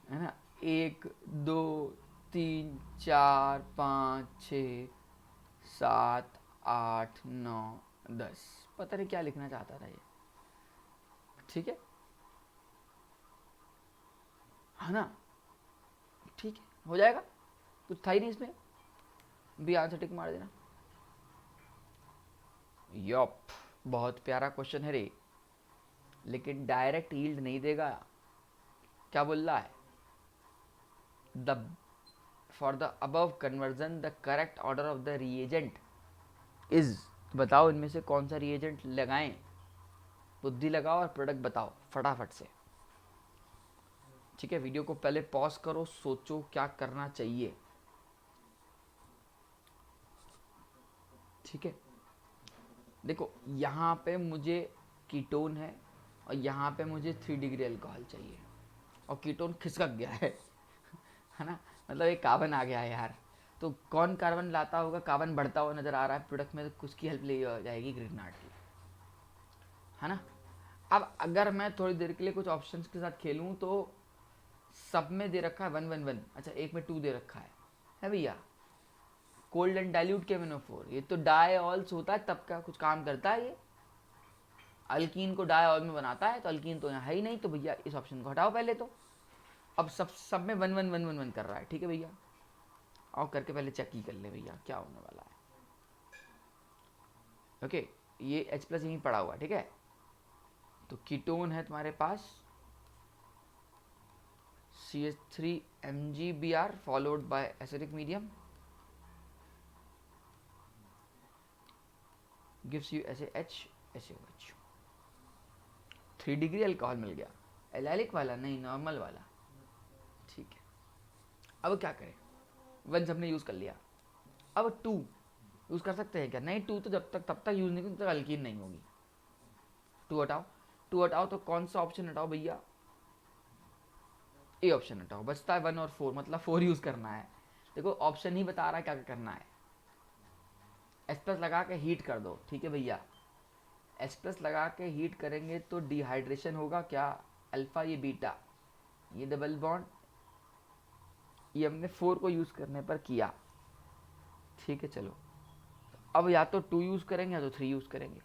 है ना। 1 2 3 4 5 6 7 8 9 10, पता नहीं क्या लिखना चाहता था ये। ठीक है ना, ठीक है, हो जाएगा, कुछ था ही नहीं इसमें, भी आंसर टिक मार देना। यप, बहुत प्यारा क्वेश्चन है रे, लेकिन डायरेक्ट यील्ड नहीं देगा। क्या बोल रहा है? The for the above conversion the correct order of the reagent is, बताओ इनमें से कौन सा रिएजेंट लगाएं। बुद्धि लगाओ और प्रोडक्ट बताओ फटाफट से। ठीक है, वीडियो को पहले पॉज करो, सोचो क्या करना चाहिए। ठीक है, देखो यहाँ पे मुझे कीटोन है और यहाँ पे मुझे 3 डिग्री अल्कोहल चाहिए और कीटोन खिसक गया है ना, मतलब एक कार्बन आ गया है यार। तो कौन कार्बन लाता होगा, कार्बन बढ़ता हुआ नजर आ रहा है प्रोडक्ट में, तो कुछ की हेल्प ले जाएगी ग्रिग्नार्ड की, है ना। अब अगर मैं थोड़ी देर के लिए कुछ ऑप्शंस के साथ खेलूं तो सब में दे रखा है 1 1 1, अच्छा एक में 2 दे रखा है भैया। कोल्ड एंड डाइल्यूट केमिनोफोर, ये तो डायऑल्स होता है तब का कुछ काम करता है ये, अल्कीन को डायऑल में बनाता है, तो अल्कीन तो यहाँ है ही नहीं, तो भैया इस ऑप्शन को हटाओ पहले तो। अब सब में 1 1 1 1 1 कर रहा है, ठीक है भैया, और करके पहले चेक ही कर ले भैया क्या होने वाला है। ओके, ये H प्लस यहीं पड़ा हुआ, ठीक है, तो कीटोन है तुम्हारे पास CH3 MgBr followed by acidic medium, gives you SaH, 3 degree alcohol मिल गया, एलाइलिक वाला नहीं, नॉर्मल वाला, ठीक है। अब क्या करें, 1 हमने यूज कर लिया, अब 2 यूज कर सकते हैं क्या, नहीं 2 तो तब तक यूज नहीं, तब तक अल्कीन नहीं होगी। 2 हटाओ, 2 हटाओ तो कौन सा ऑप्शन हटाओ भैया, ए ऑप्शन हटाओ, बचता है 1 और 4, मतलब 4 यूज करना है। देखो ऑप्शन ही बता रहा है क्या करना है, H प्लस लगा के हीट कर दो, ठीक है भैया, H प्लस लगा के हीट करेंगे तो डिहाइड्रेशन होगा, क्या अल्फा ये बीटा, ये डबल बॉन्ड, ये हमने 4 को यूज करने पर किया, ठीक है। चलो अब या तो 2 यूज करेंगे या तो 3 यूज करेंगे।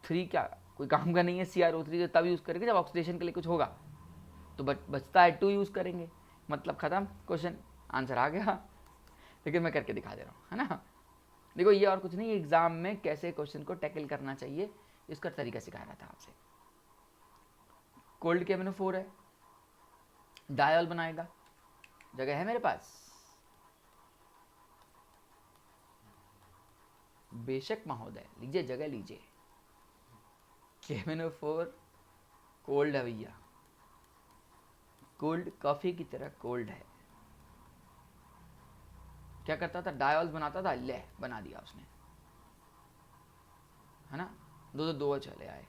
3 क्या कोई काम का नहीं है, CrO3 तो तब यूज करेंगे जब ऑक्सीडेशन के लिए कुछ होगा, तो बचता है 2 यूज करेंगे, मतलब खत्म क्वेश्चन, आंसर आ गया। लेकिन मैं करके दिखा दे रहा हूँ, है ना। देखो ये और कुछ नहीं, एग्जाम में कैसे क्वेश्चन को टैकल करना चाहिए इसका तरीका सिखा रहा था आपसे। कोल्ड केमिनोफोर है, डायल बनाएगा, जगह है मेरे पास, बेशक महोदय लीजिए जगह लीजिए। केमिनोफोर कोल्ड है भैया, कोल्ड कॉफी की तरह कोल्ड है। क्या करता था, डायॉल बनाता था, ले बना दिया उसने, है ना, दो चले आए।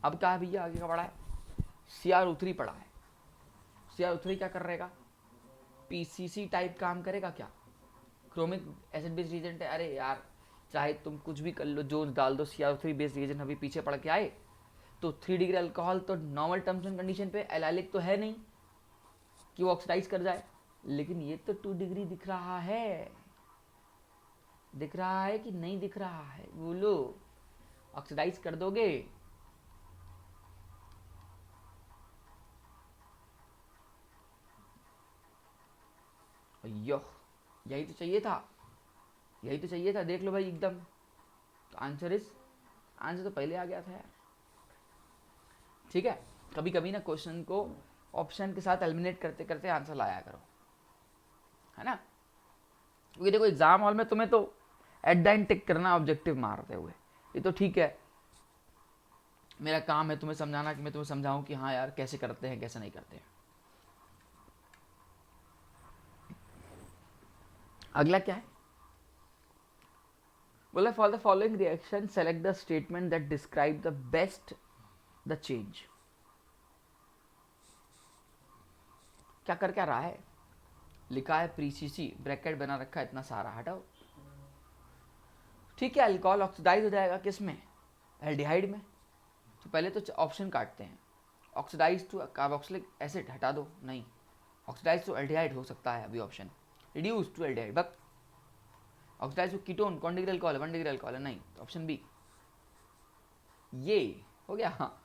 अब क्या है भैया, आगे का पड़ा है CrO3 पड़ा है, CrO3 क्या कर रहेगा, PCC टाइप काम करेगा क्या, क्रोमिक एसिड बेस्ड रिएजेंट है, अरे यार चाहे तुम कुछ भी कर लो, जोन्स डाल दो, CrO3 बेस्ड रिएजेंट अभी पीछे पड़ के आए, तो 3 डिग्री अल्कोहल तो नॉर्मल टर्म्स एंड कंडीशन पे एलाइलिक तो है नहीं कि वो ऑक्सीडाइज कर जाए, लेकिन ये तो 2 डिग्री दिख रहा है, दिख रहा है कि नहीं दिख रहा है, बोलो, ऑक्सीडाइज कर दोगे। यो यही तो चाहिए था, यही तो चाहिए था, देख लो भाई एकदम, तो आंसर तो पहले आ गया था यार, ठीक है। कभी कभी ना क्वेश्चन को ऑप्शन के साथ एलिमिनेट करते करते आंसर लाया करो, है ना, क्योंकि देखो एग्जाम हॉल में तुम्हें तो एट द एंड टिक करना ऑब्जेक्टिव मारते हुए, ये तो ठीक है, मेरा काम है तुम्हें समझाना, कि मैं तुम्हें समझाऊं कि हाँ यार कैसे करते हैं कैसे नहीं करते हैं। अगला क्या है, बोला for the following reaction select the statement that describe the best the change. क्या कर क्या रहा है, लिखा है प्रीसीसी, ब्रैकेट बना रखा है इतना सारा, हटाओ, ठीक है। अल्कोहल ऑक्सीडाइज हो जाएगा किस में, एल्डिहाइड में, तो पहले तो ऑप्शन काटते हैं, ऑक्सीडाइज टू कार्बोक्सिलिक एसिड हटा दो, नहीं, ऑक्सीडाइज टू एल्डिहाइड हो सकता है अभी option, reduce to aldehyde back, oxidise to ketone कौन डिग्री अल्कोहल 1 डिग्री अल्कोहल नहीं, तो ऑप्शन बी, ये हो गया, हाँ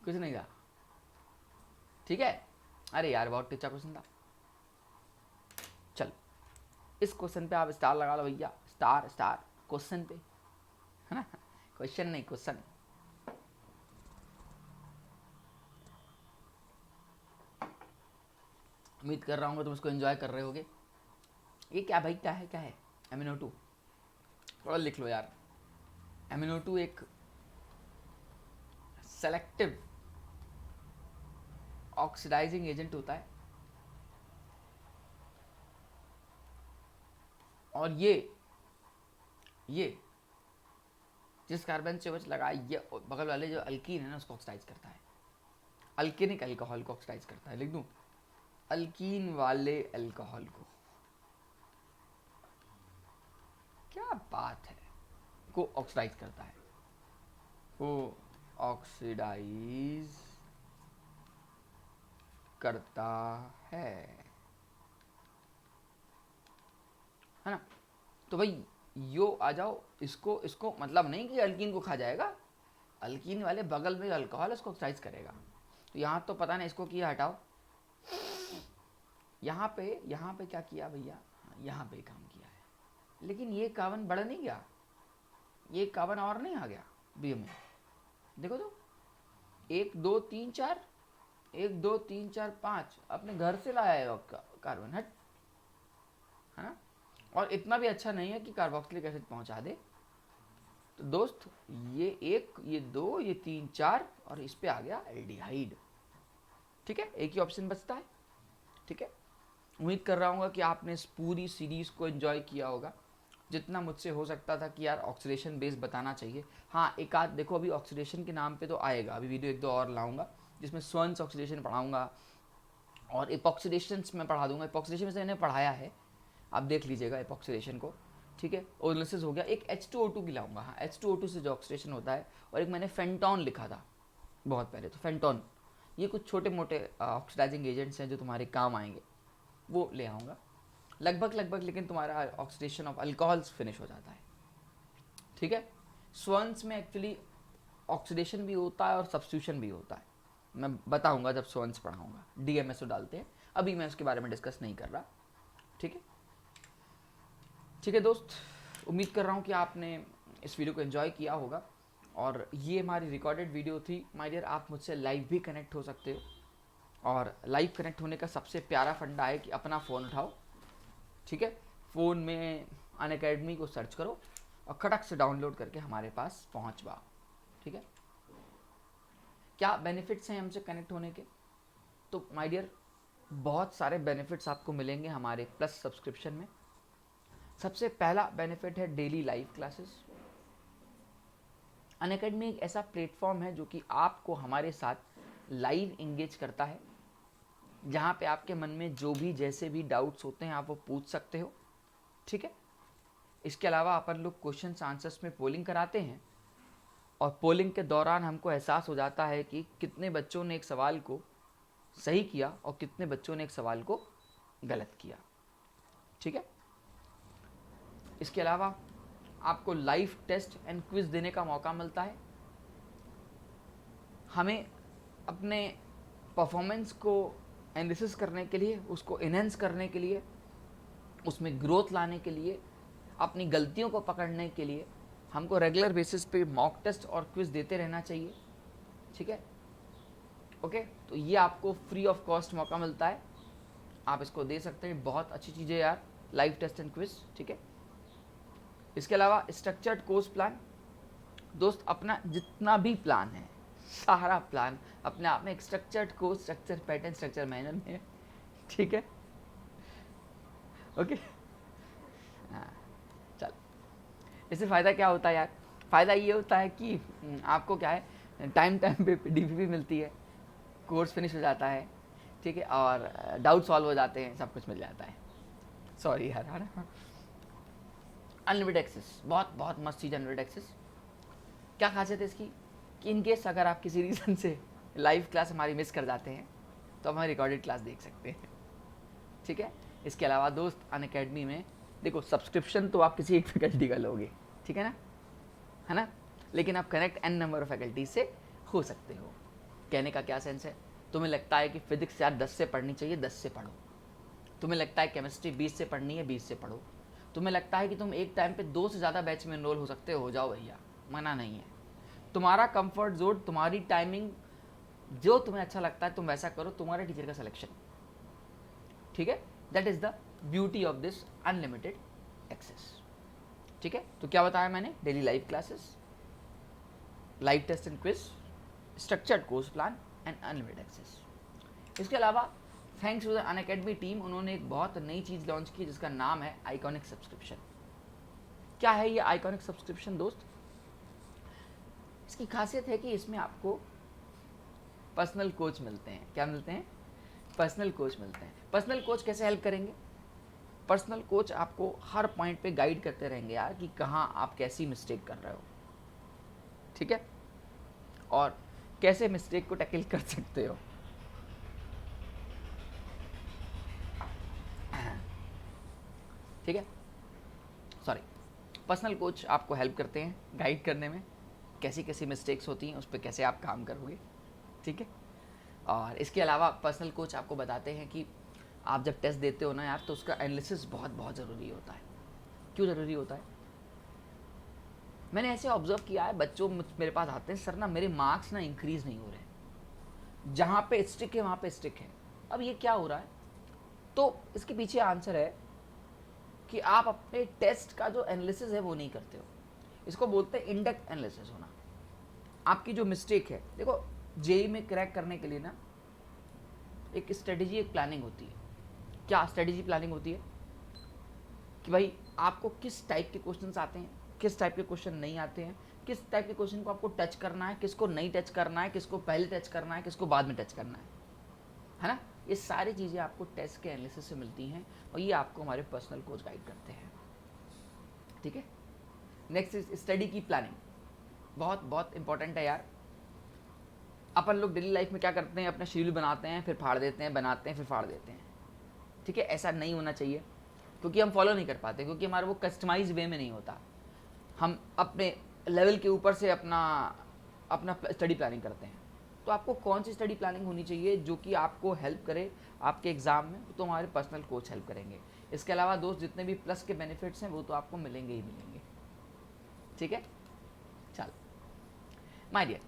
कुछ नहीं था, ठीक है। अरे यार बहुत अच्छा क्वेश्चन था, चल इस क्वेश्चन पे आप स्टार लगा लो भैया, स्टार स्टार क्वेश्चन पे, है ना, क्वेश्चन नहीं क्वेश्चन। उम्मीद कर रहा हूँ तुम इसको एंजॉय कर रहे होगे। ये क्या भाई, क्या है MnO2, थोड़ा लिख लो यार, MnO2 एक सेलेक्टिव ऑक्सीडाइजिंग एजेंट होता है, और ये जिस कार्बन से बच लगा, ये बगल वाले जो अल्कीन है ना उसको ऑक्सीडाइज करता है, अल्केनिक अल्कोहल को ऑक्सीडाइज करता है। लिख दूं, अल्कीन वाले अल्कोहल को, क्या बात है, को ऑक्सीडाइज करता है, को ऑक्सीडाइज करता है ना। तो भाई यो आ जाओ, इसको मतलब नहीं कि अल्कीन को खा जाएगा, अल्कीन वाले बगल में अल्कोहल उसको ऑक्सीडाइज करेगा। तो यहाँ तो पता नहीं इसको किया, हटाओ। यहाँ पे क्या किया भैया, यहाँ पे काम किया है, लेकिन ये कार्बन बढ़ नहीं गया, ये कार्बन और नहीं आ गया बी में। देखो तो 1 2 3 4, 1 2 3 4 5 अपने घर से लाया है कार्बन, हट, है ना। और इतना भी अच्छा नहीं है कि कार्बोक्सिलिक एसिड पहुंचा दे। तो दोस्त ये 1, ये 2, ये 3 4 और इस पे आ गया एल्डिहाइड। ठीक है, एक ही ऑप्शन बचता है। ठीक है, उम्मीद कर रहा हूँ कि आपने इस पूरी सीरीज को एंजॉय किया होगा। जितना मुझसे हो सकता था कि यार ऑक्सीडेशन बेस बताना चाहिए। हाँ, एक आध देखो, अभी ऑक्सीडेशन के नाम पे तो आएगा, अभी वीडियो 1 2 और लाऊंगा जिसमें स्वंस ऑक्सीडेशन पढ़ाऊंगा और इपॉक्सीडेशन में पढ़ा दूंगा। इपॉक्सीडेशन में से मैंने पढ़ाया है, आप देख लीजिएगा इपॉक्सीडेशन को। ठीक है, ओलिसिस हो गया, एक H2O2 की लाऊंगा। हाँ, H2O2 से जो ऑक्सीडेशन होता है, और एक मैंने फेंटॉन लिखा था बहुत पहले, तो फेंटॉन, ये कुछ छोटे मोटे ऑक्सीडाइजिंग एजेंट्स हैं जो तुम्हारे काम आएंगे, वो ले आऊँगा लगभग। लेकिन तुम्हारा ऑक्सीडेशन ऑफ अल्कोहल्स फिनिश हो जाता है। ठीक है, स्वंस में एक्चुअली ऑक्सीडेशन भी होता है और सब्स्टिट्यूशन भी होता है, मैं बताऊंगा जब स्वंस पढ़ाऊंगा। DMSO डालते हैं, अभी मैं उसके बारे में डिस्कस नहीं कर रहा। ठीक है दोस्त, उम्मीद कर रहा हूँ कि आपने इस वीडियो को एंजॉय किया होगा। और ये हमारी रिकॉर्डेड वीडियो थी। माय डियर, आप मुझसे लाइव भी कनेक्ट हो सकते हो, और लाइव कनेक्ट होने का सबसे प्यारा फंडा है कि अपना फ़ोन उठाओ। ठीक है, फ़ोन में अनअकैडमी को सर्च करो और खटक से डाउनलोड करके हमारे पास पहुँच जाओ। ठीक है, क्या बेनिफिट्स हैं हमसे कनेक्ट होने के? तो माय डियर, बहुत सारे बेनिफिट्स आपको मिलेंगे हमारे प्लस सब्सक्रिप्शन में। सबसे पहला बेनिफिट है डेली लाइव क्लासेस। अनअकैडमी एक ऐसा प्लेटफॉर्म है जो कि आपको हमारे साथ लाइव इंगेज करता है, जहाँ पे आपके मन में जो भी जैसे भी डाउट्स होते हैं आप वो पूछ सकते हो। ठीक है, इसके अलावा अपन लोग क्वेश्चंस आंसर्स में पोलिंग कराते हैं, और पोलिंग के दौरान हमको एहसास हो जाता है कि कितने बच्चों ने एक सवाल को सही किया और कितने बच्चों ने एक सवाल को गलत किया। ठीक है, इसके अलावा आपको लाइव टेस्ट एंड क्विज देने का मौका मिलता है। हमें अपने परफॉर्मेंस को एनालिसिस करने के लिए, उसको इनहेंस करने के लिए, उसमें ग्रोथ लाने के लिए, अपनी गलतियों को पकड़ने के लिए हमको रेगुलर बेसिस पे मॉक टेस्ट और क्विज देते रहना चाहिए। ठीक है, ओके, तो ये आपको फ्री ऑफ कॉस्ट मौका मिलता है, आप इसको दे सकते हैं। बहुत अच्छी चीज़ है यार, लाइव टेस्ट एंड क्विज। ठीक है, इसके अलावा स्ट्रक्चर्ड कोर्स प्लान। दोस्त, अपना जितना भी प्लान है, सारा प्लान अपने आप में एक structured course, structure pattern, structure manner में है। ठीक है, ओके, हाँ, चल, इससे फ़ायदा क्या होता है यार? फ़ायदा ये होता है कि आपको क्या है, टाइम पे DPP मिलती है, कोर्स फिनिश हो जाता है। ठीक है, और डाउट सॉल्व हो जाते हैं, सब कुछ मिल जाता है। सॉरी यार, है ना। अनलिमिटेड एक्सेस, बहुत मस्त चीज़ अनलिमिटेड एक्सेस। क्या खासियत है इसकी कि इन केस अगर आप किसी रीज़न से लाइव क्लास हमारी मिस कर जाते हैं तो हमारी रिकॉर्डेड क्लास देख सकते हैं। ठीक है, इसके अलावा दोस्त अनअकैडमी में देखो, सब्सक्रिप्शन तो आप किसी एक फैकल्टी का लोगे, ठीक है ना, लेकिन आप connect n number of faculty से हो सकते हो। कहने का क्या सेंस है, तुम्हें लगता है कि फिजिक्स यार 10 से पढ़नी चाहिए, 10 से पढ़ो। तुम्हें लगता है केमिस्ट्री 20 से पढ़नी है, 20 से पढ़ो। तुम्हें लगता है कि तुम एक टाइम पे 2 से ज़्यादा बैच में एनरोल हो सकते हो जाओ भैया, मना नहीं है। तुम्हारा कंफर्ट जोन, तुम्हारी टाइमिंग, जो तुम्हें अच्छा लगता है तुम वैसा करो, तुम्हारे टीचर का सिलेक्शन। ठीक है, that is the beauty of this unlimited access. ठीक है, तो क्या बताया मैंने? Daily live classes, live test and quiz, structured course plan and unlimited access. इसके अलावा thanks to the Unacademy team, उन्होंने एक बहुत नई चीज़ लॉन्च की जिसका नाम है आइकॉनिक सब्सक्रिप्शन। क्या है ये आइकॉनिक सब्सक्रिप्शन दोस्त? इसकी खासियत है कि इसमें आपको पर्सनल कोच मिलते हैं। क्या मिलते हैं? पर्सनल कोच मिलते हैं। पर्सनल कोच कैसे हेल्प करेंगे? पर्सनल कोच आपको हर पॉइंट पे गाइड करते रहेंगे यार कि कहाँ आप कैसी मिस्टेक कर रहे हो, ठीक है, और कैसे मिस्टेक को टैकल कर सकते हो। ठीक है, सॉरी, पर्सनल कोच आपको हेल्प करते हैं गाइड करने में, कैसी कैसी मिस्टेक्स होती हैं उस पर कैसे आप काम करोगे, ठीक है। और इसके अलावा पर्सनल कोच आपको बताते हैं कि आप जब टेस्ट देते हो ना यार, तो उसका एनालिसिस बहुत बहुत ज़रूरी होता है। क्यों ज़रूरी होता है? मैंने ऐसे ऑब्जर्व किया है, बच्चों मेरे पास आते हैं, सर ना मेरे मार्क्स ना इंक्रीज़ नहीं हो रहे, जहाँ पे स्टिक है वहाँ पे स्टिक है। अब ये क्या हो रहा है? तो इसके पीछे आंसर है कि आप अपने टेस्ट का जो एनालिसिस है वो नहीं करते हो। इसको बोलते हैं इंडेक्स एनालिसिस होना। आपकी जो मिस्टेक है, देखो जेई में क्रैक करने के लिए ना एक स्ट्रेटेजी, एक प्लानिंग होती है। क्या स्ट्रेटेजी प्लानिंग होती है? कि भाई आपको किस टाइप के क्वेश्चंस आते हैं, किस टाइप के क्वेश्चन नहीं आते हैं, किस टाइप के क्वेश्चन को आपको टच करना है, किसको नहीं टच करना है, किसको पहले टच करना है, किसको बाद में टच करना है ना। ये सारी चीज़ें आपको टेस्ट के एनालिसिस से मिलती हैं और ये आपको हमारे पर्सनल कोच गाइड करते हैं, ठीक है। नेक्स्ट इज स्टडी की प्लानिंग। बहुत बहुत इंपॉर्टेंट है यार। अपन लोग डेली लाइफ में क्या करते हैं, अपना शेड्यूल बनाते हैं, फिर फाड़ देते हैं, बनाते हैं, फिर फाड़ देते हैं, ठीक है। ऐसा नहीं होना चाहिए, क्योंकि हम फॉलो नहीं कर पाते, क्योंकि हमारा वो कस्टमाइज वे में नहीं होता। हम अपने लेवल के ऊपर से अपना स्टडी प्लानिंग करते हैं। तो आपको कौन सी स्टडी प्लानिंग होनी चाहिए जो कि आपको हेल्प करे आपके एग्ज़ाम में, तो हमारे पर्सनल कोच हेल्प करेंगे। इसके अलावा दोस्त जितने भी प्लस के बेनिफिट्स हैं वो तो आपको मिलेंगे ही मिलेंगे, ठीक है। चल माय डियर,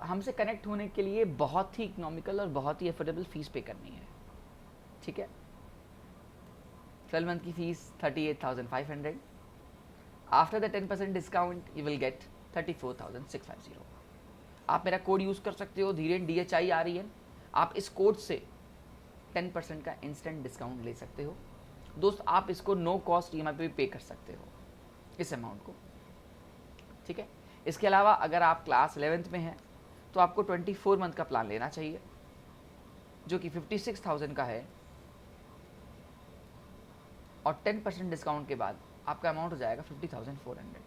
हमसे कनेक्ट होने के लिए बहुत ही इकोनॉमिकल और बहुत ही अफोर्डेबल फीस पे करनी है, ठीक है। 12 मंथ की fees 38,500। After the 10% discount you will get 34,650। आप मेरा कोड यूज़ कर सकते हो, धीरेन DHIREN। आप इस कोड से 10% का इंस्टेंट डिस्काउंट ले सकते हो दोस्त। आप इसको नो कॉस्ट EMI पे भी पे कर सकते हो, इस अमाउंट को, ठीक है। इसके अलावा अगर आप क्लास 11th में हैं तो आपको 24 मंथ का प्लान लेना चाहिए जो कि 56,000 का है, और 10% डिस्काउंट के बाद आपका अमाउंट हो जाएगा 50,400।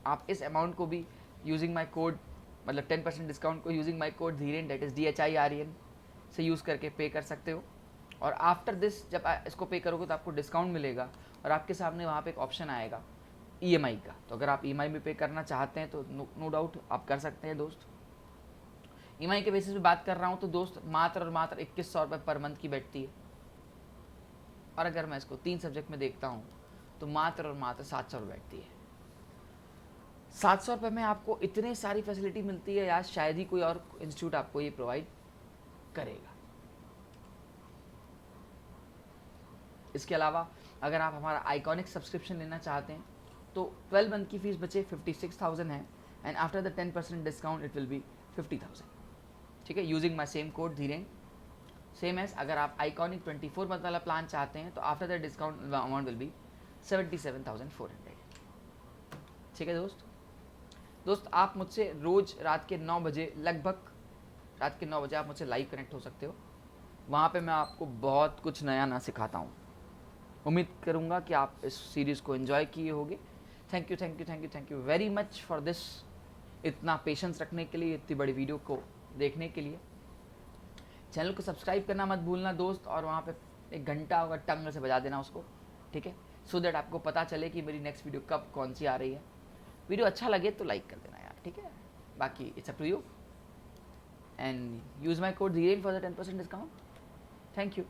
आप इस अमाउंट को भी यूजिंग माई कोड, मतलब 10% डिस्काउंट को using my code Dhiren, that is DHIREN से यूज़ करके पे कर सकते हो। और आफ्टर दिस जब इसको पे करोगे तो आपको डिस्काउंट मिलेगा और आपके सामने वहाँ पे एक ऑप्शन आएगा EMI का। तो अगर आप EMI में पे करना चाहते हैं तो नो डाउट आप कर सकते हैं दोस्त। EMI के बेसिस पे बात कर रहा हूँ तो दोस्त मात्र और मात्र 2100 रुपये पर मंथ की बैठती है, और अगर मैं इसको 3 सब्जेक्ट में देखता हूँ तो मात्र और मात्र 700 रुपये बैठती है। 700 रुपये में आपको इतनी सारी फैसिलिटी मिलती है यार, शायद ही कोई और इंस्टीट्यूट आपको ये प्रोवाइड करेगा। इसके अलावा अगर आप हमारा आइकॉनिक सब्सक्रिप्शन लेना चाहते हैं तो 12 मंथ की फीस बचे 56,000 है, and after the 10% discount it will be 50,000, ठीक है। Using my same code Dhiren, same as अगर आप आइकॉनिक 24 मंथ वाला प्लान चाहते हैं तो after the discount amount will be 77,400, ठीक है दोस्त। आप मुझसे रोज़ रात के 9 बजे, लगभग रात के 9 बजे आप मुझसे लाइव कनेक्ट हो सकते हो। वहाँ पे मैं आपको बहुत कुछ नया सिखाता हूँ। उम्मीद करूँगा कि आप इस सीरीज़ को एंजॉय किए होगे। Thank you very much for this, इतना पेशेंस रखने के लिए, इतनी बड़ी वीडियो को देखने के लिए। चैनल को सब्सक्राइब करना मत भूलना दोस्त, और वहाँ पे एक घंटा होगा, टंग से बजा देना उसको, ठीक है, सो दैट आपको पता चले कि मेरी नेक्स्ट वीडियो कब कौन सी आ रही है। वीडियो अच्छा लगे तो लाइक कर देना यार, ठीक है। बाकी it's up to you, and use my code Dhiren for the 10% discount. Thank you.